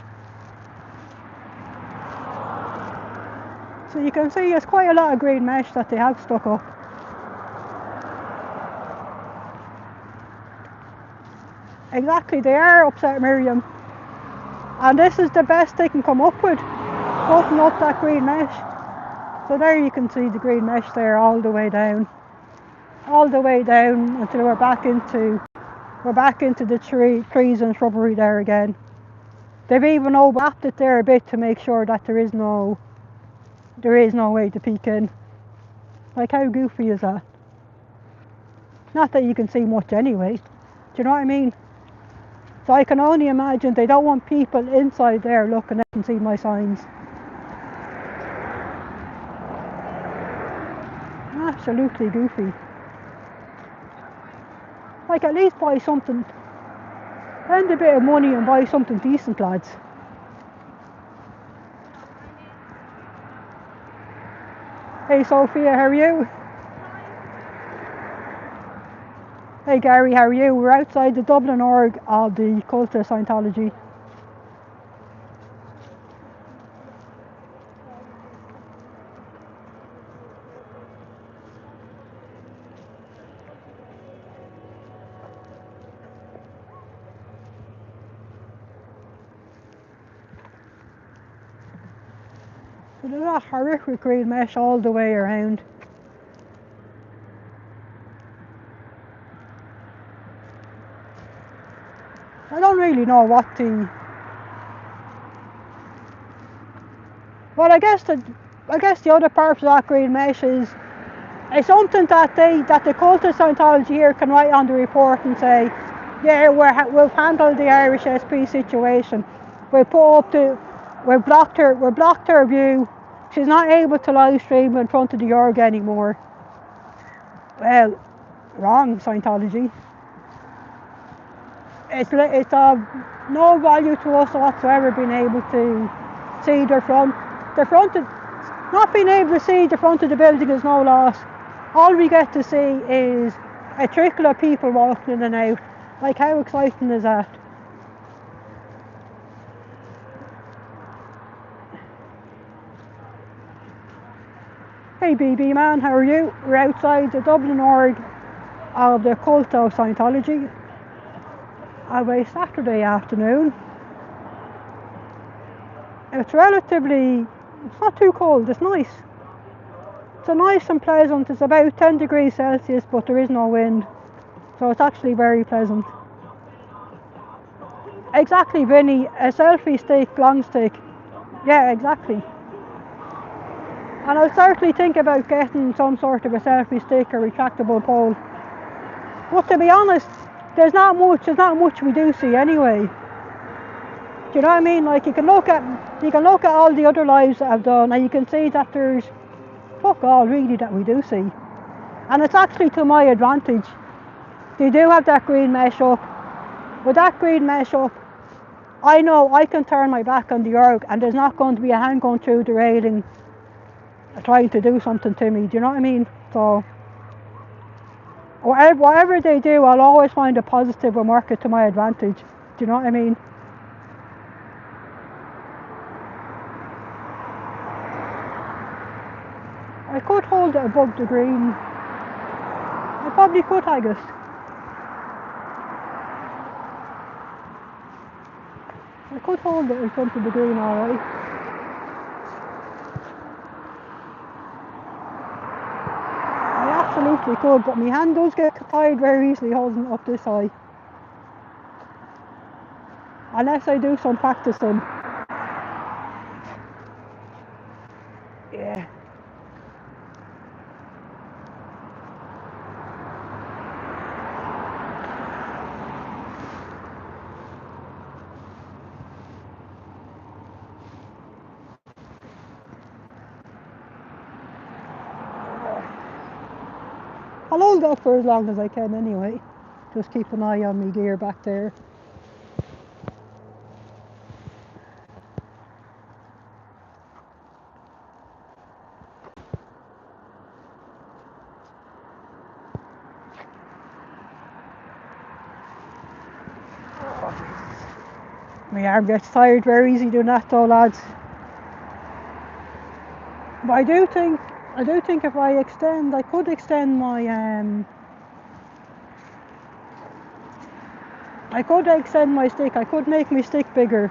So you can see there's quite a lot of green mesh that they have stuck up. Exactly, they are upset, Miriam. And this is the best they can come up with, putting up that green mesh. So there you can see the green mesh there all the way down. All the way down until we're back into the trees and shrubbery there again. They've even overlapped it there a bit to make sure that there is no way to peek in. Like, how goofy is that? Not that you can see much anyway. Do you know what I mean? So I can only imagine they don't want people inside there looking at and see my signs. Absolutely goofy. Like, at least buy something. Spend a bit of money and buy something decent, lads. Hey Sophia, how are you? Hey Gary, how are you? We're outside the Dublin org of the Cult of Scientology. So there's a horrific green mesh all the way around. I don't really know what the... Well, I guess the other purpose of that green mesh is it's something that the Cult of Scientology here can write on the report and say, yeah, we've handled the Irish SP situation. We've blocked her view. She's not able to live stream in front of the org anymore. Well, wrong, Scientology. It's of no value to us whatsoever being able to see the front. Not being able to see the front of the building is no loss. All we get to see is a trickle of people walking in and out. Like, how exciting is that? Hey BB man, how are you? We're outside the Dublin org of the Cult of Scientology of a Saturday afternoon. It's not too cold, it's nice. It's nice and pleasant. It's about 10 degrees Celsius, but there is no wind. So it's actually very pleasant. Exactly, Vinny, a selfie stick, long stick. Yeah, exactly. And I'll certainly think about getting some sort of a selfie stick or retractable pole. But to be honest, there's not much we do see anyway. Do you know what I mean? Like, you can look at all the other lives that I've done, and you can see that there's fuck all really that we do see. And it's actually to my advantage. They do have that green mesh up. With that green mesh up, I know I can turn my back on the org and there's not going to be a hand going through the railing trying to do something to me. Do you know what I mean? So whatever they do, I'll always find a positive and work it to my advantage. Do you know what I mean? I could hold it above the green. I probably could, I guess. I could hold it in front of the green, alright. I absolutely could, but my hand does get tired very easily holding it up this high. Unless I do some practicing. Yeah. I'll hold up for as long as I can anyway. Just keep an eye on my gear back there. My arm gets tired very easy doing that though, lads. But I do think if I could extend my stick. I could make my stick bigger,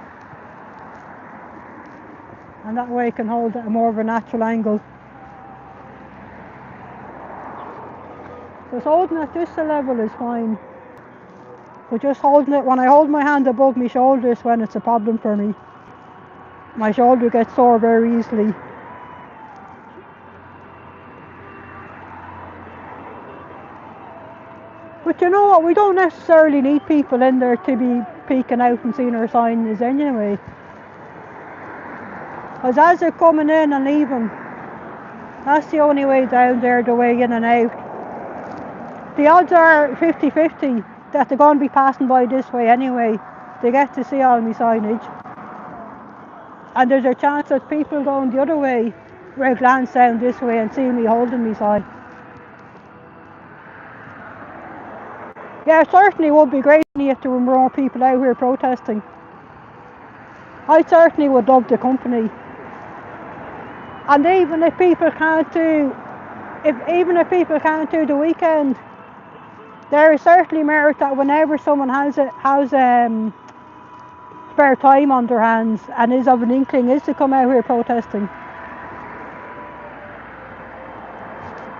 and that way I can hold it at more of a natural angle. Just holding at this level is fine, but just holding it when I hold my hand above my shoulder is when it's a problem for me. My shoulder gets sore very easily. But you know what, we don't necessarily need people in there to be peeking out and seeing our signs anyway. Because as they're coming in and leaving, that's the only way down there, the way in and out. The odds are 50-50 that they're going to be passing by this way anyway. They get to see all my signage. And there's a chance that people going the other way will glance down this way and see me holding my sign. Yeah, it certainly would be great if there were more people out here protesting. I certainly would love the company. And even if people can't do the weekend, there is certainly merit that whenever someone has spare time on their hands and is of an inkling is to come out here protesting.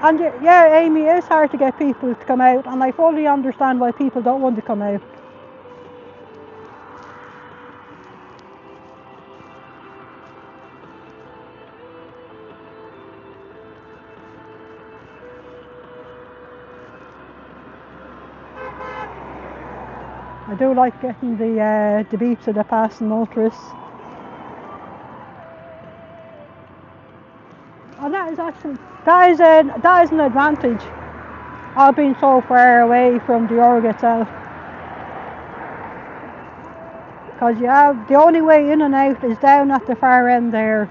And yeah, Amy, it is hard to get people to come out, and I fully understand why people don't want to come out. I do like getting the beeps of the passing motorists. And that is an advantage of being so far away from the org itself. Because the only way in and out is down at the far end there,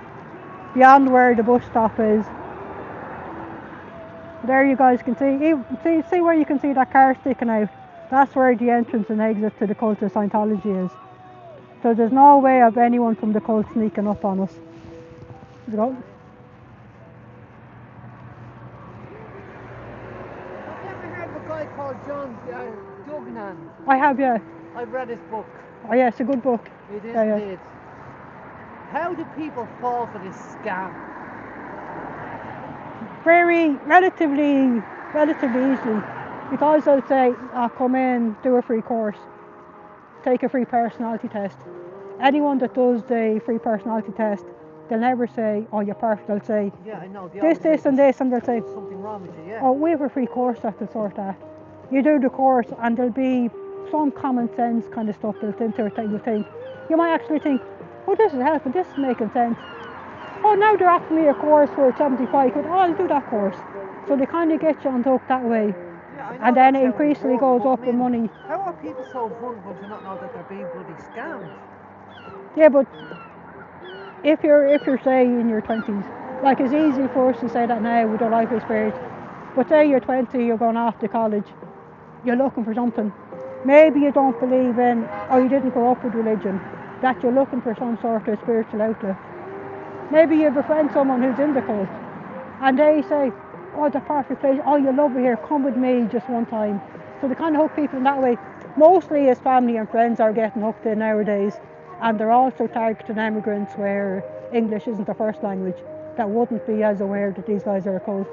beyond where the bus stop is. There you guys can see where you can see that car sticking out. That's where the entrance and exit to the cult of Scientology is. So there's no way of anyone from the cult sneaking up on us. You know? Have you ever heard of a guy called John Dugnan? I have, yeah. I've read his book. Oh yeah, it's a good book. It is Yeah. indeed. How do people fall for this scam? Relatively easily. Because they'll say, come in, do a free course, take a free personality test. Anyone that does the free personality test, they'll never say, oh, you're perfect. They'll say, Yeah, I know. this, and this, and they'll say, something wrong with you, yeah. oh, we have a free course that will sort that. You do the course, and there'll be some common sense kind of stuff built into it that you think. You might actually think, oh, this is helping, this is making sense. Oh, now they're offering me a course for 75 quid. Oh, I'll do that course. So they kind of get you on hook that way. And then it increasingly goes up in money. How are people so vulnerable to not know that they're being bloody scammed? Yeah, but if you're say in your 20s, like it's easy for us to say that now with our life experience, but say you're 20, you're going off to college, you're looking for something. Maybe you don't believe in, or you didn't grow up with religion, that you're looking for some sort of spiritual outlet. Maybe you befriend someone who's in the cult, and they say, oh, the perfect place, oh, you love it here, come with me just one time. So they kind of hook people in that way. Mostly as family and friends are getting hooked in nowadays, and they're also targeting immigrants where English isn't the first language, that wouldn't be as aware that these guys are a cult.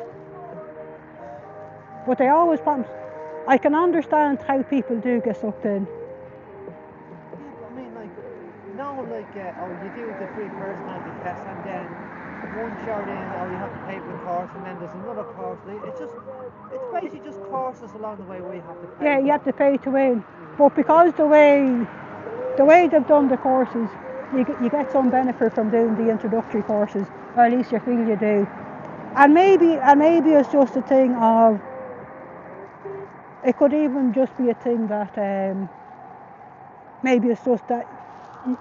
But they always promise. I can understand how people do get sucked in. Yeah, but I mean, you do the free personality test, and then once you're in, you have to pay for the course, and then there's another course. It's basically just courses along the way where you have to pay. Yeah, you have to pay to win. But because the way they've done the courses, you get some benefit from doing the introductory courses, or at least you feel you do. And maybe it's just a thing of it could even just be a thing that maybe it's just that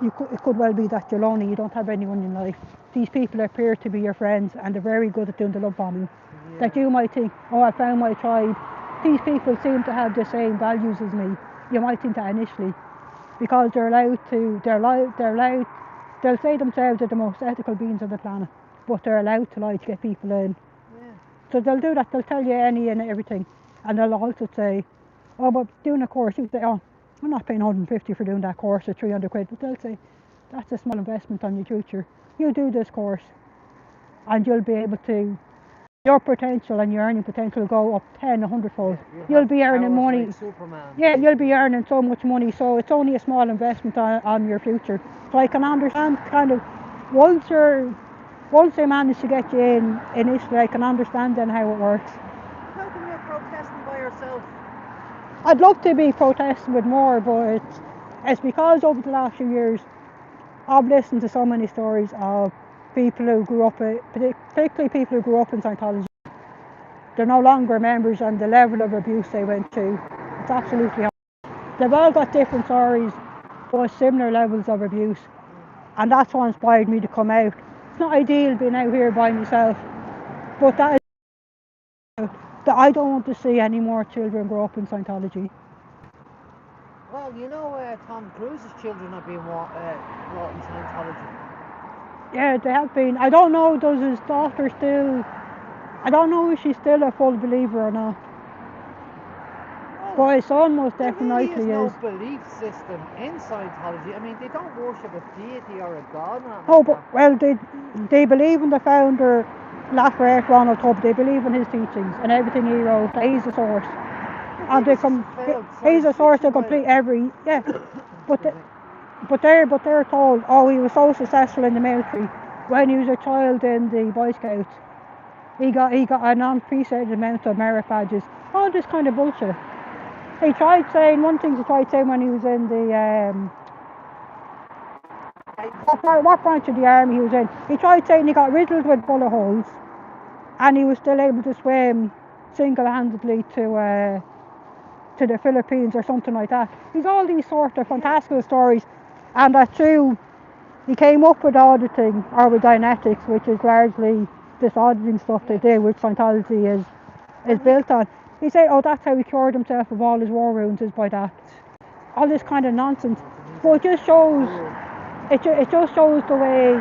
it could well be that you're lonely, you don't have anyone in life. These people appear to be your friends and they're very good at doing the love bombing. Yeah. That you might think, oh, I found my tribe. These people seem to have the same values as me. You might think that initially, because they're allowed, they'll say themselves are the most ethical beings on the planet, but they're allowed to lie to get people in. Yeah. So they'll do that, they'll tell you any and everything. And they'll also say, oh, but doing a course, you say, oh, I'm not paying 150 for doing that course or 300 quid, but they'll say, that's a small investment on your future. You do this course and you'll be able to, your potential and your earning potential will go up 10, 100 fold. You'll be earning money. Like Superman. Yeah, you'll be earning so much money, so it's only a small investment on your future. So I can understand kind of, once they manage to get you in initially, I can understand then how it works. How come you're protesting by yourself? I'd love to be protesting with more, but it's because over the last few years I've listened to so many stories of people who grew up, particularly people who grew up in Scientology. They're no longer members, and the level of abuse they went through, it's absolutely horrible. They've all got different stories, but similar levels of abuse, and that's what inspired me to come out. It's not ideal being out here by myself, but that I don't want to see any more children grow up in Scientology. Well, you know, Tom Cruise's children are being brought in Scientology. Yeah, they have been. I don't know, does his daughter still, I don't know if she's still a full believer or not. Well, But his son most definitely there really is. is no belief system in Scientology. I mean, they don't worship a deity or a god. Oh, but, well, they believe in the founder, Lafayette Ronald Tubb. They believe in his teachings and everything he wrote. He's the source. And he's a source to complete every, yeah. But they're told, oh, he was so successful in the military. When he was a child in the Boy Scouts, he got a non-appreciated amount of merit badges. All this kind of bullshit. He tried saying, one thing he tried saying when he was in the, what branch of the army he was in, he tried saying he got riddled with bullet holes and he was still able to swim single-handedly to the Philippines or something like that. He's all these sort of fantastical stories, and that's true. He came up with auditing, or with Dynetics, which is largely this auditing stuff they do, which Scientology is built on. He said, oh, that's how he cured himself of all his war wounds, is by that. All this kind of nonsense. But it just shows, it just shows the way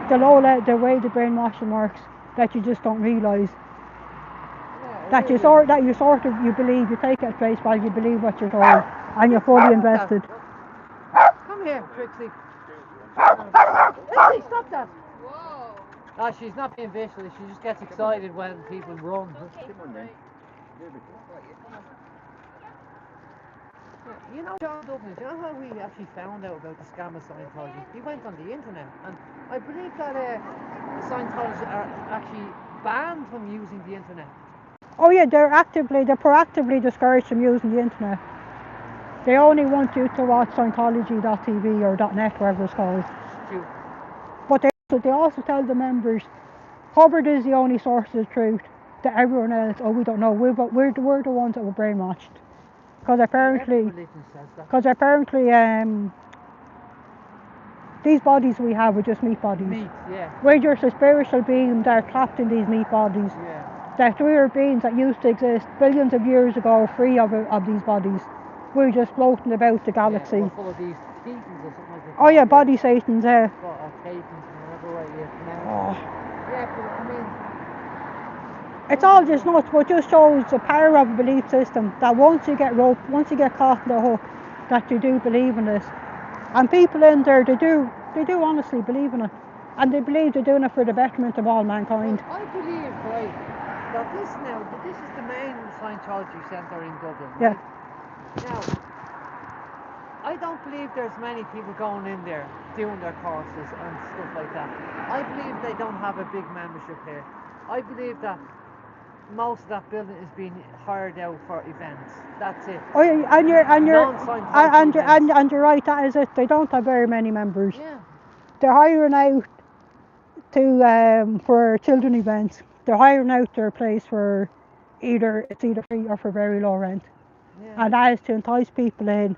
the brainwashing works, that you just don't realise. That you believe, you take it at face value, you believe what you're told, and you're fully invested. Come here, Trixie. Trixie, stop that. Whoa. Oh, she's not being vicious, she just gets excited when people run. You know, John Dublin, do you know how we actually found out about the scam of Scientology? We went on the internet, and I believe that Scientologists are actually banned from using the internet. Oh yeah, they're proactively discouraged from using the internet. They only want you to watch Scientology.tv or .net, whatever it's called. True. But they also tell the members, Hubbard is the only source of the truth. To everyone else, oh, we don't know. We're the ones that were brainwashed. Because apparently, these bodies we have are just meat bodies. Meat, yeah. We're just a spiritual being that are trapped in these meat bodies. Yeah. That we are beings that used to exist billions of years ago, free of these bodies. We're just floating about the galaxy. Yeah, we're full of these thetans or something like that. Oh yeah, body satans, yeah. Or thetans, whatever way you pronounce it. Oh. Yeah, but I mean, it's all just nuts, but it just shows the power of a belief system. That once you get roped, once you get caught in the hook, that you do believe in this. And people in there, they do honestly believe in it. And they believe they're doing it for the betterment of all mankind. well, I believe, right, that this is the main Scientology centre in Dublin. Yeah. Right? Now, I don't believe there's many people going in there doing their courses and stuff like that. I believe they don't have a big membership here. I believe that most of that building is being hired out for events. That's it. Oh yeah, and you're right. That is it. They don't have very many members. Yeah. They're hiring out to for children events. They're hiring out their place for either free or for very low rent. Yeah. And that is to entice people in,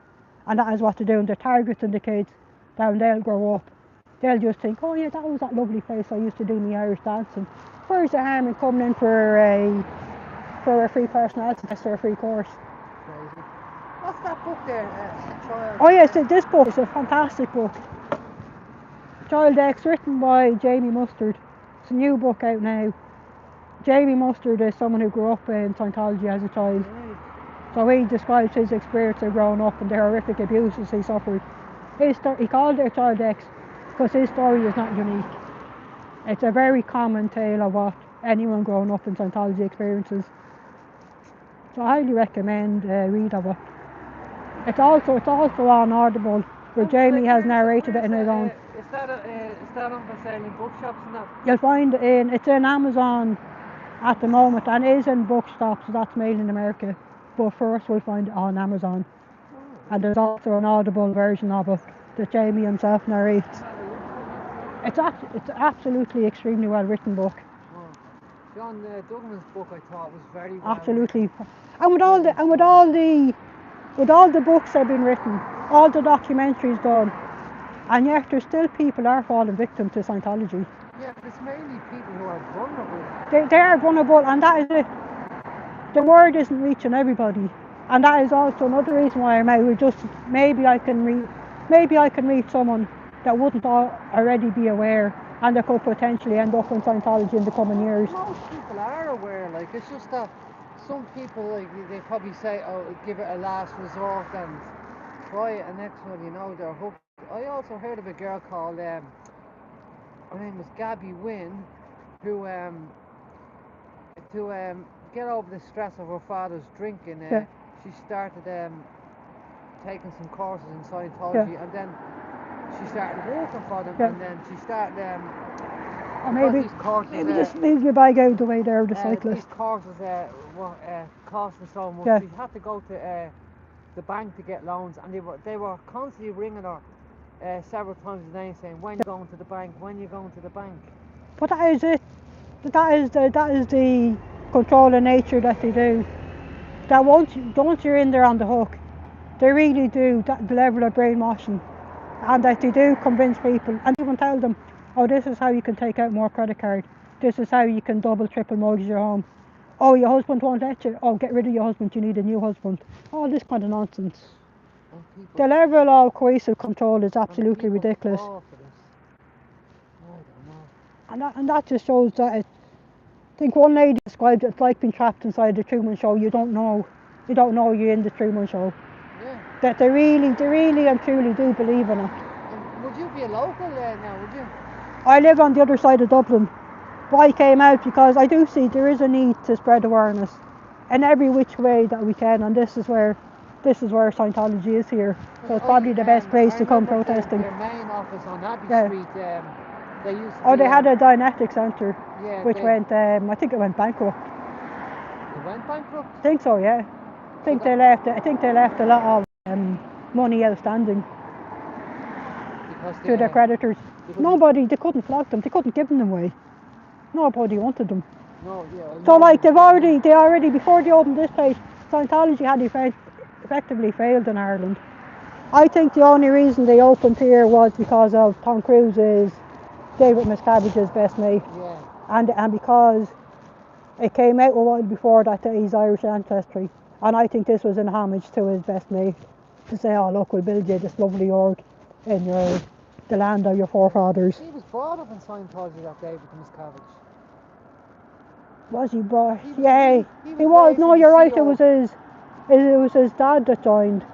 and that is what they're doing. They're targeting the kids. Then they'll grow up. They'll just think, oh yeah, that was that lovely place I used to do my Irish dancing. Where's the harm in coming in for a free personality test or a free course? Crazy. What's that book there? Child. Oh yes, this book is a fantastic book. Child X, written by Jamie Mustard. It's a new book out now. Jamie Mustard is someone who grew up in Scientology as a child. Right. So he describes his experience of growing up and the horrific abuses he suffered. He called it Child X because his story is not unique. It's a very common tale of what anyone growing up in Scientology experiences. So I highly recommend read of it. It's also on Audible, where Jamie has narrated it in his own. Is that on for sale in bookshops and that? You'll find it's in Amazon at the moment and is in bookshops, so that's made in America. But first we'll find it on Amazon. And there's also an Audible version of it that Jamie himself narrates. It's absolutely extremely well written book. John Duggan's book I thought was very well Absolutely. And with all the books that have been written, all the documentaries done, and yet there's still people are falling victim to Scientology. Yeah, but it's mainly people who are vulnerable. They are vulnerable, and that is it. The word isn't reaching everybody, and that is also another reason why I'm out. Just maybe I can reach someone that wouldn't already be aware, and that could potentially end up in Scientology in the coming years. Most people are aware, like it's just that some people like they probably say, oh, give it a last resort and try it, and next one you know they're hooked. I also heard of a girl called her name was Gabby Wynn, who to get over the stress of her father's drinking, she started taking some courses in Scientology, and then she started working for them, and then she started maybe these courses, maybe just leave your bag out of the way there, the cyclist. these courses were costing so much. Yeah. She had to go to the bank to get loans, and they were constantly ringing her several times a day saying, when you're going to the bank, when you're going to the bank. But that is it. That is the controlling nature that they do. That once you're in there on the hook, they really do the level of brainwashing, and that they do convince people and even tell them, oh, this is how you can take out more credit card. This is how you can double, triple mortgage your home. Oh, your husband won't let you. Oh, get rid of your husband. You need a new husband. All this kind of nonsense. The level of coercive control is absolutely ridiculous. And that just shows that I think one lady described it, it's like being trapped inside the Truman Show. You don't know you're in the Truman Show. Yeah. That they really and truly do believe in it. Would you be a local now, would you? I live on the other side of Dublin, but I came out because I do see there is a need to spread awareness in every which way that we can, and this is where Scientology is here. So it's probably the best place to come protesting. Their main office on Abbey Street, they used to they had a Dianetic Centre, which went, I think it went bankrupt. It went bankrupt? I think so, yeah. I think they left a lot of money outstanding to their creditors. They couldn't flog them, they couldn't give them away. Nobody wanted them. No, yeah. So like they already before they opened this place, Scientology had effectively failed in Ireland. I think the only reason they opened here was because of Tom Cruise's David Miscavige's best mate. Yeah. And because it came out a while before that he's Irish ancestry. And I think this was in homage to his best mate, to say, oh look, we'll build you this lovely org in the land of your forefathers. He was brought up in Scientology, that David Miscavige. Was he brought? Yeah, he was. No, you're right. It was his dad that joined.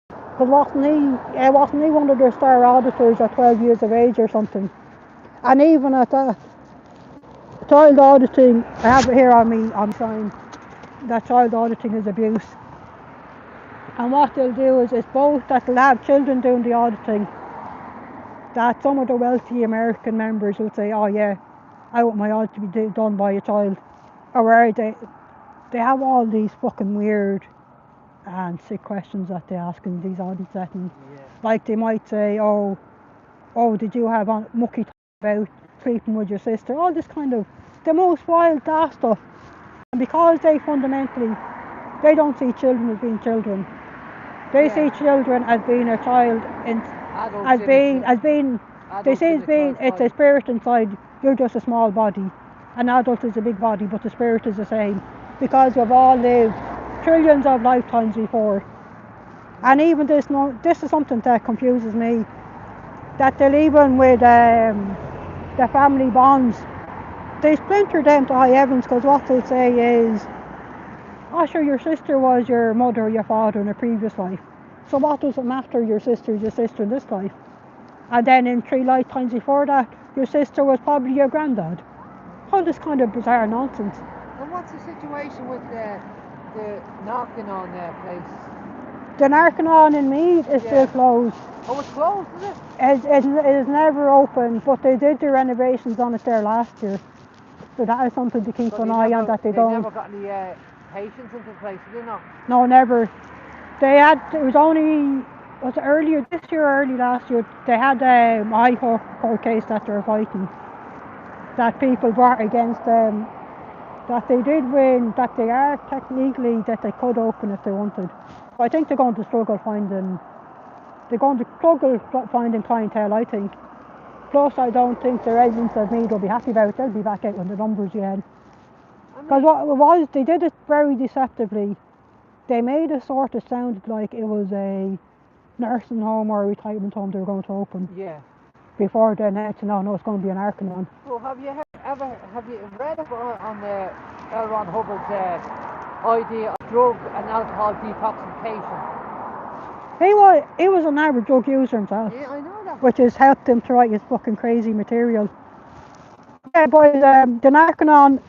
Because wasn't he one of their star auditors at 12 years of age or something? And even at that, child auditing, I have it here on me, I'm sign, that child auditing is abuse. And what they'll do is both that they'll have children doing the auditing, that some of the wealthy American members will say, oh yeah, I want my audit to be done by a child. Or where they have all these fucking weird and sick questions that they ask in these audit settings. Yeah. Like they might say, oh, did you have mucky about sleeping with your sister? All this kind of the most wild daft stuff. And because they fundamentally they don't see children as being children. They see children as being a child, as being they see it as being it's a spirit inside. You're just a small body. An adult is a big body, but the spirit is the same, because we've all lived trillions of lifetimes before. And even this is something that confuses me. That they'll even with the family bonds, they splinter them to high heavens, because what they'll say is, oh sure, your sister was your mother or your father in a previous life. So what does it matter, your sister is your sister in this life? And then in 3 lifetimes before that, your sister was probably your granddad. All this kind of bizarre nonsense. And what's the situation with the knocking on place? The Narcanon in Meath is still closed. Oh, it's closed, is it? It is never open, but they did the renovations on it there last year. So that is something to keep an eye on, that they don't. Never got any patients into the place, did they not? No, never. It was only, was it earlier this year or early last year, they had a high court case that they're fighting, that people brought against them, that they did win, that they are technically, that they could open if they wanted. But I think they're going to struggle finding clientele, I think. Plus, I don't think the residents of Meath will be happy about it. They'll be back out on the numbers again. Because what it was, they did it very deceptively. They made it sort of sound like it was a nursing home or a retirement home they were going to open. Yeah. Before they announced, no, it's going to be an Arcanon. Well, have you read about on L. Ron Hubbard's idea of drug and alcohol detoxification? He was an average drug user himself. Yeah, I know that. Which has helped him to write his fucking crazy material. Yeah, but the Narcanon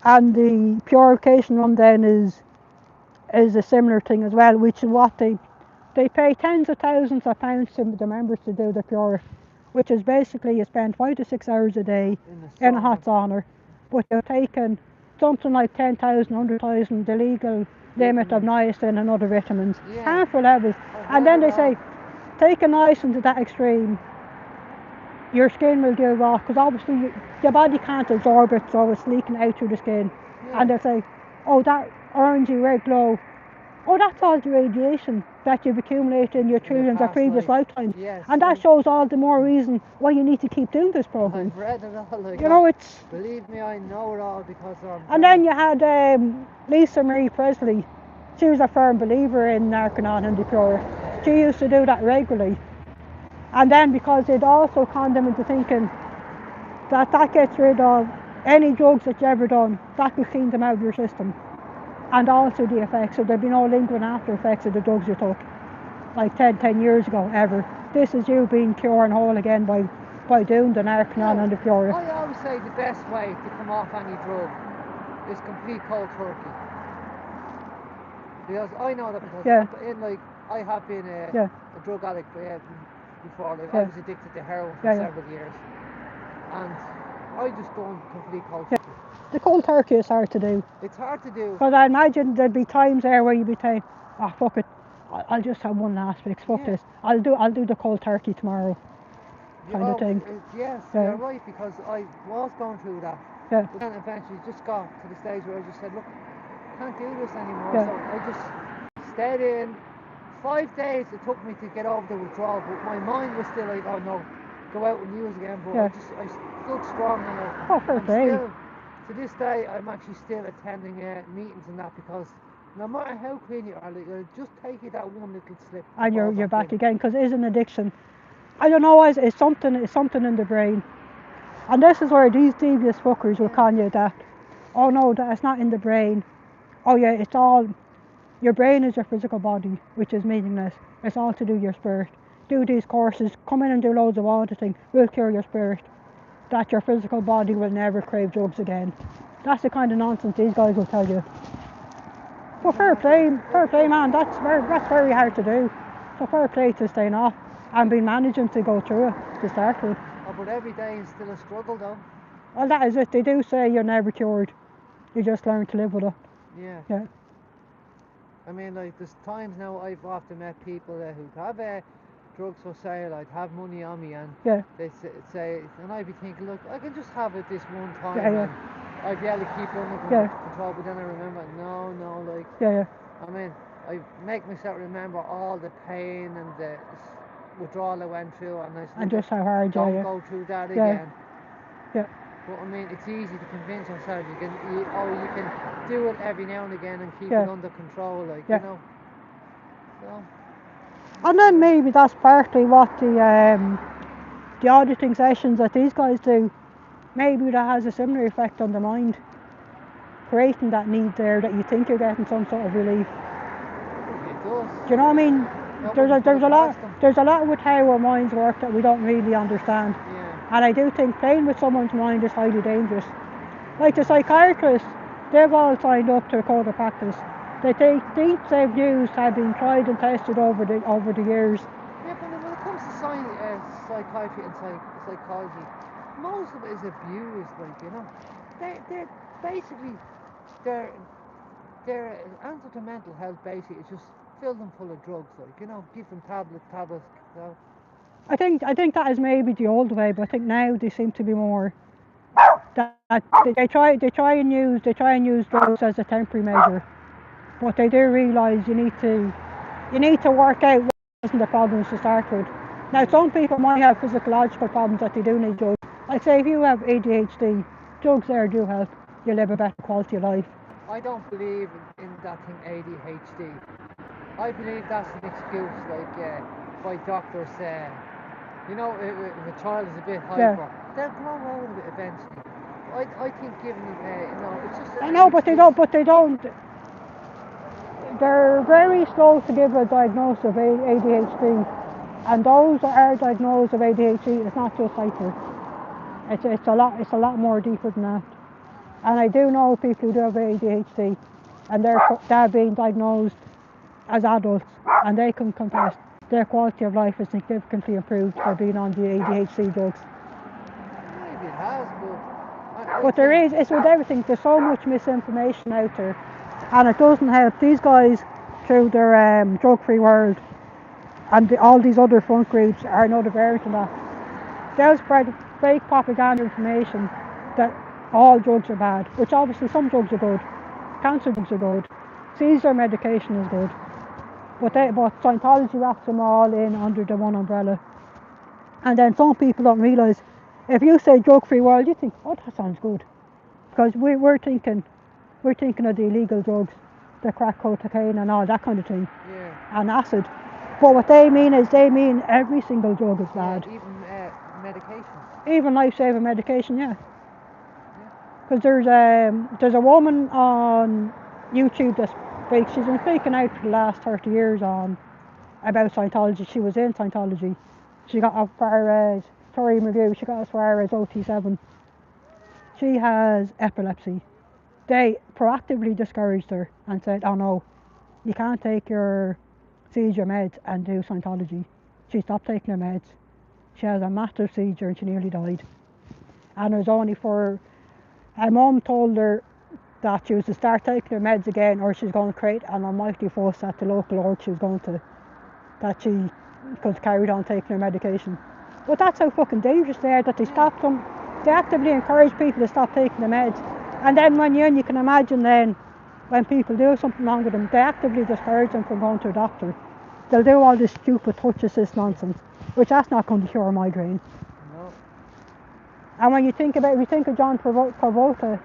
and the purification one then is a similar thing as well, which is what they pay tens of thousands of pounds to the members to do the pure, which is basically you spend 5 to 6 hours a day in a hot sauna, but you're taking something like 10,000, 100,000, the legal limit of niacin and other vitamins, harmful levels. And then they say, taking niacin to that extreme, your skin will give off, because obviously your body can't absorb it, so it's leaking out through the skin. And they'll say, oh, that orangey red glow, oh, that's all the radiation that you've accumulated in your trillions of previous lifetimes. Yes, and that shows all the more reason why you need to keep doing this program. I've read it all. Like, you know, it's... Believe me, I know it all because And then you had Lisa Marie Presley. She was a firm believer in Narcanon and the Pure. She used to do that regularly. And then because they'd also conned them into thinking that gets rid of any drugs that you've ever done, that could clean them out of your system. And also the effects, so there'd be no lingering after effects of the drugs you took, like 10 years ago, ever. This is you being pure and whole again by doing the Narcanon and the Pure. I always say the best way to come off any drug is complete cold turkey. Because I know that because I have been a drug addict before. Like, I was addicted to heroin for several years. And I just done complete cold turkey. The cold turkey is hard to do. It's hard to do. But I imagine there'd be times there where you'd be saying, oh fuck it, I'll just have one last fix, fuck this. I'll do the cold turkey tomorrow. Kind of thing. Yes, you're right, because I was going through that. Yeah. But then eventually just got to the stage where I just said, look, I can't do this anymore. So I just stayed in. 5 days it took me to get over the withdrawal, but my mind was still like, oh no, go out and use again. But I stood strong, and to this day I'm actually still attending meetings and that, because no matter how clean you are, like, just take it that one little slip. And you're back again, because it is an addiction. I don't know, it's something in the brain. And this is where these devious fuckers will con you that, oh no, it's not in the brain. Oh yeah, it's all, your brain is your physical body, which is meaningless. It's all to do your spirit. Do these courses, come in and do loads of auditing, we'll cure your spirit. That your physical body will never crave drugs again. That's the kind of nonsense these guys will tell you. But fair play man, that's very hard to do. So fair play to staying off and been managing to go through it to start with. Oh, but every day is still a struggle though. Well, that is it. They do say you're never cured. You just learn to live with it. Yeah. I mean, like, there's times now I've often met people who have drugs for sale, I'd have money on me, and they say, and I'd be thinking, look, I can just have it this one time, and I'd be able to keep it under control, but then I remember, no, like, I mean, I make myself remember all the pain and the withdrawal I went through, and I And said, just how hard, don't yeah. go through that Yeah. again. Yeah. But I mean, it's easy to convince ourselves you can do it every now and again and keep Yeah. it under control, like, Yeah. you know. So, And then maybe that's partly what the auditing sessions that these guys do, maybe that has a similar effect on the mind, creating that need there that you think you're getting some sort of relief. it does. Do you know what I mean? That There's wouldn't put it past them. a lot with how our minds work that we don't really understand. Yeah. And I do think playing with someone's mind is highly dangerous. Like the psychiatrists, they've all signed up to a code of practice. They think things they've used have been tried and tested over the years. Yeah, but when it comes to psychiatry and psychology, most of it is abused, like, you know. They're basically, their answer to mental health basically is just fill them full of drugs, like, you know, give them tablets. So. I think that is maybe the old way, but I think now they seem to be more that they try and use drugs as a temporary measure, but they do realise you need to work out what wasn't the problems to start with. Now some people might have physiological problems that they do need drugs. Like say if you have ADHD, drugs there do help. You live a better quality of life. I don't believe in that thing ADHD. I believe that's an excuse, like by doctors saying, you know, if a child is a bit hyper, they'll grow out of it eventually. I think giving them, you know, it's just. I know, but they don't. They're very slow to give a diagnosis of ADHD, and those that are diagnosed of ADHD, it's not just hyper. It's a lot more deeper than that. And I do know people who do have ADHD, and they're being diagnosed as adults, and they can confess their quality of life is significantly improved for being on the ADHD drugs. Maybe it has, but there is, it's with everything, there's so much misinformation out there, and it doesn't help. These guys, through their drug-free world, and all these other front groups are another variant of that. They'll spread fake propaganda information that all drugs are bad, which obviously some drugs are good. Cancer drugs are good. Seizure medication is good. But Scientology wraps them all in under the one umbrella. And then some people don't realise, if you say drug-free world, you think, oh, that sounds good. Because we're thinking of the illegal drugs, the crack cocaine and all that kind of thing. Yeah. And acid. But what they mean is every single drug is bad. Yeah, even medications. Even life-saving medication, yeah. Because there's a woman on YouTube she's been speaking out for the last 30 years about Scientology. She was in Scientology. She got as far as, sorry review, she got as far as OT7. She has epilepsy. They proactively discouraged her and said, oh no, you can't take your seizure meds and do Scientology. She stopped taking her meds. She has a massive seizure and she nearly died. And it was only for, her mum told her that she was to start taking her meds again, or she's going to create an almighty fuss at the local org she was going to, that she could carry on taking her medication. But that's how fucking dangerous they are, that they stop them. They actively encourage people to stop taking the meds. And then when you can imagine then, when people do something wrong with them, they actively discourage them from going to a doctor. They'll do all this stupid touch assist nonsense, which that's not going to cure a migraine. No. And when you think of John Travolta,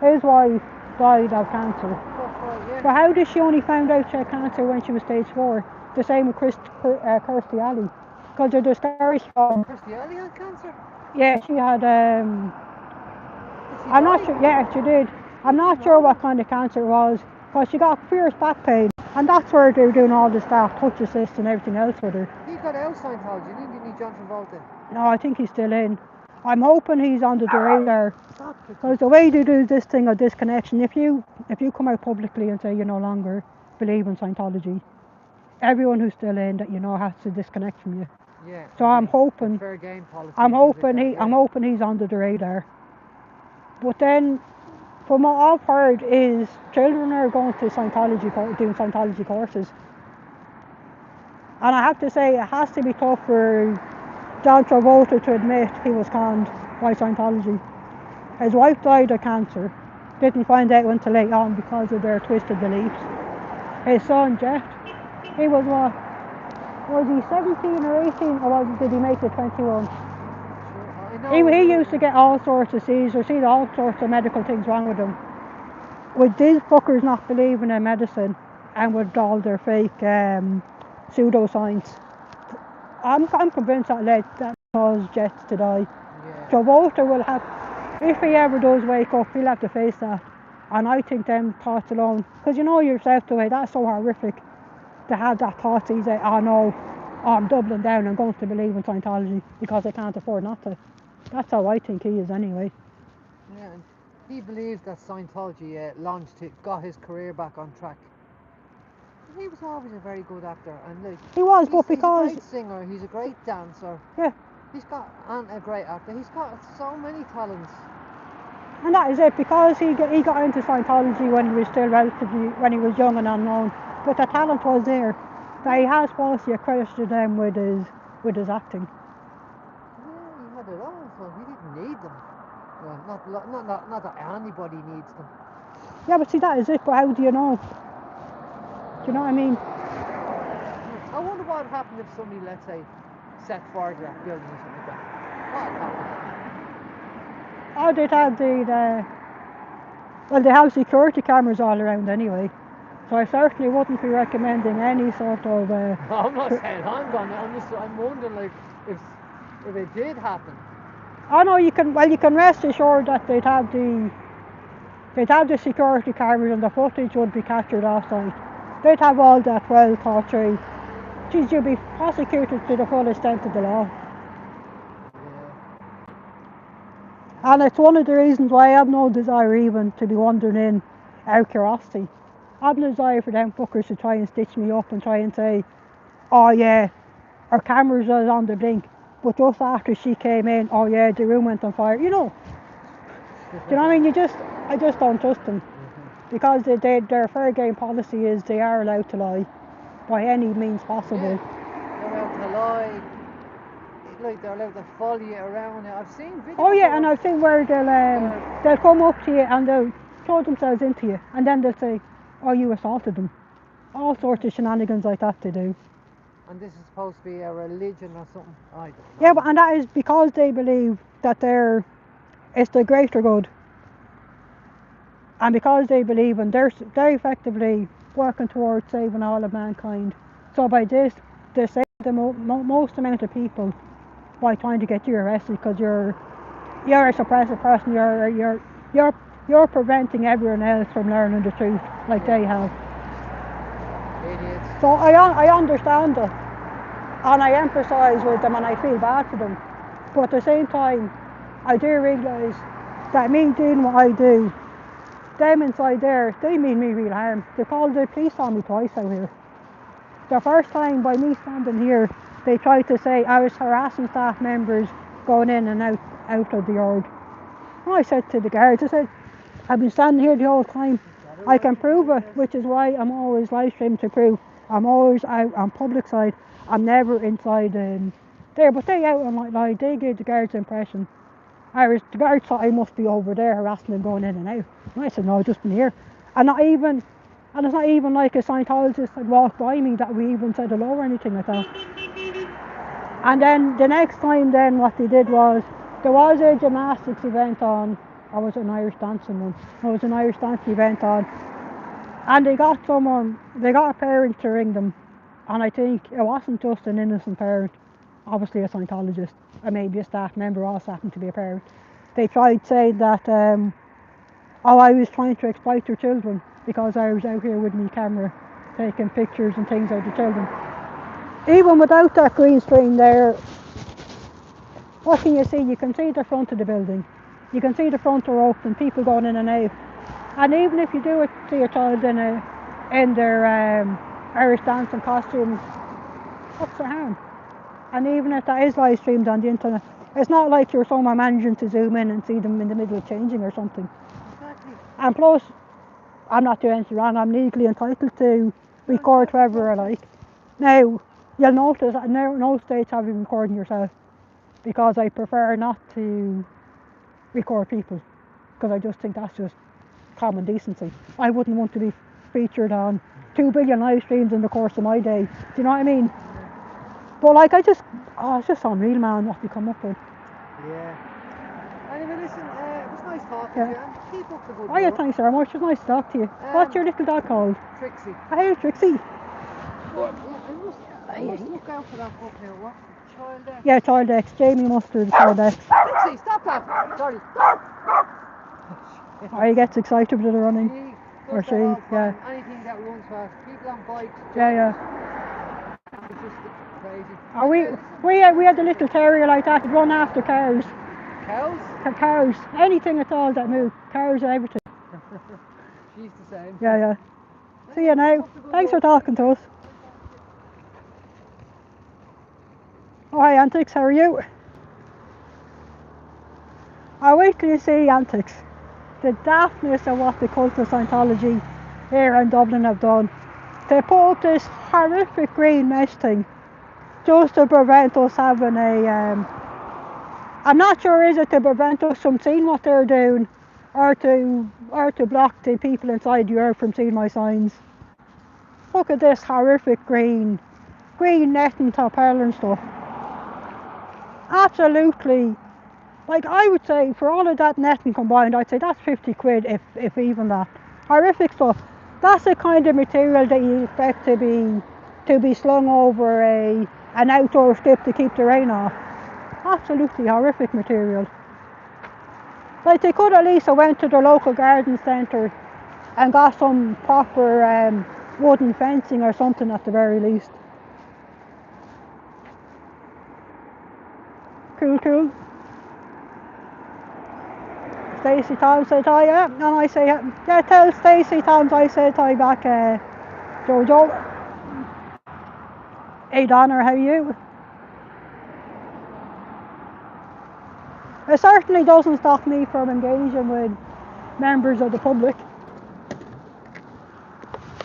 his wife died of cancer. Yeah. But how did she only find out she had cancer when she was stage 4? The same with Kirstie Alley. Because they're discouraged from... Kirstie Alley had cancer? Yeah, she had... I'm not sure... Yeah, she did. I'm not sure what kind of cancer it was. Because she got fierce back pain. And that's where they're doing all the staff touch assist and everything else with her. He got out Scientology, didn't he, John Travolta? No, I think he's still in. I'm hoping he's under the radar. Because the way they do this thing of disconnection, if you come out publicly and say you no longer believe in Scientology, everyone who's still in that you know has to disconnect from you. Yeah. So I'm hoping fair game policy. I'm hoping he's under the radar. But then from what I've heard is children are going to Scientology, doing Scientology courses. And I have to say it has to be tough for John Travolta to admit he was conned by Scientology. His wife died of cancer, didn't find out until late on because of their twisted beliefs. His son, Jet, he was what? Was he 17 or 18, or did he make it 21? He used to get all sorts of seizures, see all sorts of medical things wrong with him. With these fuckers not believing in medicine and with all their fake pseudoscience, I'm convinced that caused Jets to die. Yeah. So Walter will have, if he ever does wake up, he'll have to face that. And I think them thoughts alone, because you know yourself the way that's so horrific to have that thought. He's like, oh no, I'm doubling down, I'm going to believe in Scientology because I can't afford not to. That's how I think he is anyway. Yeah, and he believes that Scientology launched it, got his career back on track. He was always a very good actor, and like He was, but because he's a great singer, he's a great dancer. Yeah. He's got and a great actor. He's got so many talents. And that is it, because he got into Scientology when he was still when he was young and unknown. But the talent was there. That he has falsely accredited them with his acting. Yeah, he had it all, so he didn't need them. Well, not that anybody needs them. Yeah, but see, that is it. But how do you know? Do you know what I mean? I wonder what would happen if somebody, let's say, set fire to that building or something like that. What would happen? Oh, they'd have they have security cameras all around anyway. So I certainly wouldn't be recommending any sort of. I'm not saying I'm gonna. I'm wondering, like, if it did happen. Oh no, you can rest assured that they'd have the security cameras and the footage would be captured offsite. They'd have all that well thought through. Geez, you'll be prosecuted to the full extent of the law. Yeah. And it's one of the reasons why I have no desire even to be wandering in out of curiosity. I have no desire for them fuckers to try and stitch me up and try and say, oh yeah, our cameras are on the blink, but just after she came in, oh yeah, the room went on fire. You know. Do you know what I mean? I just don't trust them. Because their fair game policy is they are allowed to lie by any means possible. Yeah, they're allowed to lie. Like, they're allowed to follow you around. I've seen videos. Oh yeah, and I've seen where they'll come up to you and they'll throw themselves into you, and then they'll say, oh, you assaulted them. All sorts of shenanigans like that they do. And this is supposed to be a religion or something. I don't know. Yeah, and that is because they believe that it's the greater good. And because they believe in they're effectively working towards saving all of mankind. So by this, they save the most amount of people by trying to get you arrested because you're a suppressive person. You're preventing everyone else from learning the truth like they have. Idiots. So I understand it, and I empathise with them, and I feel bad for them. But at the same time, I do realise that me doing what I do, them inside there, they mean me real harm. They called the police on me twice out here. The first time by me standing here, they tried to say I was harassing staff members going in and out of the yard. And I said to the guards, I said, I've been standing here the whole time. I can prove it, which is why I'm always live streaming to prove. I'm always out on public side. I'm never inside there. But they out on my line, they gave the guards the impression. The guards thought I must be over there harassing them going in and out. And I said, no, I've just been here. And it's not even like a Scientologist had walked by me that we even said hello or anything like that. And then the next time then what they did was, there was a gymnastics event on, or was it an Irish dancing one? No, it was an Irish dancing event on. And they got a parent to ring them. And I think it wasn't just an innocent parent, obviously a Scientologist, or maybe a staff member also happened to be a parent. They tried saying that, I was trying to exploit their children because I was out here with my camera taking pictures and things of the children. Even without that green screen there, what can you see? You can see the front of the building. You can see the front door open, people going in and out. And even if you do see a child in their Irish dancing costumes, what's the harm? And even if that is live streamed on the internet, it's not like you're somehow managing to zoom in and see them in the middle of changing or something. Exactly. And plus, I'm not doing anything wrong. I'm legally entitled to record whoever I like. Now, you'll notice that no states have you recording yourself because I prefer not to record people because I just think that's just common decency. I wouldn't want to be featured on 2 billion live streams in the course of my day. Do you know what I mean? But like it's just unreal, man, what we come up with. Yeah. Anyway, listen, it was nice talking to you, and keep up the good Oh yeah, work. thanks very much. It was nice to talk to you. What's your little dog called? Trixie. Hey, Trixie. Yeah, I must look out for that book now. What? Child X. Yeah, Child X. Jamie Mustard, Child X. Trixie, stop that! Sorry. Oh, he gets excited with the running. He Or does she, that all the yeah. time. Anything that runs fast. People on bikes. Yeah. It's just crazy. Oh, we had a little terrier like that. He'd run after cars. Cows? Cows. Anything at all that moved. Cars, everything. She's the same. Yeah. See you now. Thanks for talking to us. Oh, hi, Antics. How are you? I wait till you see Antics. The daftness of what the cult of Scientology here in Dublin have done. They put up this horrific green mesh thing just to prevent us having I'm not sure, is it to prevent us from seeing what they're doing or to block the people inside Europe from seeing my signs. Look at this horrific green netting tarpaulin and stuff. Absolutely. Like, I would say for all of that netting combined, I'd say that's 50 quid if even that. Horrific stuff. That's the kind of material that you expect to be slung over an outdoor strip to keep the rain off. Absolutely horrific material. Like, they could at least have went to the local garden centre and got some proper wooden fencing or something at the very least. Cool. Stacey Tom said hi, yeah, and I say, yeah, tell Stacey Tom I said hi back, Jojo. Hey Donna, how are you? It certainly doesn't stop me from engaging with members of the public.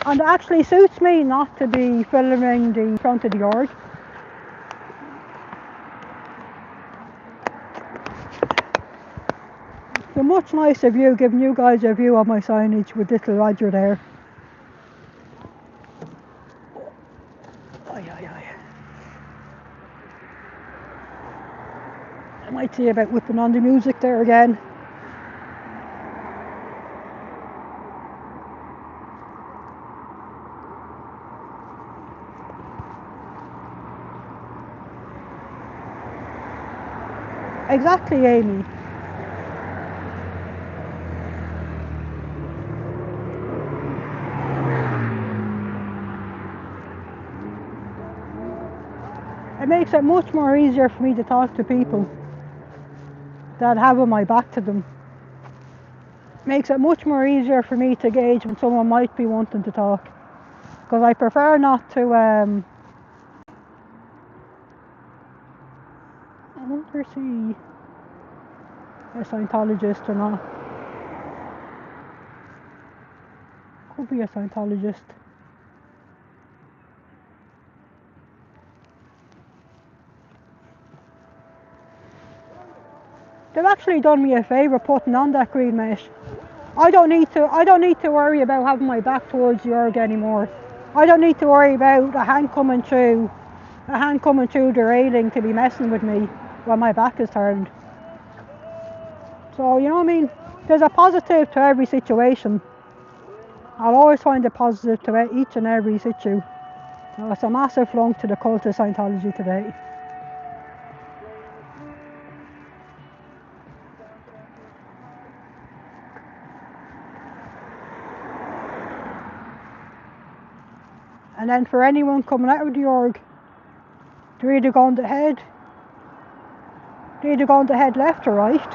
And it actually suits me not to be filming the front of the org. It's a much nicer view, giving you guys a view of my signage with little Roger there. I might see about whipping on the music there again. Exactly, Amy. It makes it much more easier for me to talk to people that have my back to them. Makes it much more easier for me to gauge when someone might be wanting to talk. Because I prefer not to I wonder if he a Scientologist or not. Could be a Scientologist. They've actually done me a favour putting on that green mesh. I don't need to worry about having my back towards the org anymore. I don't need to worry about a hand coming through the railing to be messing with me when my back is turned. So, you know what I mean? There's a positive to every situation. I'll always find a positive to each and every situ. So it's a massive flunk to the cult of Scientology today. And then for anyone coming out of the org, they're either going to head left or right.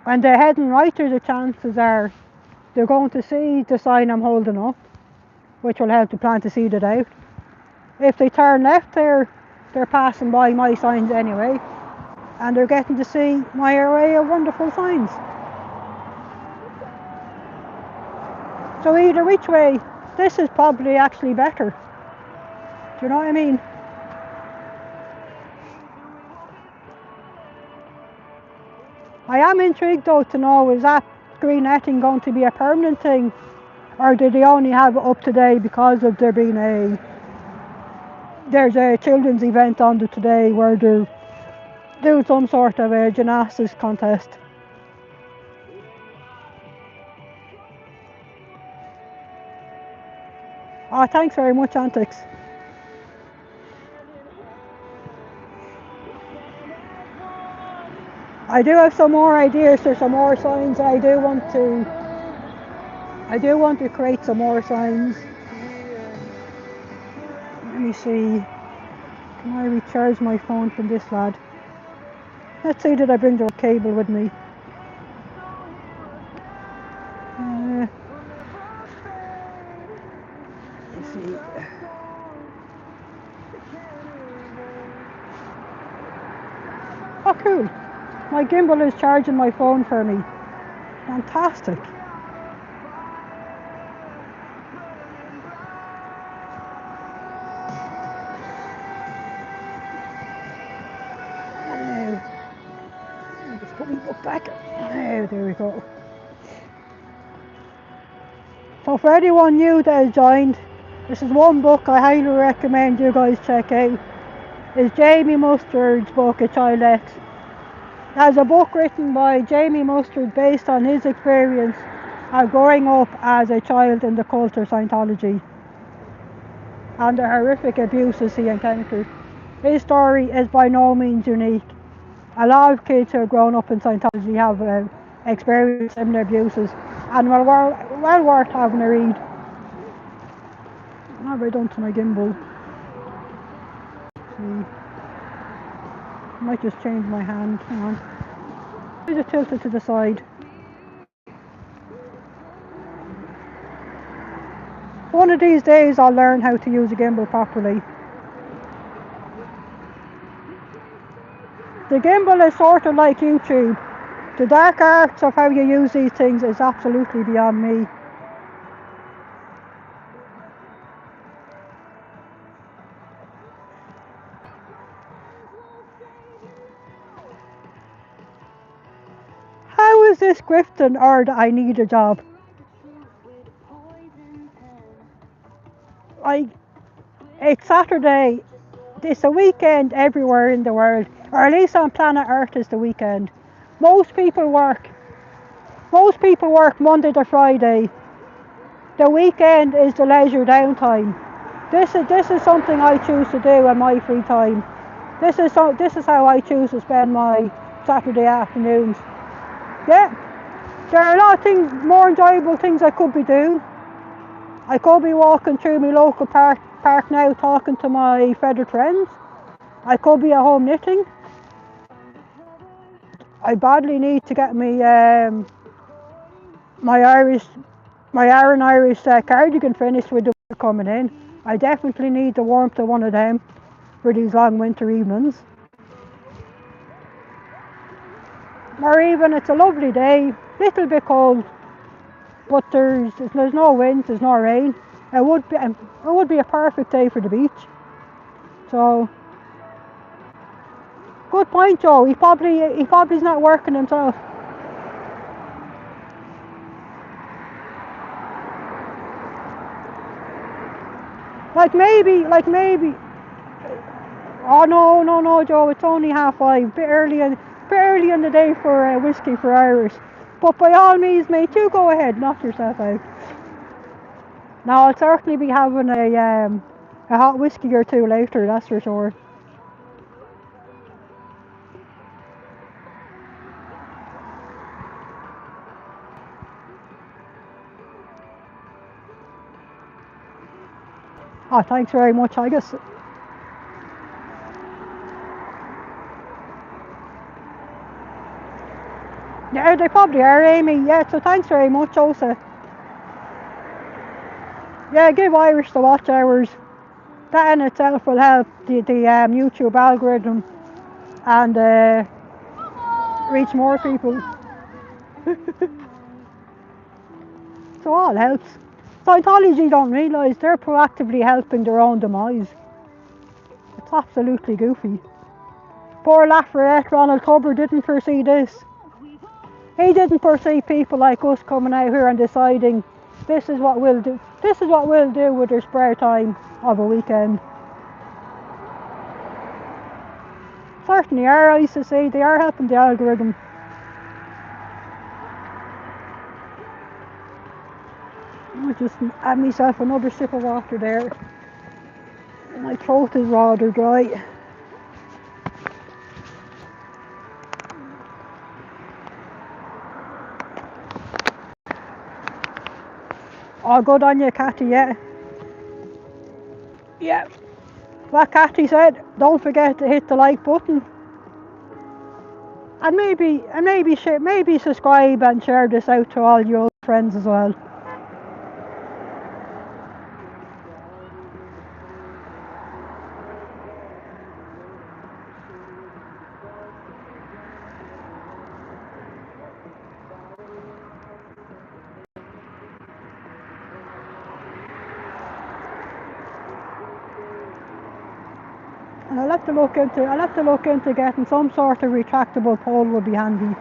When they're heading right, the chances are they're going to see the sign I'm holding up, which will help the plant to seed it out. If they turn left, they're passing by my signs anyway, and they're getting to see my array of wonderful signs. So either which way, this is probably actually better. Do you know what I mean? I am intrigued though to know, is that green netting going to be a permanent thing, or do they only have it up today because of there being there's a children's event on it today where they're doing some sort of a gymnastics contest. Oh, thanks very much, Antics. I do have some more ideas for some more signs. I do want to create some more signs. Let me see. Can I recharge my phone from this lad? Let's see, did I bring the cable with me? Let's see. Oh, cool. My gimbal is charging my phone for me. Fantastic. Just put my book back. There we go. So for anyone new that has joined, this is one book I highly recommend you guys check out. It's Jamie Mustard's book, A Child X. There's a book written by Jamie Mustard based on his experience of growing up as a child in the cult of Scientology and the horrific abuses he encountered. His story is by no means unique. A lot of kids who have grown up in Scientology have experienced similar abuses and well worth having a read. What have I done to my gimbal? See. I might just change my hand. Hang on. I just tilt it to the side. One of these days I'll learn how to use a gimbal properly. The gimbal is sort of like YouTube. The dark arts of how you use these things is absolutely beyond me. How is this grifting or that I need a job? It's Saturday. It's a weekend everywhere in the world, or at least on planet Earth is the weekend. Most people work Monday to Friday. The weekend is the leisure downtime. This is something I choose to do in my free time. This is how I choose to spend my Saturday afternoons. Yeah, there are a lot of things, more enjoyable things I could be doing. I could be walking through my local park now talking to my feathered friends. I could be at home knitting. I badly need to get me my Aran Irish cardigan finished with the winter coming in. I definitely need the warmth of one of them for these long winter evenings. Or even it's a lovely day, little bit cold, but there's no wind, there's no rain. It would be a perfect day for the beach. So good point, Joe. He probably's not working himself. Like maybe. Oh no, Joe. It's only 5:30. Bit early in the day for whiskey for Irish. But by all means, mate, you go ahead, knock yourself out. Now I'll certainly be having a hot whiskey or two later. That's for sure. Oh, thanks very much, I guess. Yeah, they probably are, Amy. Yeah, so thanks very much, Osa. Yeah, give Irish the watch hours. That in itself will help the YouTube algorithm and reach more people. So all helps. Scientology don't realise they're proactively helping their own demise. It's absolutely goofy. Poor Lafayette, Ronald Hubbard didn't foresee this. He didn't foresee people like us coming out here and deciding this is what we'll do. This is what we'll do with our spare time of a weekend. Certainly are, I used to say, they are helping the algorithm. I just add myself another sip of water there. My throat is rather dry. All good on you, Cathy, yeah? Yeah. What Cathy said, don't forget to hit the like button. And maybe subscribe and share this out to all your friends as well. And I'll have to look into getting some sort of retractable pole would be handy.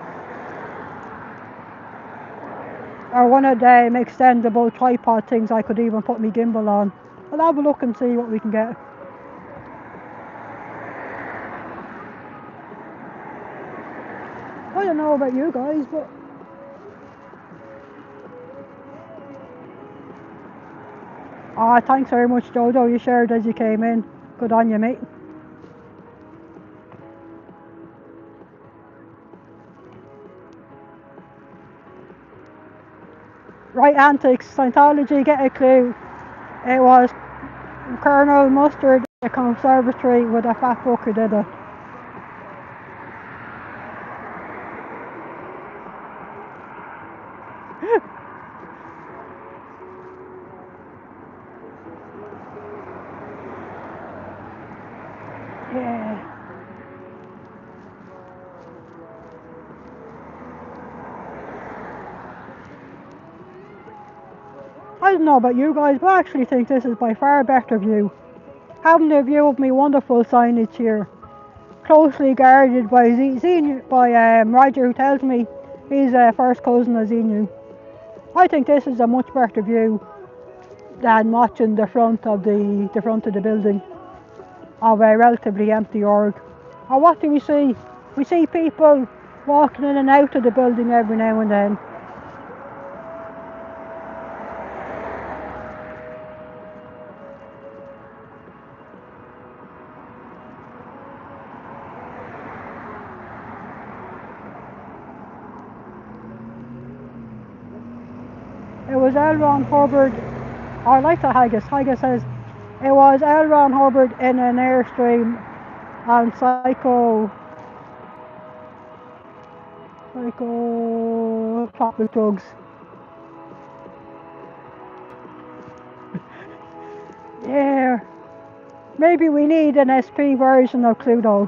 Or one of them extendable tripod things I could even put my gimbal on. I'll have a look and see what we can get. I don't know about you guys, but thanks very much, Jojo. You shared as you came in. Good on you, mate. Right, antics, Scientology, get a clue. It was Colonel Mustard, the conservatory with a fat fuck who did it. Yeah. I don't know about you guys, but I actually think this is by far a better view. Having the view of my wonderful signage here, closely guarded by Roger, who tells me he's a first cousin of Xenu. I think this is a much better view than watching the front of the building of a relatively empty org. Or what do we see? We see people walking in and out of the building every now and then. It was L. Ron Hubbard, I like the Haggis. Haggis says, it was L. Ron Hubbard in an airstream on chocolate drugs. Yeah, maybe we need an SP version of Cluedo.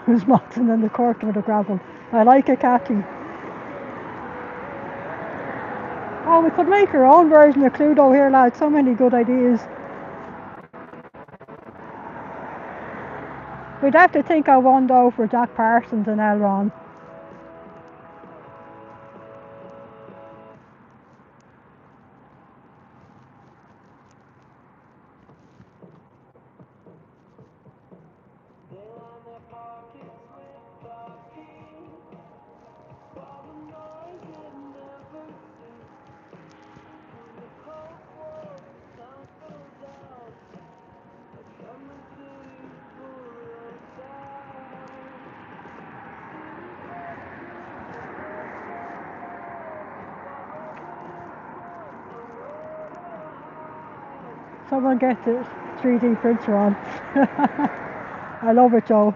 Who's Martin in the court with a gravel? I like a Cathy. Oh, we could make our own version of Cluedo here, lads. So many good ideas. We'd have to think of one though for Jack Parsons and L. Ron. Someone get the 3D printer on. I love it, Joe.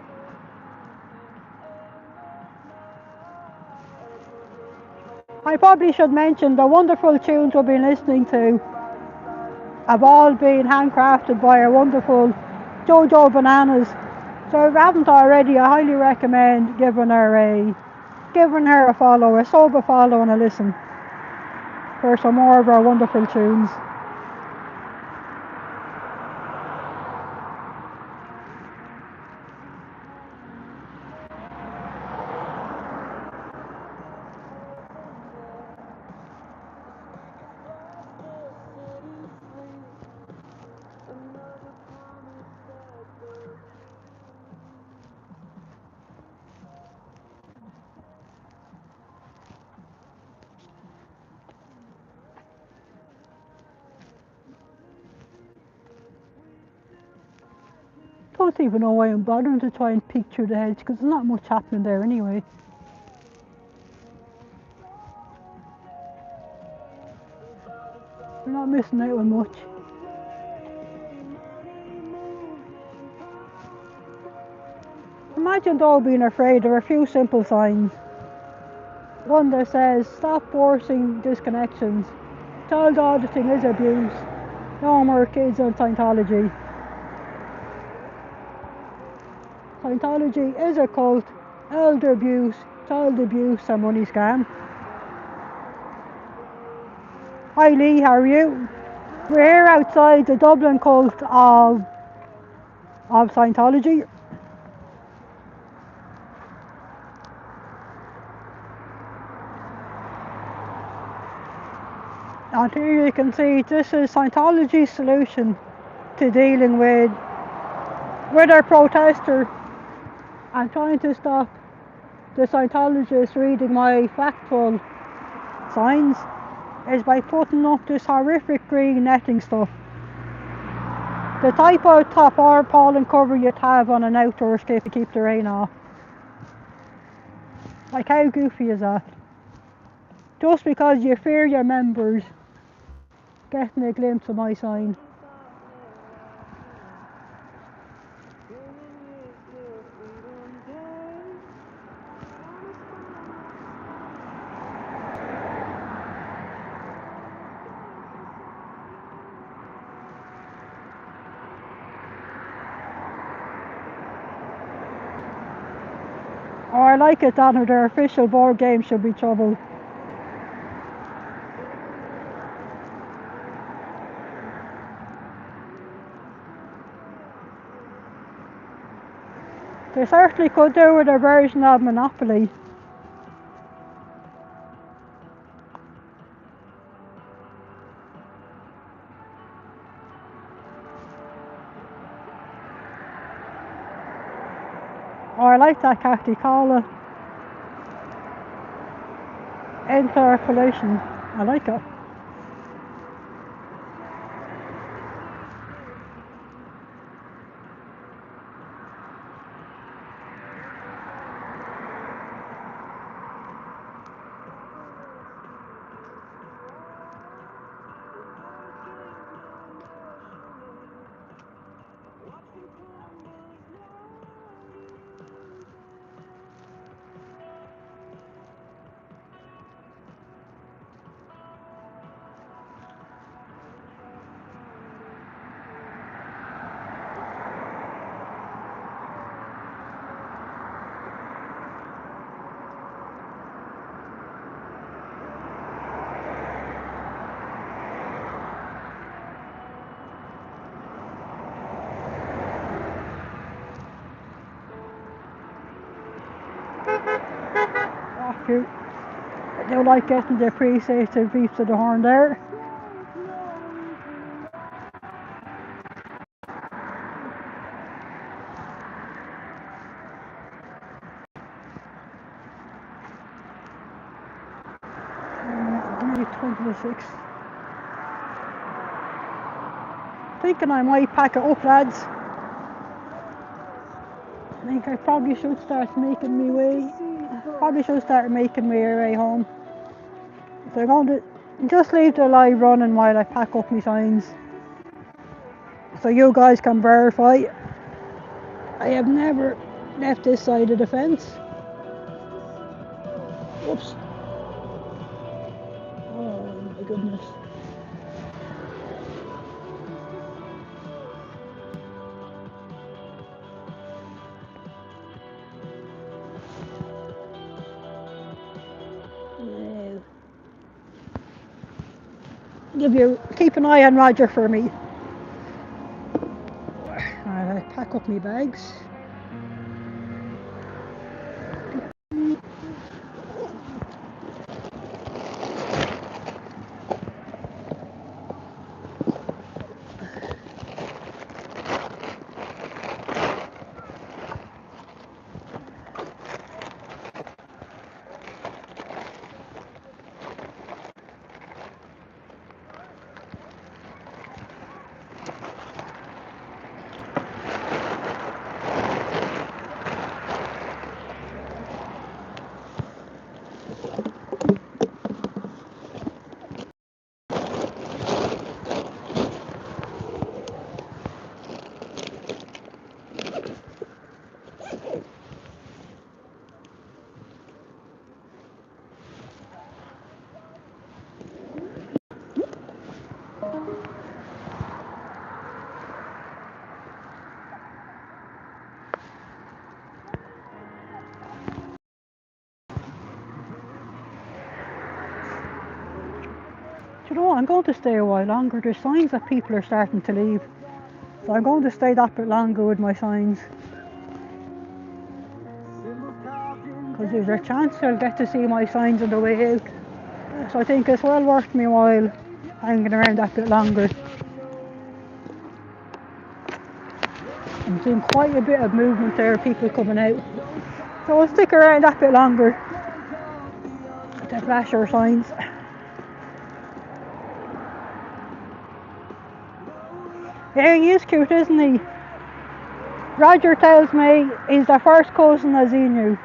I probably should mention the wonderful tunes we've been listening to have all been handcrafted by our wonderful Jojo Bananas. So if you haven't already, I highly recommend giving her a follow, a sober follow and a listen for some more of our wonderful tunes. don't even know why I'm bothering to try and peek through the hedge, because there's not much happening there anyway. We're not missing out on much. Imagine though being afraid. There are a few simple signs. One that says, stop forcing disconnections. Child auditing is abuse. No more kids on Scientology. Scientology is a cult, elder abuse, child abuse and money scam. Hi Lee, how are you? We're here outside the Dublin cult of Scientology. And here you can see this is Scientology's solution to dealing with our protester and trying to stop the Scientologists reading my factual signs is by putting up this horrific green netting stuff. The type of tarpaulin cover you'd have on an outdoor escape to keep the rain off. Like, how goofy is that? Just because you fear your members getting a glimpse of my sign. Oh, I like it, Donna. Their official board game should be trouble. They certainly could do with a version of Monopoly. Oh, I like that cacti cola. Interpolation. I like it. Oh, cute. I do like getting the appreciative beats of the horn there. Only 26. Thinking I might pack it up, lads. I think I probably should start making my way. Probably should start making my way home. So I'm going to just leave the live running while I pack up my signs, so you guys can verify I have never left this side of the fence. Whoops. Oh my goodness. Keep an eye on Roger for me. I pack up my bags. know what, I'm going to stay a while longer. There's signs that people are starting to leave. So I'm going to stay that bit longer with my signs. Because there's a chance I'll get to see my signs on the way out. So I think it's well worth me while hanging around that bit longer. I'm seeing quite a bit of movement there, people coming out. So I'll stick around that bit longer to flash our signs. Yeah, he is cute, isn't he? Roger tells me he's the first cousin as he knew.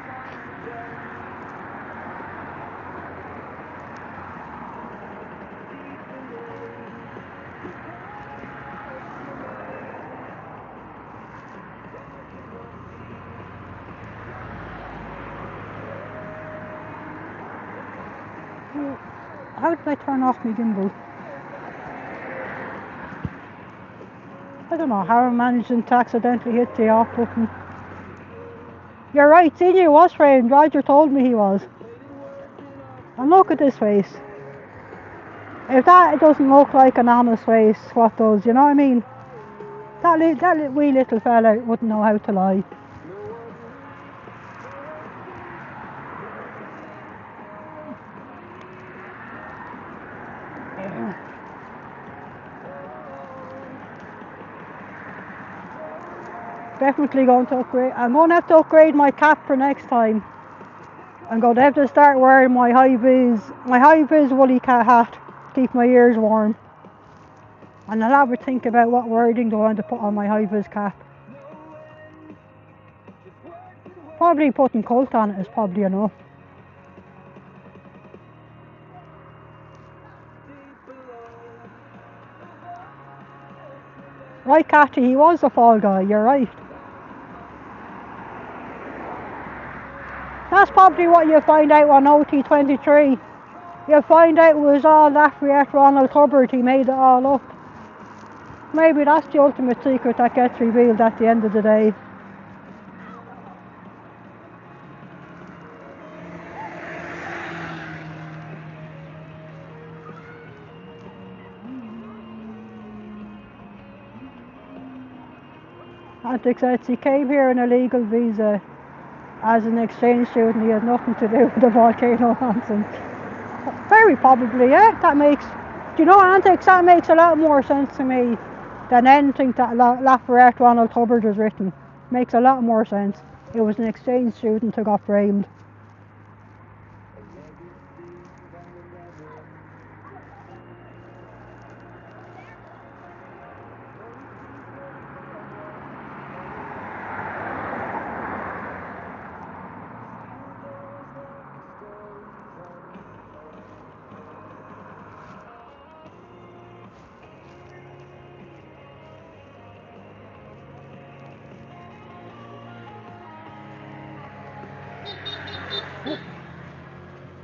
How did I turn off my gimbal? I don't know how I managed to accidentally hit the off button. You're right, Senior was framed. Roger told me he was. And look at this face. If that doesn't look like an honest face, what does? You know what I mean? That wee little fella wouldn't know how to lie. Definitely going to upgrade. I'm going to have to upgrade my cap for next time. I'm going to have to start wearing my high-vis woolly hat to keep my ears warm. And I'll have a think about what wording do I want to put on my high-vis cap. Probably putting cult on it is probably enough. Right, Cathy, he was a fall guy, you're right. That's probably what you'll find out on OT23. You'll find out it was all Lafayette Ronald Hubbard, he made it all up. Maybe that's the ultimate secret that gets revealed at the end of the day. Antic says he came here on a legal visa as an exchange student. He had nothing to do with the volcano nonsense. Very probably, yeah. That makes, do you know, Antics, that makes a lot more sense to me than anything that Lafayette Ronald Hubbard has written. Makes a lot more sense. It was an exchange student who got framed.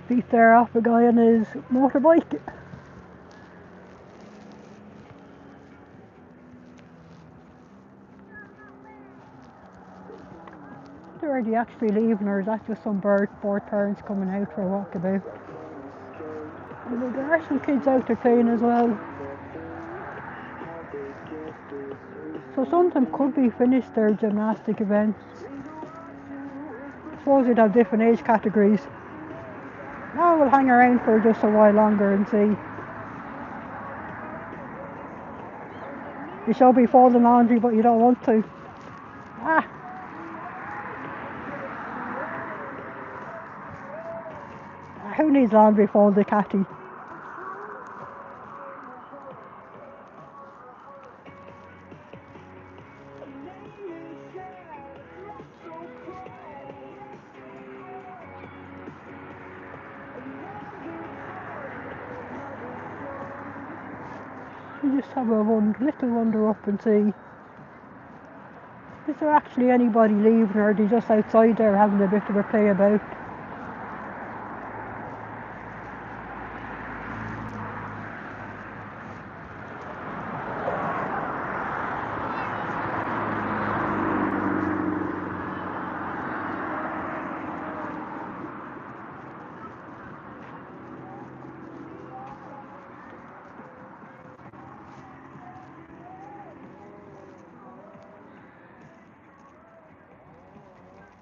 Beat there off a guy on his motorbike. Are they actually leaving, or is that just some bored parents coming out for a walkabout? And there are some kids out there playing as well. So some of them could be finished their gymnastic events. I suppose you'd have different age categories. Now we'll hang around for just a while longer and see. You shall be folding laundry, but you don't want to. Ah! Who needs laundry folded, Catty? You just have a little wander up and see. Is there actually anybody leaving, or are they just outside there having a bit of a play about?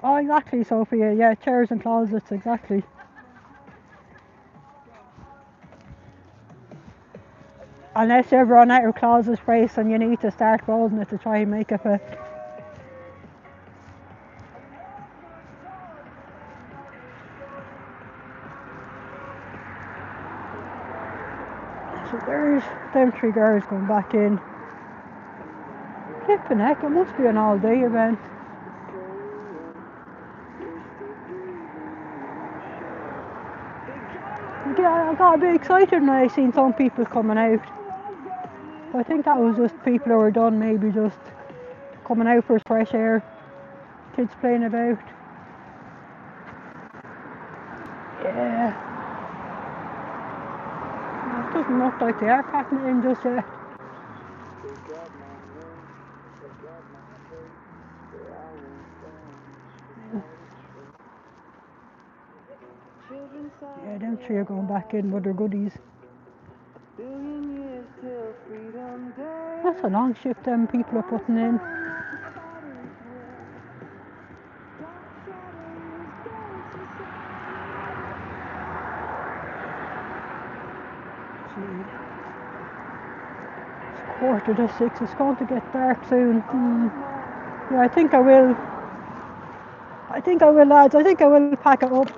Oh, exactly, Sophia. Yeah, chairs and closets, exactly. Unless you've run out of closet space and you need to start closing it to try and make it fit. So there's them 3 girls going back in. Flipping heck, it must be an all-day event. Yeah, I got a bit excited when I seen some people coming out. I think that was just people who were done, maybe just coming out for fresh air. Kids playing about. Yeah. It doesn't look like they are packing it in just yet. Yeah, them 3 are going back in with their goodies. That's a long shift them people are putting in. It's 5:45. It's going to get dark soon. Yeah, I think I will, lads. I think I will pack it up.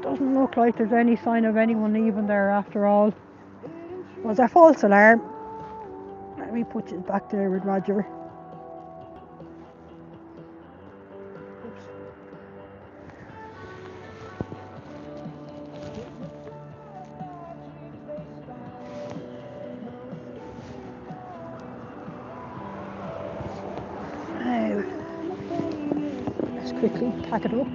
Doesn't look like there's any sign of anyone leaving there after all. It was a false alarm. Let me put you back there with Roger. Oops. Now, let's quickly pack it up.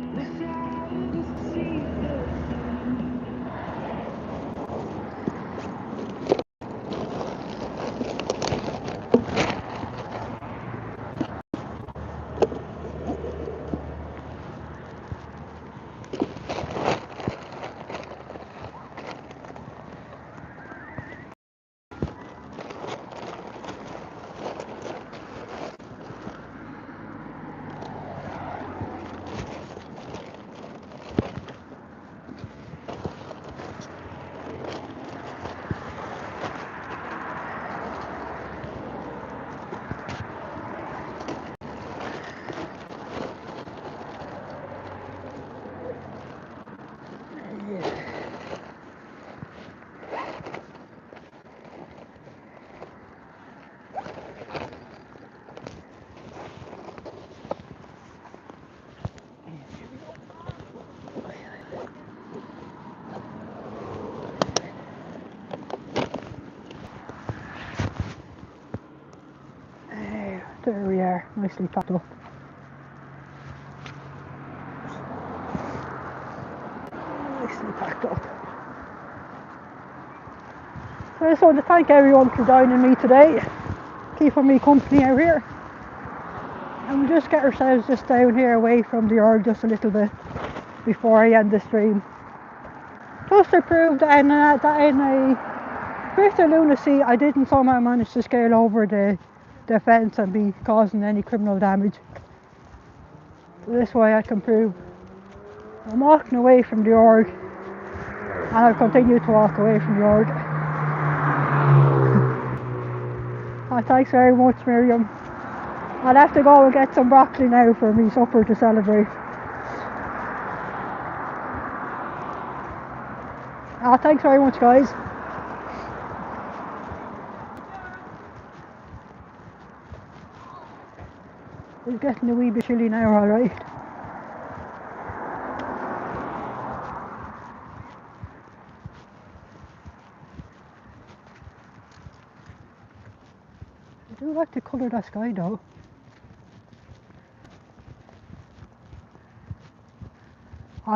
There we are, nicely packed up. Nicely packed up. So I just want to thank everyone for joining me today, keeping me company out here. And we'll just get ourselves just down here away from the org just a little bit before I end the stream. Just to prove that in a bit of lunacy I didn't somehow manage to scale over the fence and be causing any criminal damage. So this way I can prove I'm walking away from the org, and I'll continue to walk away from the org. Thanks very much, Miriam. I'll have to go and get some broccoli now for me supper to celebrate. Thanks very much, guys. It's getting a wee bit chilly now, alright. I do like the colour of that sky though.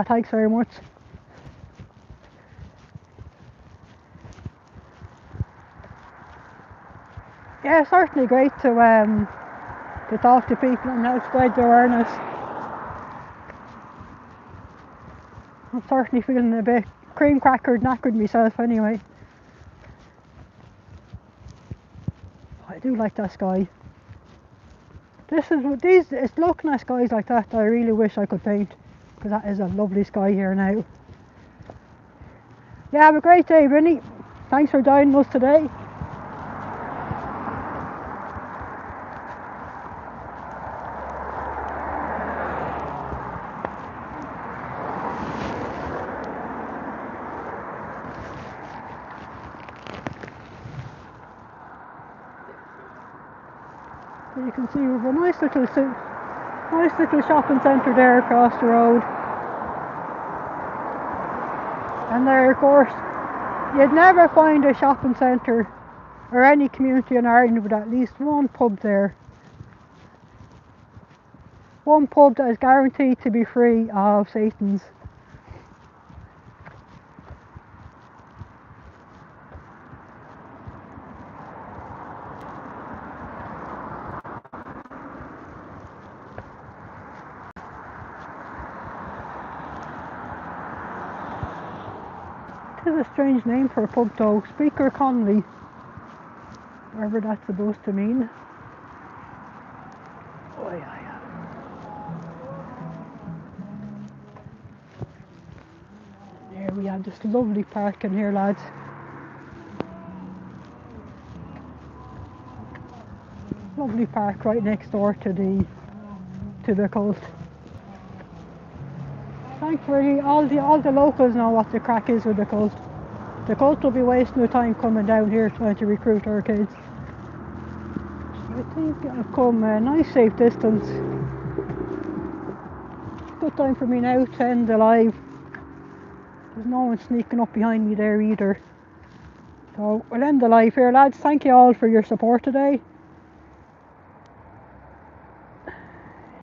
Thanks very much. Yeah, it's certainly great to talk to people and help spread the awareness. I'm certainly feeling a bit cream crackered, knackered myself anyway. I do like that sky. It's looking at skies like that I really wish I could paint, because that is a lovely sky here now. Yeah, have a great day, Vinny. Thanks for joining us today. You can see we have a nice little shopping centre there across the road. And there, of course, you'd never find a shopping centre or any community in Ireland with at least one pub there. One pub that is guaranteed to be free of Satans. It is a strange name for a pub though, Speaker Connolly, whatever that's supposed to mean. Oh yeah. There we have this lovely park in here, lads. Lovely park right next door to the cult. Thankfully, all the locals know what the crack is with the cult. The cult will be wasting their time coming down here trying to recruit our kids. I think I've come a nice safe distance. Good time for me now to end the live. There's no one sneaking up behind me there either. So we'll end the live here, lads. Thank you all for your support today.